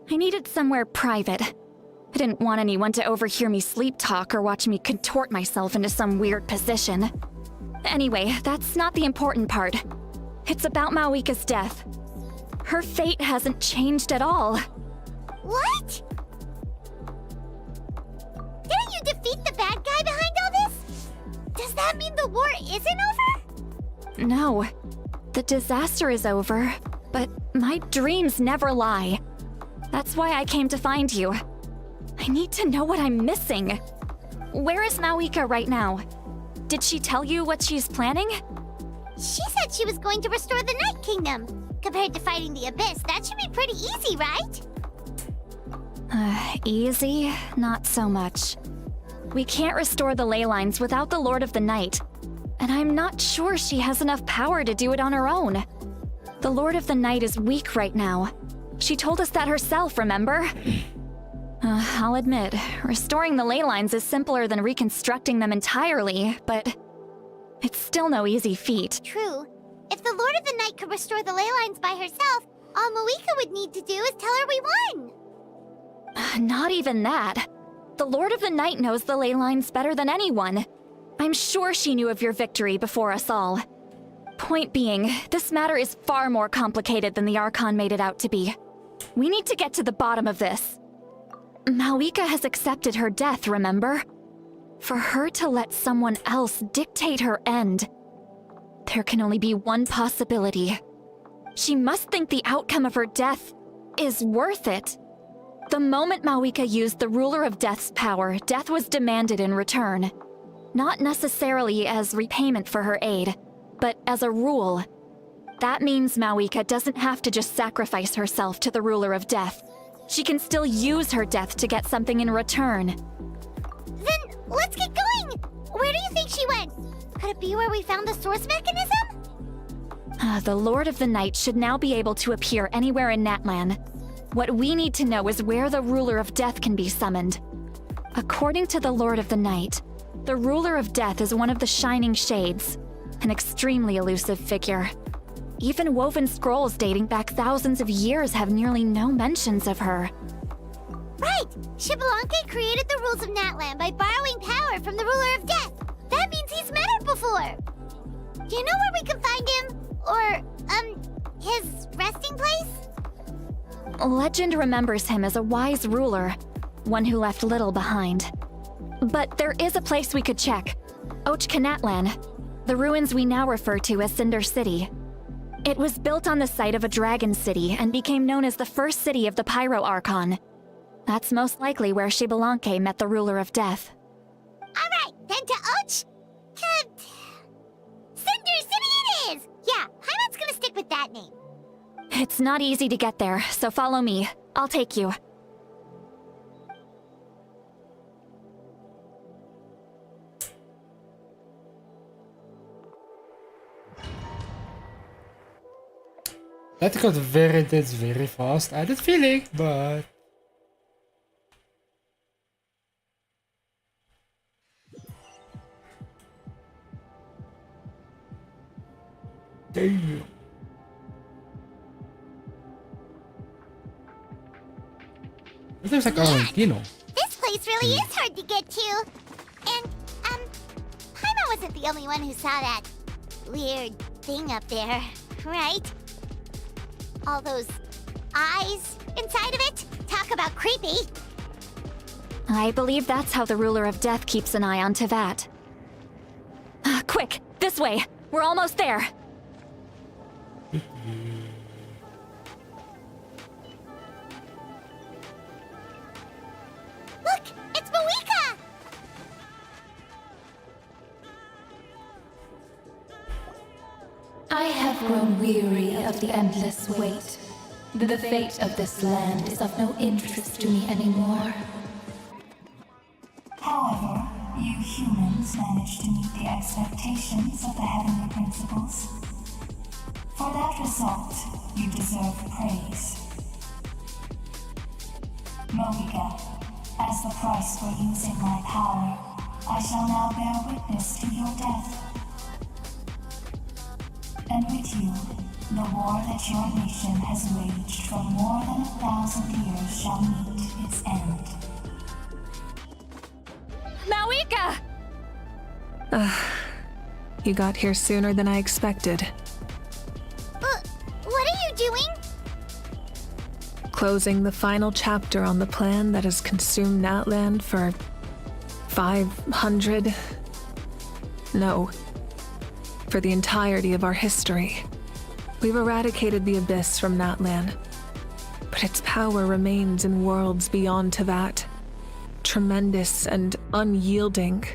I needed somewhere private. I didn't want anyone to overhear me sleep talk or watch me contort myself into some weird position. Anyway, that's not the important part. It's about Mawika's death. Her fate hasn't changed at all. What? Didn't you defeat the bad guy behind all this? Does that mean the war isn't over? No. The disaster is over, but my dreams never lie. That's why I came to find you. I need to know what I'm missing. Where is Mawika right now? Did she tell you what she's planning? She said she was going to restore the Night Kingdom. Compared to fighting the Abyss, that should be pretty easy, right? Easy? Not so much. We can't restore the ley lines without the Lord of the Night. And I'm not sure she has enough power to do it on her own. The Lord of the Night is weak right now. She told us that herself, remember? I'll admit, restoring the ley lines is simpler than reconstructing them entirely, but it's still no easy feat. True. If the Lord of the Night could restore the ley lines by herself, all Mawika would need to do is tell her we won. Not even that. The Lord of the Night knows the ley lines better than anyone. I'm sure she knew of your victory before us all. Point being, this matter is far more complicated than the Archon made it out to be. We need to get to the bottom of this. Mawika has accepted her death, remember? For her to let someone else dictate her end, there can only be one possibility. She must think the outcome of her death is worth it. The moment Mawika used the Ruler of Death's power, death was demanded in return. Not necessarily as repayment for her aid, but as a rule. That means Mawika doesn't have to just sacrifice herself to the Ruler of Death. She can still use her death to get something in return. Then let's get going! Where do you think she went? Could it be where we found the source mechanism? The Lord of the Night should now be able to appear anywhere in Natlan. What we need to know is where the Ruler of Death can be summoned. According to the Lord of the Night, the Ruler of Death is one of the Shining Shades, an extremely elusive figure. Even woven scrolls dating back thousands of years have nearly no mentions of her. Right! Xbalanque created the rules of Natlan by borrowing power from the Ruler of Death. That means he's met her before. Do you know where we can find him? Or, his resting place? Legend remembers him as a wise ruler, one who left little behind. But there is a place we could check. Natlan, the ruins we now refer to as Cinder City. It was built on the site of a dragon city and became known as the first city of the Pyro Archon. That's most likely where Xbalanque met the Ruler of Death. Alright, then to with that name? It's not easy to get there, so follow me. I'll take you. That got very intense very fast. I had a feeling, but... Damn. It looks like Argentino. This place really is hard to get to. And, Paimon wasn't the only one who saw that weird thing up there, right? All those eyes inside of it? Talk about creepy. I believe that's how the ruler of death keeps an eye on Tevat. Quick, this way! We're almost there! Look! It's Moika! I have grown weary of the endless wait. The fate of this land is of no interest to me anymore. However, you humans managed to meet the expectations of the heavenly principles. For that result, you deserve praise. Moika, as the price for using my power, I shall now bear witness to your death. And with you, the war that your nation has waged for more than 1,000 years shall meet its end. Mawika! You got here sooner than I expected. What are you doing? Closing the final chapter on the plan that has consumed Natland for 500... No. For the entirety of our history. We've eradicated the Abyss from Natland, but its power remains in worlds beyond Tevat. Tremendous and unyielding.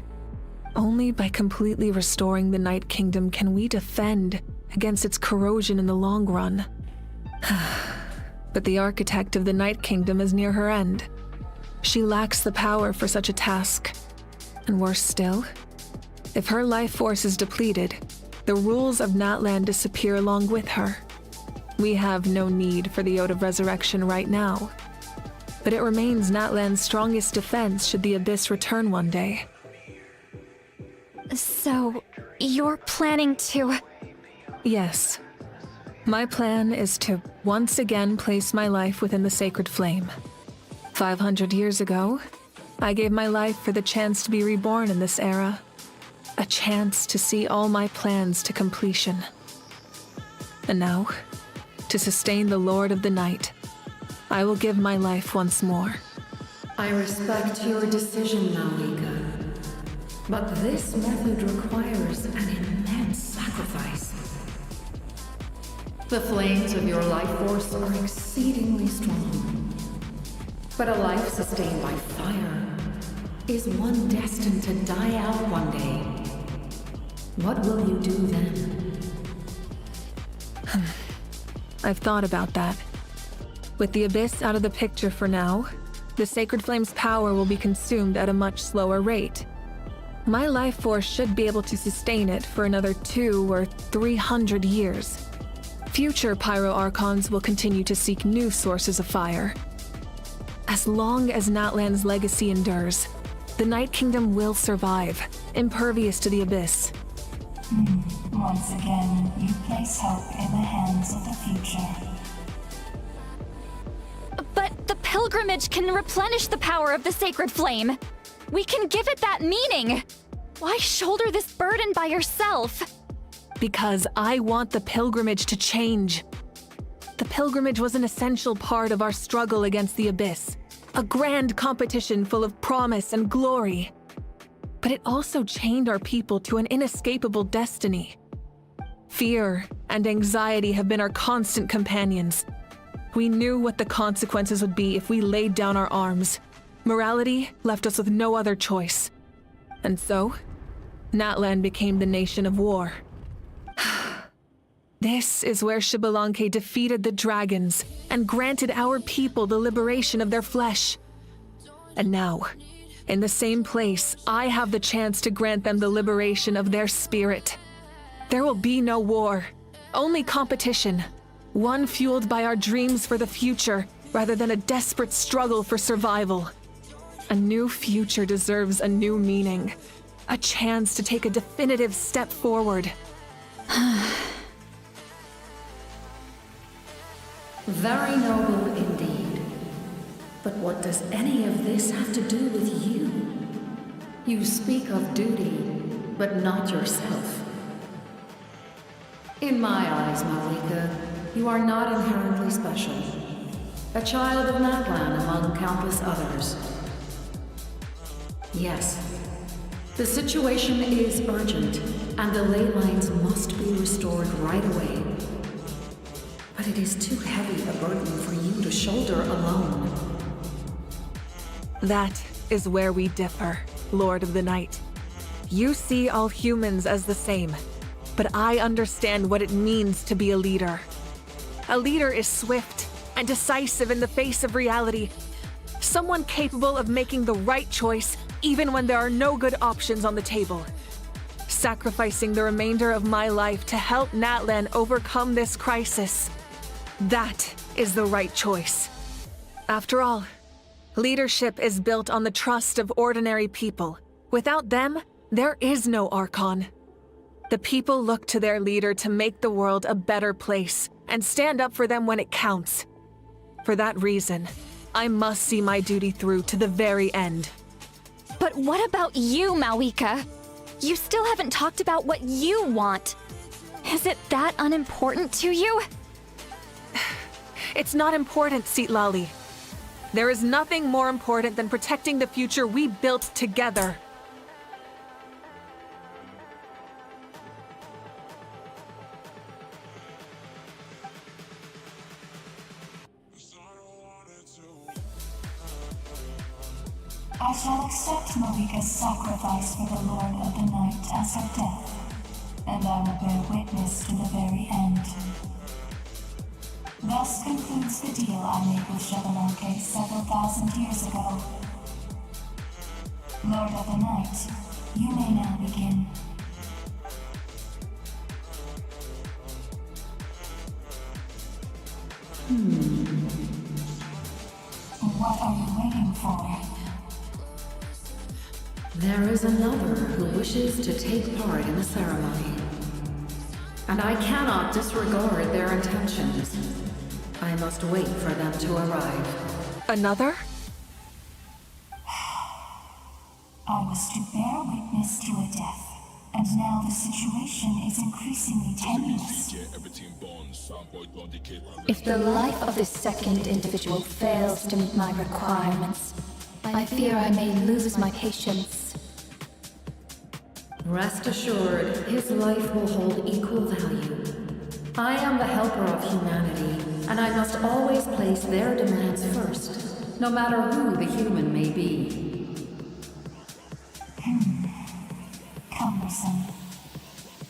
Only by completely restoring the Night Kingdom can we defend against its corrosion in the long run. But the architect of the Night Kingdom is near her end. She lacks the power for such a task. And worse still, if her life force is depleted, the rules of Natland disappear along with her. We have no need for the Ode of Resurrection right now, but it remains Natland's strongest defense should the Abyss return one day. So, you're planning to... Yes. My plan is to once again place my life within the sacred flame. 500 years ago, I gave my life for the chance to be reborn in this era. A chance to see all my plans to completion. And now, to sustain the Lord of the Night, I will give my life once more. I respect your decision, Mawika. But this method requires an immense sacrifice. The flames of your life force are exceedingly strong. But a life sustained by fire is one destined to die out one day. What will you do then? I've thought about that. With the Abyss out of the picture for now, the Sacred Flame's power will be consumed at a much slower rate. My life force should be able to sustain it for another 200 or 300 years. Future Pyro Archons will continue to seek new sources of fire. As long as Natland's legacy endures, the Night Kingdom will survive, impervious to the Abyss. Once again, you place hope in the hands of the future. But the pilgrimage can replenish the power of the sacred flame. We can give it that meaning. Why shoulder this burden by yourself? Because I want the pilgrimage to change. The pilgrimage was an essential part of our struggle against the Abyss. A grand competition full of promise and glory. But it also chained our people to an inescapable destiny. Fear and anxiety have been our constant companions. We knew what the consequences would be if we laid down our arms. Morality left us with no other choice. And so, Natland became the nation of war. This is where Xbalanque defeated the dragons and granted our people the liberation of their flesh. And now, in the same place, I have the chance to grant them the liberation of their spirit. There will be no war, only competition, one fueled by our dreams for the future rather than a desperate struggle for survival. A new future deserves a new meaning, a chance to take a definitive step forward. Very noble indeed. But what does any of this have to do with you? You speak of duty, but not yourself. In my eyes, Malika, you are not inherently special. A child of Natlan among countless others. Yes, the situation is urgent, and the ley lines must be restored right away. But it is too heavy a burden for you to shoulder alone. That is where we differ, Lord of the Night. You see all humans as the same, but I understand what it means to be a leader. A leader is swift and decisive in the face of reality. Someone capable of making the right choice even when there are no good options on the table. Sacrificing the remainder of my life to help Natlan overcome this crisis. That is the right choice. After all, leadership is built on the trust of ordinary people. Without them, there is no Archon. The people look to their leader to make the world a better place and stand up for them when it counts. For that reason, I must see my duty through to the very end. But what about you, Malika? You still haven't talked about what you want. Is it that unimportant to you? It's not important, Citlali. There is nothing more important than protecting the future we built together. I shall accept Malika's sacrifice for the Lord of the Night as her death, and I will bear witness to the very end. Thus concludes the deal I made with Xbalanque several thousand years ago. Lord of the Night, you may now begin. What are you waiting for? There is another who wishes to take part in the ceremony. And I cannot disregard their intentions. I must wait for them to arrive. Another? I was to bear witness to a death, and now the situation is increasingly tenuous. If the life of this second individual fails to meet my requirements, I fear I may lose my patience. Rest assured, his life will hold equal value. I am the helper of humanity, and I must always place their demands first, no matter who the human may be. Cumbersome.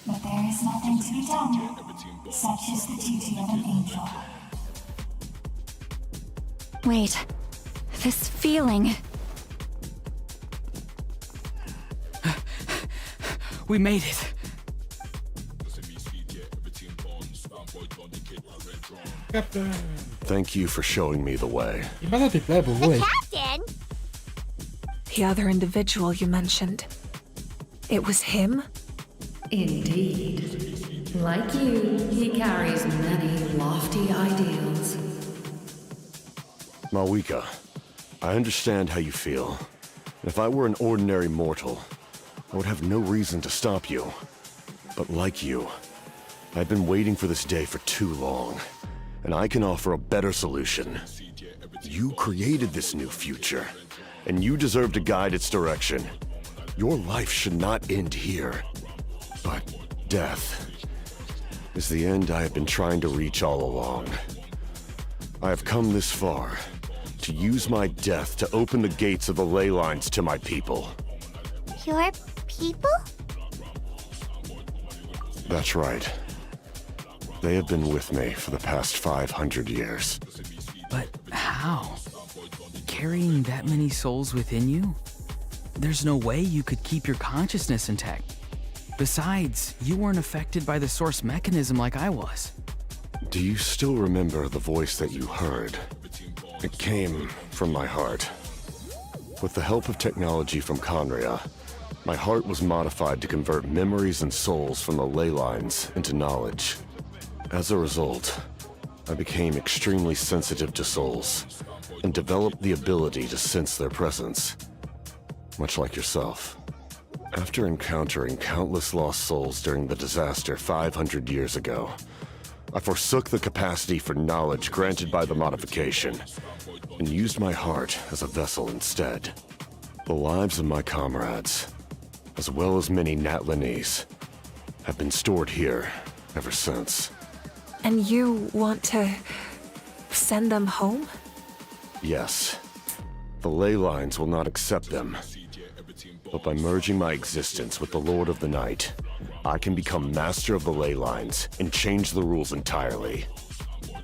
But there is nothing to be done. Such is the duty of an angel. Wait, this feeling. We made it. Thank you for showing me the way. The captain? The other individual you mentioned. It was him? Indeed. Like you, he carries many lofty ideals. Malika, I understand how you feel. If I were an ordinary mortal, I would have no reason to stop you. But like you, I've been waiting for this day for too long, and I can offer a better solution. You created this new future, and you deserve to guide its direction. Your life should not end here. But death is the end I have been trying to reach all along. I have come this far to use my death to open the gates of the ley lines to my people. Your people? That's right. They have been with me for the past 500 years. But how? Carrying that many souls within you? There's no way you could keep your consciousness intact. Besides, you weren't affected by the source mechanism like I was. Do you still remember the voice that you heard? It came from my heart. With the help of technology from Conria, my heart was modified to convert memories and souls from the ley lines into knowledge. As a result, I became extremely sensitive to souls and developed the ability to sense their presence, much like yourself. After encountering countless lost souls during the disaster 500 years ago, I forsook the capacity for knowledge granted by the modification and used my heart as a vessel instead. The lives of my comrades, as well as many Natlanese, have been stored here ever since. And you want to send them home? Yes. The ley lines will not accept them. But by merging my existence with the Lord of the Night, I can become master of the ley lines and change the rules entirely.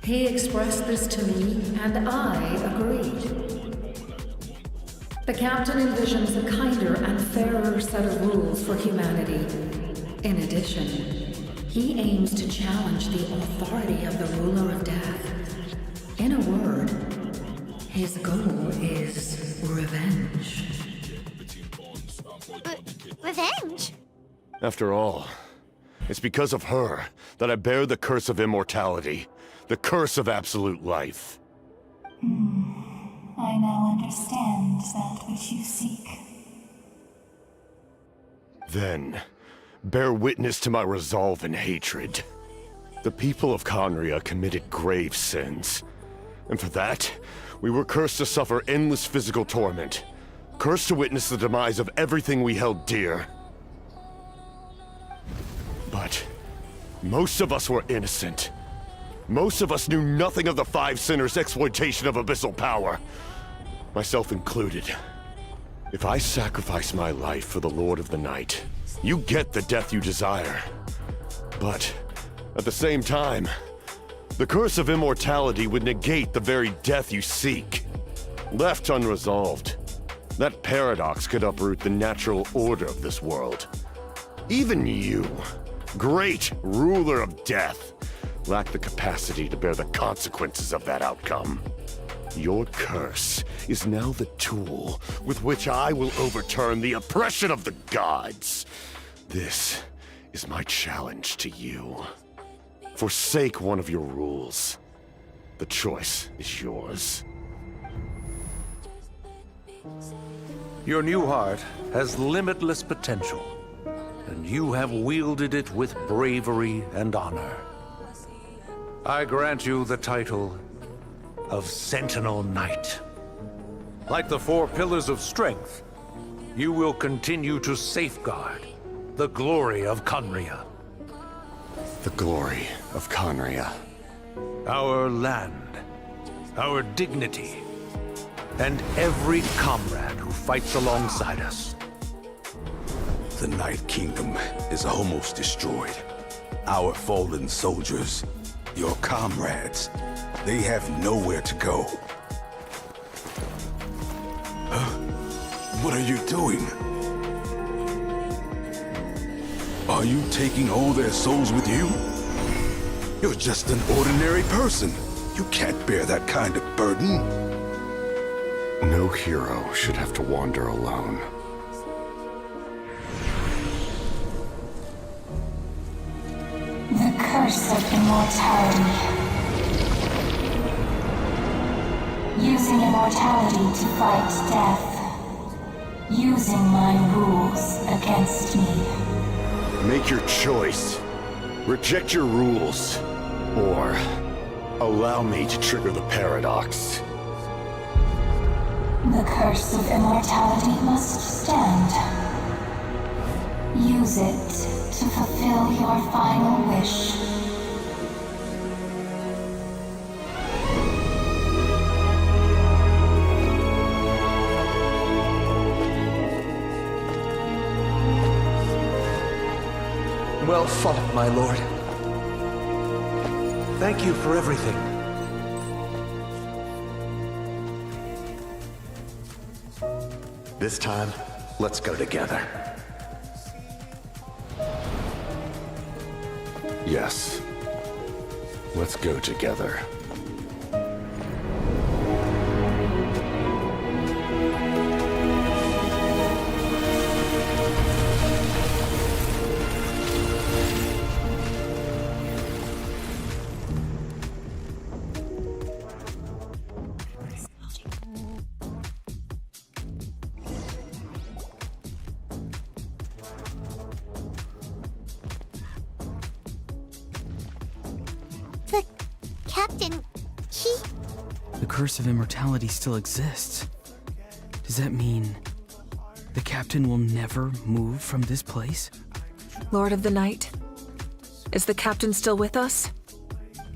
He expressed this to me, and I agreed. The captain envisions a kinder and fairer set of rules for humanity. In addition, he aims to challenge the authority of the ruler of death. In a word, his goal is revenge. Revenge? After all, it's because of her that I bear the curse of immortality, the curse of absolute life. I now understand that which you seek. Then, bear witness to my resolve and hatred. The people of Conria committed grave sins, and for that, we were cursed to suffer endless physical torment, cursed to witness the demise of everything we held dear. But most of us were innocent. Most of us knew nothing of the Five Sinners' exploitation of abyssal power, myself included. If I sacrifice my life for the Lord of the Night, you get the death you desire. But at the same time, the curse of immortality would negate the very death you seek. Left unresolved, that paradox could uproot the natural order of this world. Even you, great ruler of death, lack the capacity to bear the consequences of that outcome. Your curse is now the tool with which I will overturn the oppression of the gods. This is my challenge to you. Forsake one of your rules. The choice is yours. Your new heart has limitless potential, and you have wielded it with bravery and honor. I grant you the title of Sentinel Knight. Like the four pillars of strength, you will continue to safeguard the glory of Conria. The glory of Conria. Our land, our dignity, and every comrade who fights alongside us. The Night Kingdom is almost destroyed. Our fallen soldiers, your comrades, they have nowhere to go. What are you doing? Are you taking all their souls with you? You're just an ordinary person. You can't bear that kind of burden. No hero should have to wander alone. The curse of immortality. Using immortality to fight death. Using my rules against me. Make your choice. Reject your rules. Or allow me to trigger the paradox. The curse of immortality must stand. Use it to fulfill your final wish. Well fought, my lord. Thank you for everything. This time, let's go together. Yes. Let's go together. The captain, he... The curse of immortality still exists. Does that mean the captain will never move from this place? Lord of the Night, is the captain still with us?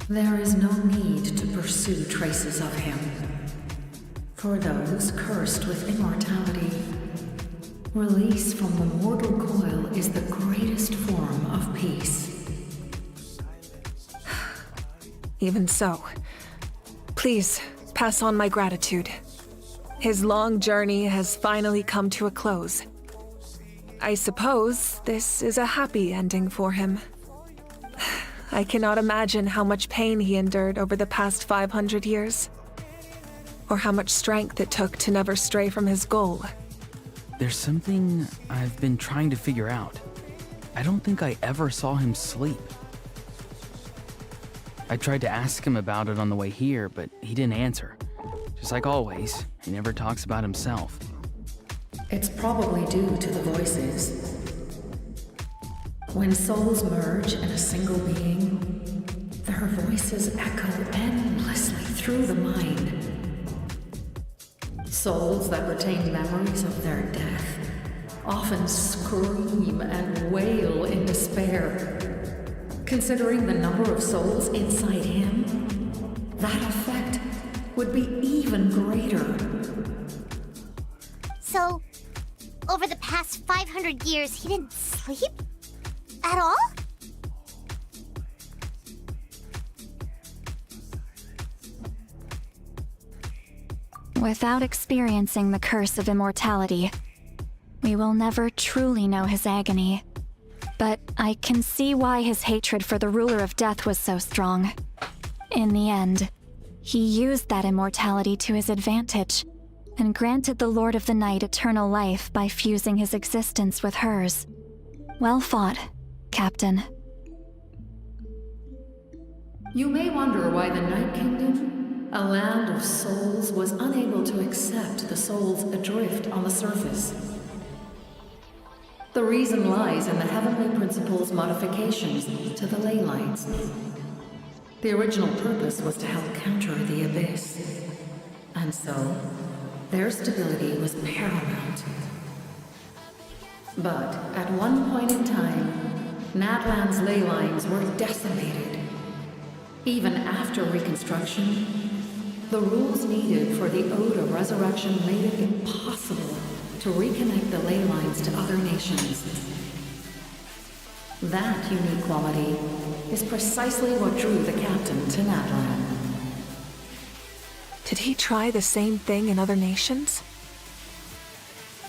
There is no need to pursue traces of him. For those cursed with immortality, release from the mortal coil is the greatest form of peace. Even so, please pass on my gratitude. His long journey has finally come to a close. I suppose this is a happy ending for him. I cannot imagine how much pain he endured over the past 500 years, or how much strength it took to never stray from his goal. There's something I've been trying to figure out. I don't think I ever saw him sleep. I tried to ask him about it on the way here, but he didn't answer. Just like always, he never talks about himself. It's probably due to the voices. When souls merge in a single being, their voices echo endlessly through the mind. Souls that retain memories of their death often scream and wail in despair. Considering the number of souls inside him, that effect would be even greater. So, over the past 500 years, he didn't sleep? At all? Without experiencing the curse of immortality, we will never truly know his agony. But I can see why his hatred for the ruler of death was so strong. In the end, he used that immortality to his advantage, and granted the Lord of the Night eternal life by fusing his existence with hers. Well fought, Captain. You may wonder why the Night Kingdom, a land of souls, was unable to accept the souls adrift on the surface. The reason lies in the Heavenly Principle's modifications to the ley lines. The original purpose was to help counter the Abyss, and so their stability was paramount. But at one point in time, Natlan's ley lines were decimated. Even after reconstruction, the rules needed for the Ode of Resurrection made it impossible to reconnect the ley lines to other nations. That unique quality is precisely what drew the captain to Natlan. Did he try the same thing in other nations?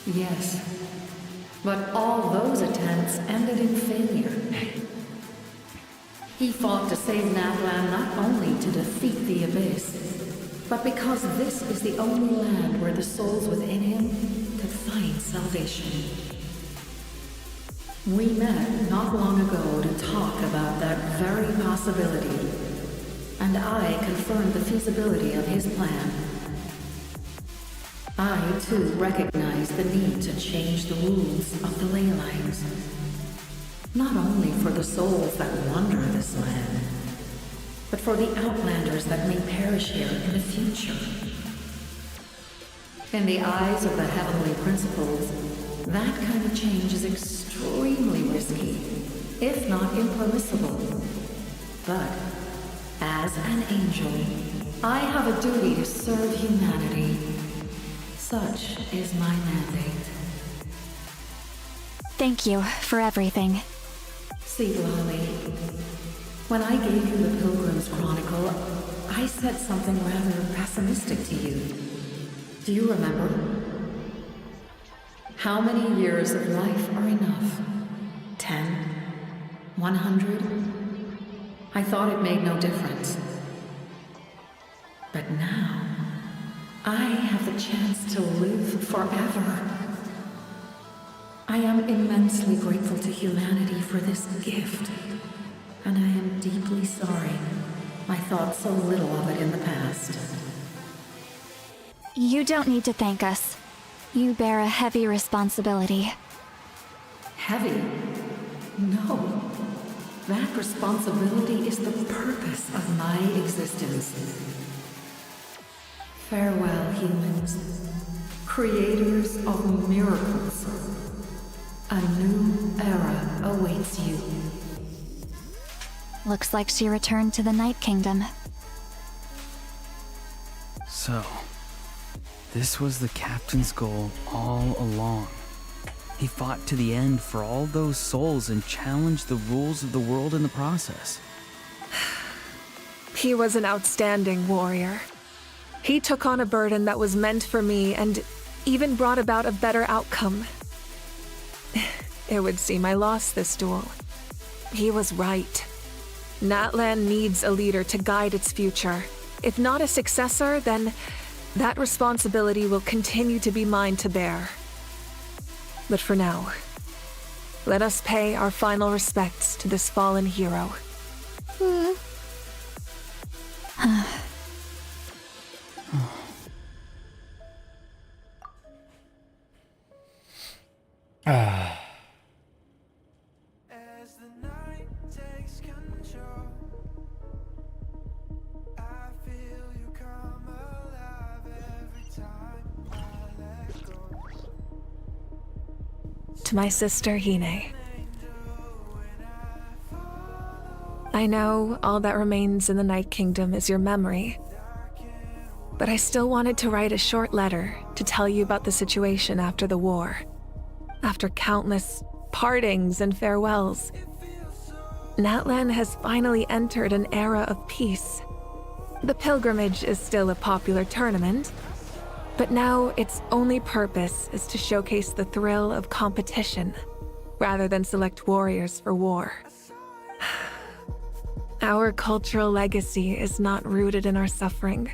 Yes, but all those attempts ended in failure. He fought to save Natlan not only to defeat the Abyss, but because this is the only land where the souls within him could find salvation. We met not long ago to talk about that very possibility, and I confirmed the feasibility of his plan. I, too, recognize the need to change the rules of the ley lines, not only for the souls that wander this land, but for the outlanders that may perish here in the future. In the eyes of the Heavenly Principles, that kind of change is extremely risky, if not impermissible. But, as an angel, I have a duty to serve humanity. Such is my mandate. Thank you for everything. Siglali, When I gave you the Pilgrim's Chronicle, I said something rather pessimistic to you. Do you remember? How many years of life are enough? 10? 100? I thought it made no difference. But now, I have the chance to live forever. I am immensely grateful to humanity for this gift. And I am deeply sorry I thought so little of it in the past. You don't need to thank us. You bear a heavy responsibility. Heavy? No. That responsibility is the purpose of my existence. Farewell, humans. Creators of miracles. A new era awaits you. Looks like she returned to the Night Kingdom. So, this was the captain's goal all along. He fought to the end for all those souls and challenged the rules of the world in the process. He was an outstanding warrior. He took on a burden that was meant for me and even brought about a better outcome. It would seem I lost this duel. He was right. Natlan needs a leader to guide its future. If not a successor, then that responsibility will continue to be mine to bear. But for now, let us pay our final respects to this fallen hero. To my sister Hine. I know all that remains in the Night Kingdom is your memory, but I still wanted to write a short letter to tell you about the situation after the war. After countless partings and farewells, Natlan has finally entered an era of peace. The pilgrimage is still a popular tournament, but now its only purpose is to showcase the thrill of competition, rather than select warriors for war. Our cultural legacy is not rooted in our suffering.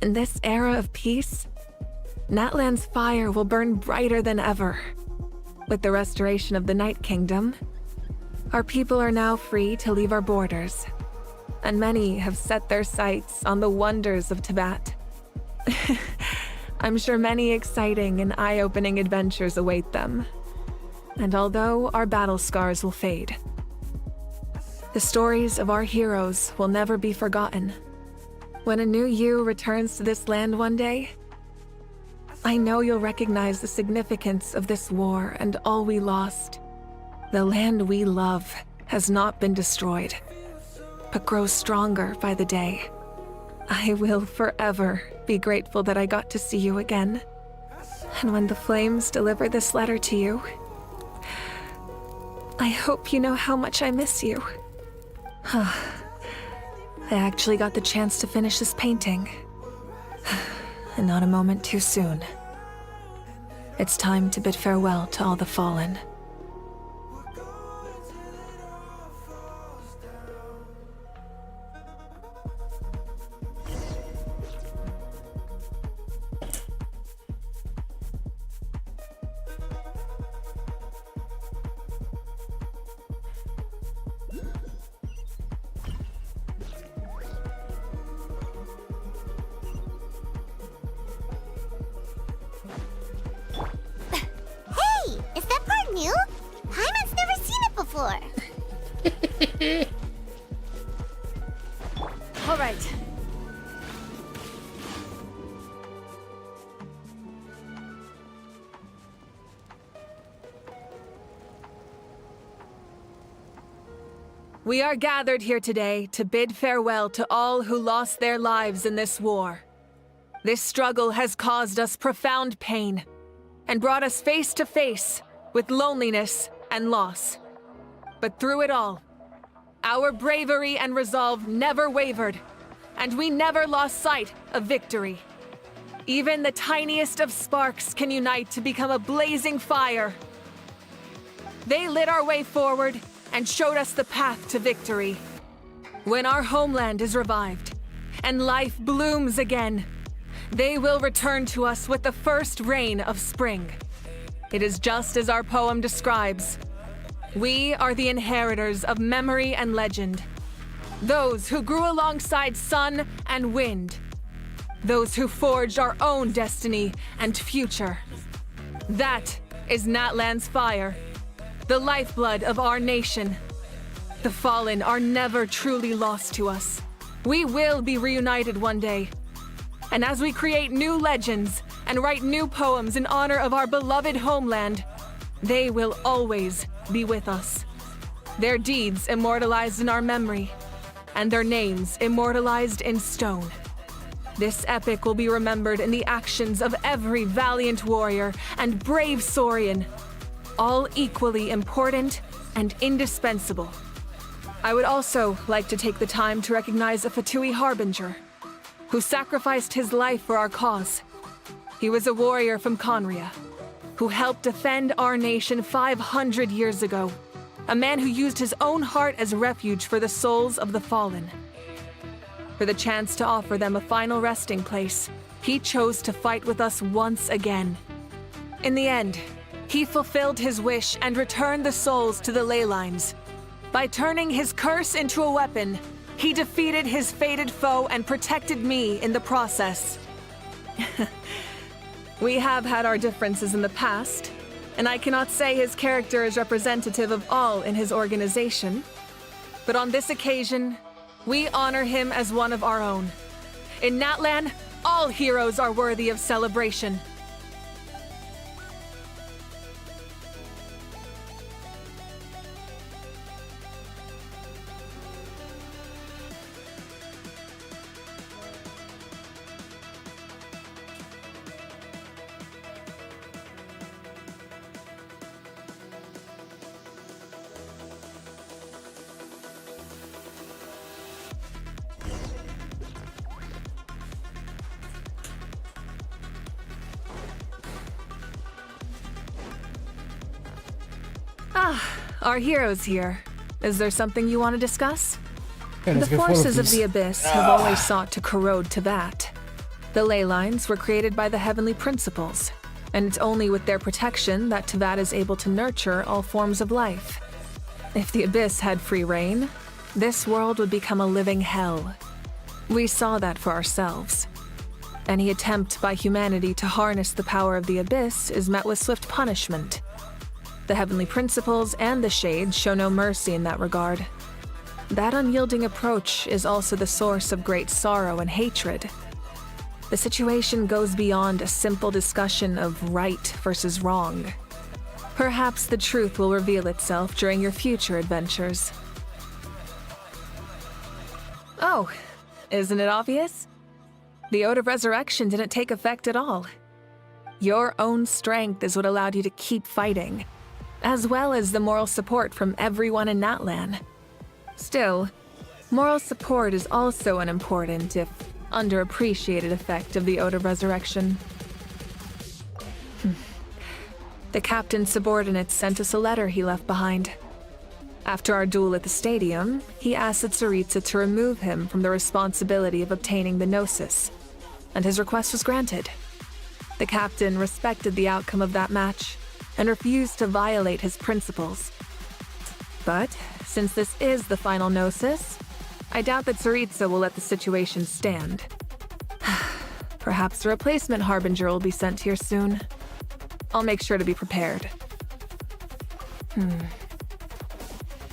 In this era of peace, Natlan's fire will burn brighter than ever. With the restoration of the Night Kingdom, our people are now free to leave our borders, and many have set their sights on the wonders of Tibet. I'm sure many exciting and eye-opening adventures await them. And although our battle scars will fade, the stories of our heroes will never be forgotten. When a new you returns to this land one day, I know you'll recognize the significance of this war and all we lost. The land we love has not been destroyed, but grows stronger by the day. I will forever be grateful that I got to see you again. And when the flames deliver this letter to you, I hope you know how much I miss you. I actually got the chance to finish this painting. And not a moment too soon. It's time to bid farewell to all the fallen. Is that part new? Hyman's never seen it before. All right. We are gathered here today to bid farewell to all who lost their lives in this war. This struggle has caused us profound pain and brought us face to face with loneliness and loss. But through it all, Our bravery and resolve never wavered, and we never lost sight of victory. Even the tiniest of sparks can unite to become a blazing fire. They lit our way forward and showed us the path to victory. When our homeland is revived and life blooms again, they will return to us with the first rain of spring. It is just as our poem describes. We are the inheritors of memory and legend. Those who grew alongside sun and wind. Those who forged our own destiny and future. That is Natlan's fire, the lifeblood of our nation. The fallen are never truly lost to us. We will be reunited one day. And as we create new legends and write new poems in honor of our beloved homeland, they will always be with us. Their deeds immortalized in our memory, and their names immortalized in stone. This epic will be remembered in the actions of every valiant warrior and brave Saurian, all equally important and indispensable. I would also like to take the time to recognize a Fatui Harbinger, who sacrificed his life for our cause. He was a warrior from Conria, who helped defend our nation 500 years ago, a man who used his own heart as refuge for the souls of the fallen. For the chance to offer them a final resting place, he chose to fight with us once again. In the end, he fulfilled his wish and returned the souls to the ley lines. By turning his curse into a weapon, he defeated his fated foe and protected me in the process. We have had our differences in the past, and I cannot say his character is representative of all in his organization. But on this occasion, we honor him as one of our own. In Natlan, all heroes are worthy of celebration. Our heroes here. Is there something you want to discuss? The forces of the Abyss have always sought to corrode Teyvat. The ley lines were created by the Heavenly Principles, and it's only with their protection that Teyvat is able to nurture all forms of life. If the Abyss had free reign, this world would become a living hell. We saw that for ourselves. Any attempt by humanity to harness the power of the Abyss is met with swift punishment. The Heavenly Principles and the Shades show no mercy in that regard. That unyielding approach is also the source of great sorrow and hatred. The situation goes beyond a simple discussion of right versus wrong. Perhaps the truth will reveal itself during your future adventures. Oh, isn't it obvious? The Ode of Resurrection didn't take effect at all. Your own strength is what allowed you to keep fighting, as well as the moral support from everyone in Natlan. Still, moral support is also an important, if underappreciated, effect of the Ode of Resurrection. The captain's subordinates sent us a letter he left behind. After our duel at the stadium, he asked Tsaritsa to remove him from the responsibility of obtaining the Gnosis, and his request was granted. The captain respected the outcome of that match and refused to violate his principles. But since this is the final Gnosis, I doubt that Tsaritsa will let the situation stand. Perhaps a replacement Harbinger will be sent here soon. I'll make sure to be prepared.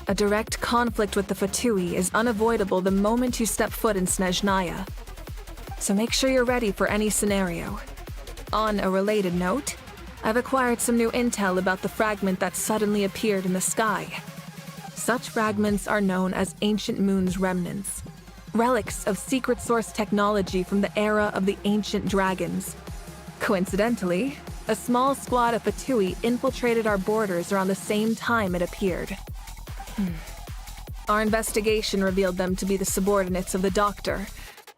A direct conflict with the Fatui is unavoidable the moment you step foot in Snezhnaya. So make sure you're ready for any scenario. On a related note, I've acquired some new intel about the fragment that suddenly appeared in the sky. Such fragments are known as Ancient Moon's remnants, relics of secret source technology from the era of the ancient dragons. Coincidentally, a small squad of Fatui infiltrated our borders around the same time it appeared. Our investigation revealed them to be the subordinates of the Doctor.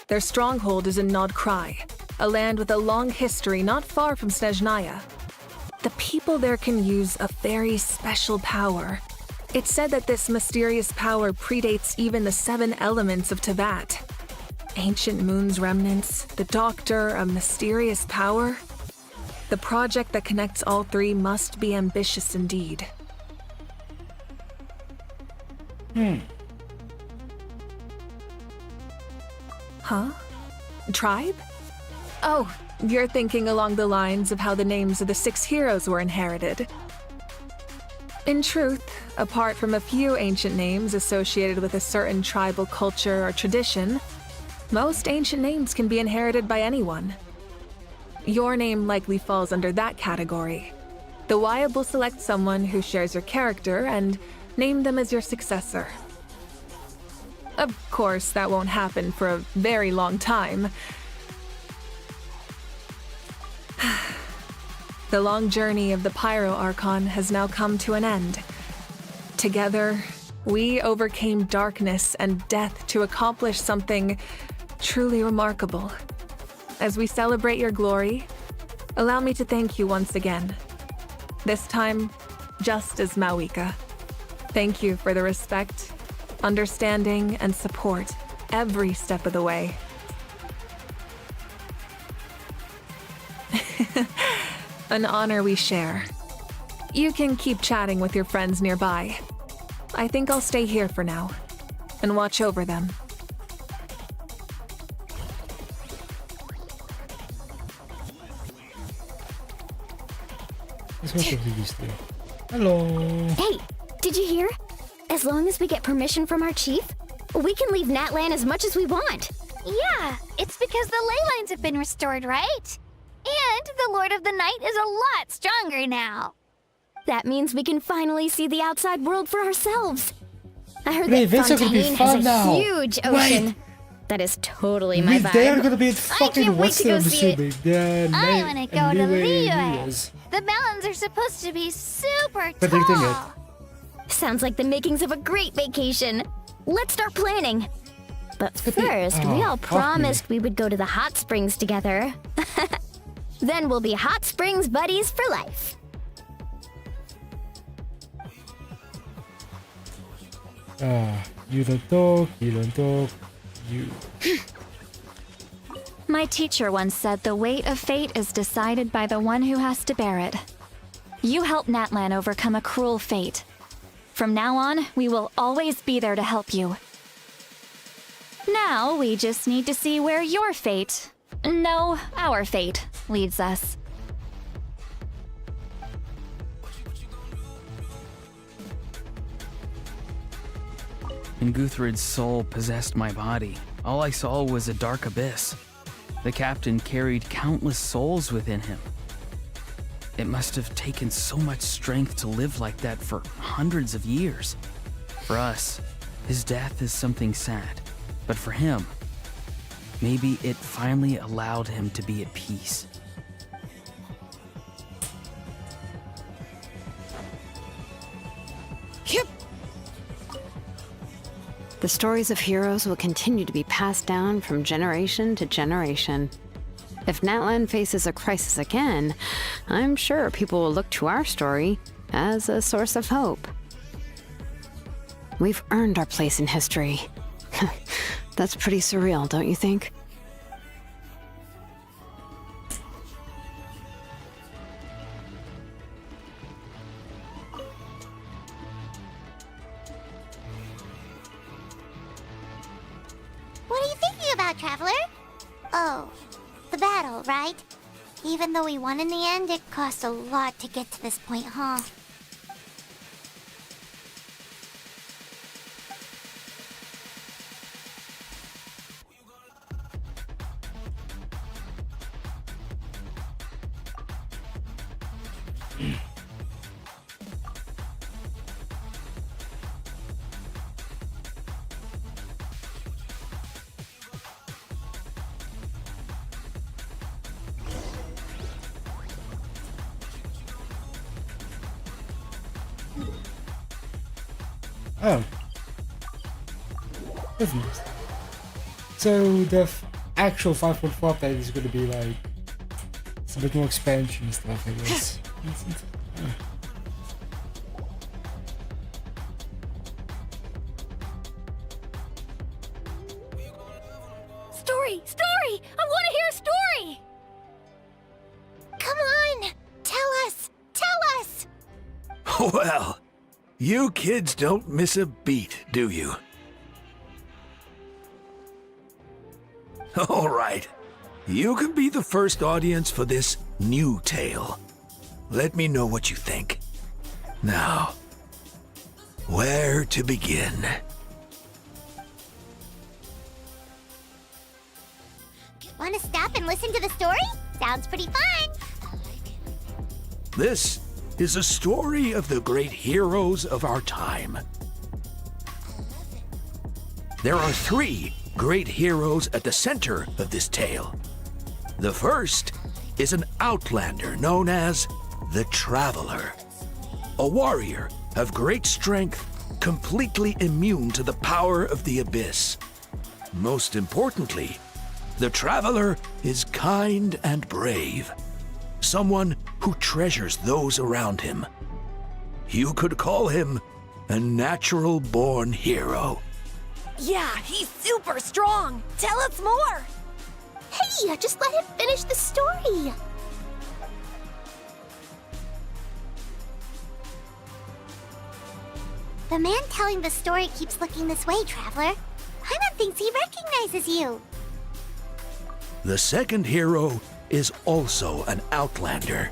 Their stronghold is in Nod Krai, a land with a long history not far from Snezhnaya. The people there can use a very special power. It's said that this mysterious power predates even the 7 elements of Tevat. Ancient Moon's remnants, the Doctor, a mysterious power. The project that connects all 3 must be ambitious indeed. Huh? Tribe? Oh, you're thinking along the lines of how the names of the 6 heroes were inherited. In truth, apart from a few ancient names associated with a certain tribal culture or tradition, most ancient names can be inherited by anyone. Your name likely falls under that category. The Wyab will select someone who shares your character and name them as your successor. Of course, that won't happen for a very long time. The long journey of the Pyro Archon has now come to an end. Together, we overcame darkness and death to accomplish something truly remarkable. As we celebrate your glory, allow me to thank you once again. This time, just as Mawika. Thank you for the respect, understanding, and support every step of the way. An honor we share. You can keep chatting with your friends nearby. I think I'll stay here for now and watch over them. Hello. Hey, did you hear? As long as we get permission from our chief, we can leave Natlan as much as we want. Yeah, it's because the ley lines have been restored, right? And the Lord of the Night is a lot stronger now. That means we can finally see the outside world for ourselves. I heard Wait, that this is gonna be Fontaine fun has a now. huge ocean. Wait. That is totally my vibe. They're gonna be at I fucking can't wait to Western, go I'm see it. assuming. I want to go to Liyue. The mountains are supposed to be super Predicting tall. Sounds like the makings of a great vacation. Let's start planning. But first, we all promised we would go to the hot springs together. Then we'll be hot springs buddies for life. You don't talk, you don't talk, you. My teacher once said the weight of fate is decided by the one who has to bear it. You helped Natlan overcome a cruel fate. From now on, we will always be there to help you. Now, we just need to see where your fate, no, our fate, leads us. When Guthred's soul possessed my body, all I saw was a dark abyss. The captain carried countless souls within him. It must have taken so much strength to live like that for hundreds of years. For us, his death is something sad, but for him, maybe it finally allowed him to be at peace. The stories of heroes will continue to be passed down from generation to generation. If Natlan faces a crisis again, I'm sure people will look to our story as a source of hope. We've earned our place in history. That's pretty surreal, don't you think? What are you thinking about, Traveler? Oh, the battle, right? Even though we won in the end, it cost a lot to get to this point, huh? Oh. That's nice. So the actual 5.4 update is gonna be like it's a bit more expansion stuff, I guess. Story! Story! I want to hear a story! Come on! Tell us! Tell us! Well, you kids don't miss a beat, do you? All right. You can be the first audience for this new tale. Let me know what you think. Now, where to begin? Want to stop and listen to the story? Sounds pretty fun! This is a story of the great heroes of our time. There are 3 great heroes at the center of this tale. The first is an outlander known as the Traveler, a warrior of great strength, completely immune to the power of the abyss. Most importantly, the Traveler is kind and brave, someone who treasures those around him. You could call him a natural-born hero. Yeah, he's super strong. Tell us more. Hey, just let him finish the story! The man telling the story keeps looking this way, Traveler. Paimon thinks he recognizes you. The second hero is also an outlander.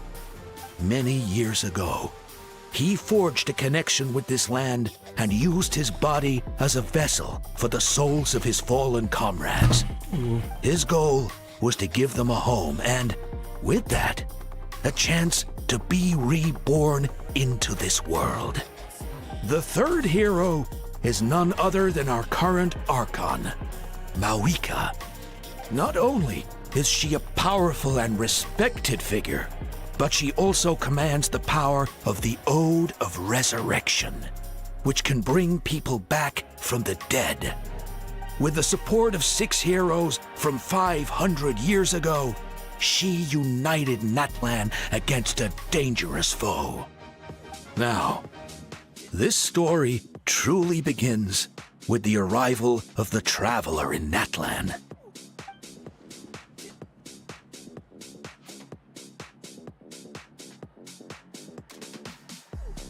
Many years ago, he forged a connection with this land and used his body as a vessel for the souls of his fallen comrades. His goal was to give them a home and, with that, a chance to be reborn into this world. The third hero is none other than our current Archon, Mawika. Not only is she a powerful and respected figure, but she also commands the power of the Ode of Resurrection, which can bring people back from the dead. With the support of 6 heroes from 500 years ago, she united Natlan against a dangerous foe. Now, this story truly begins with the arrival of the Traveler in Natlan.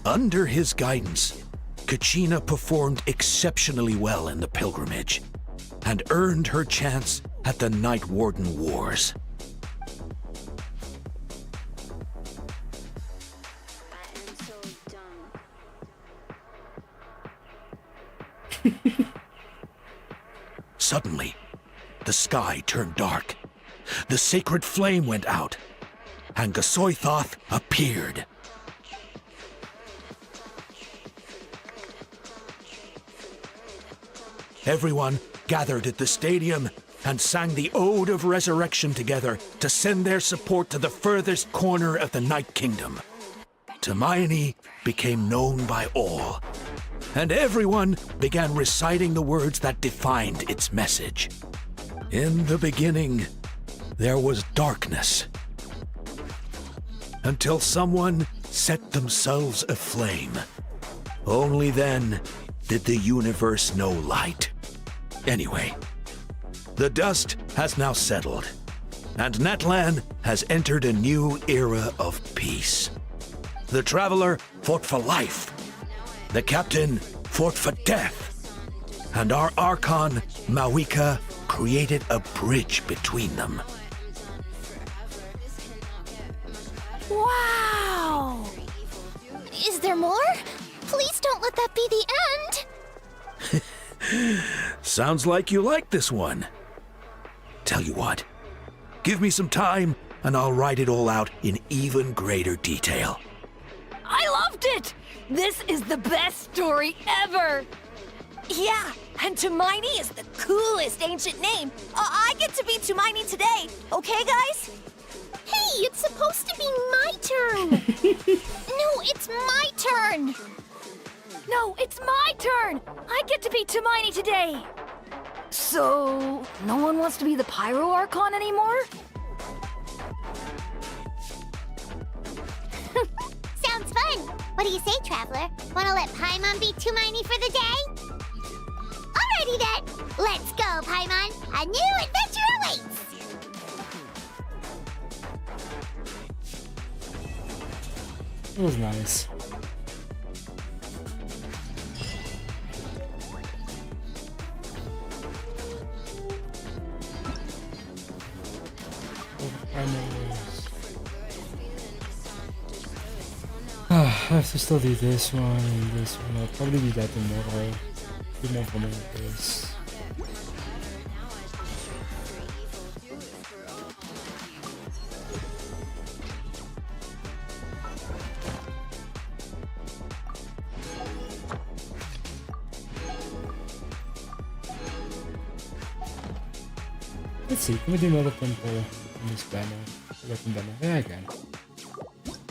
Under his guidance, Kachina performed exceptionally well in the pilgrimage and earned her chance at the Night Warden Wars. Suddenly, the sky turned dark, the sacred flame went out, and Gasoithoth appeared. Everyone gathered at the stadium and sang the Ode of Resurrection together to send their support to the furthest corner of the Night Kingdom. Hermione became known by all, and everyone began reciting the words that defined its message. In the beginning, there was darkness, until someone set themselves aflame. Only then did the universe know light. Anyway, the dust has now settled, and Natlan has entered a new era of peace. The Traveler fought for life, the Captain fought for death, and our Archon, Mawika, created a bridge between them. Wow! Is there more? Please don't let that be the end! Sounds like you like this one. Tell you what, give me some time and I'll write it all out in even greater detail. I loved it! This is the best story ever! Yeah, and Tumaini is the coolest ancient name. I get to be Tumaini today, okay, guys? Hey, it's supposed to be my turn! No, it's my turn! No, it's my turn! I get to be Tumaini today! So, no one wants to be the Pyro Archon anymore? Sounds fun! What do you say, Traveler? Wanna let Paimon be Tumaini for the day? Alrighty then! Let's go, Paimon! A new adventure awaits! It was nice. I have to still do this one and this one. I'll probably do that tomorrow. Do more for this. Let's see, can we do another temple in this banner? Weapon banner? Yeah, I can.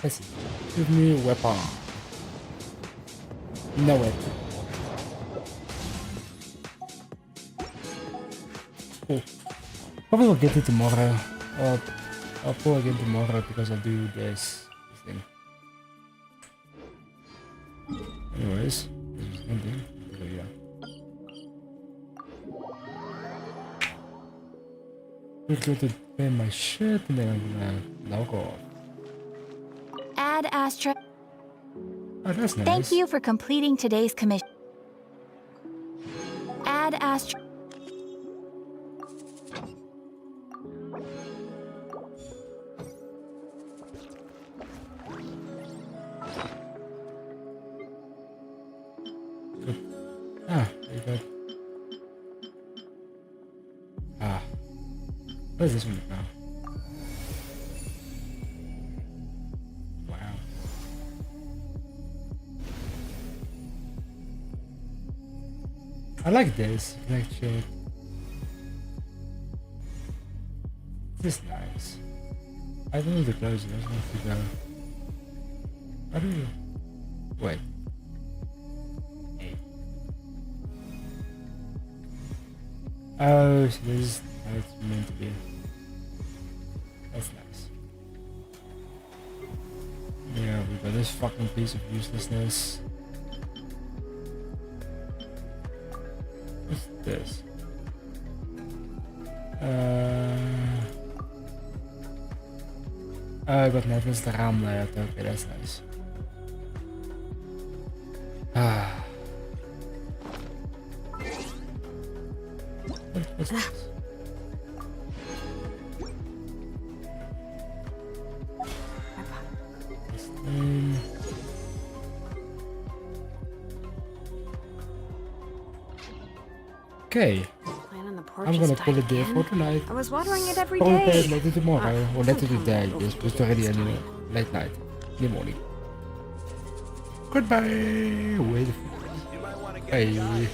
Let's see. Give me a weapon. No weapon. Cool. Probably will get it tomorrow. I'll pull again tomorrow because I'll do this thing. Anyways, there's nothing. So yeah. I'm going to pay my shit and then I'm gonna log off. Add Astra. Oh, that's nice. Thank you for completing today's commission. Add Astra. Ah, you got. Ah. What is this one now? Wow. I like this. Like shit. This is nice. I don't know the close. I just want to go. How do you? Wait. Oh, so this is how it's meant to be. That's nice. Yeah, we got this fucking piece of uselessness. What's this? Oh, but net als de raamleider. Okay, that's nice. Ah. What's this? Okay. I'm gonna call it there for tonight. I was watering it every Probably day. play it later tomorrow or later today. Just was already in the late night, in the morning. Goodbye. Wait. Bye.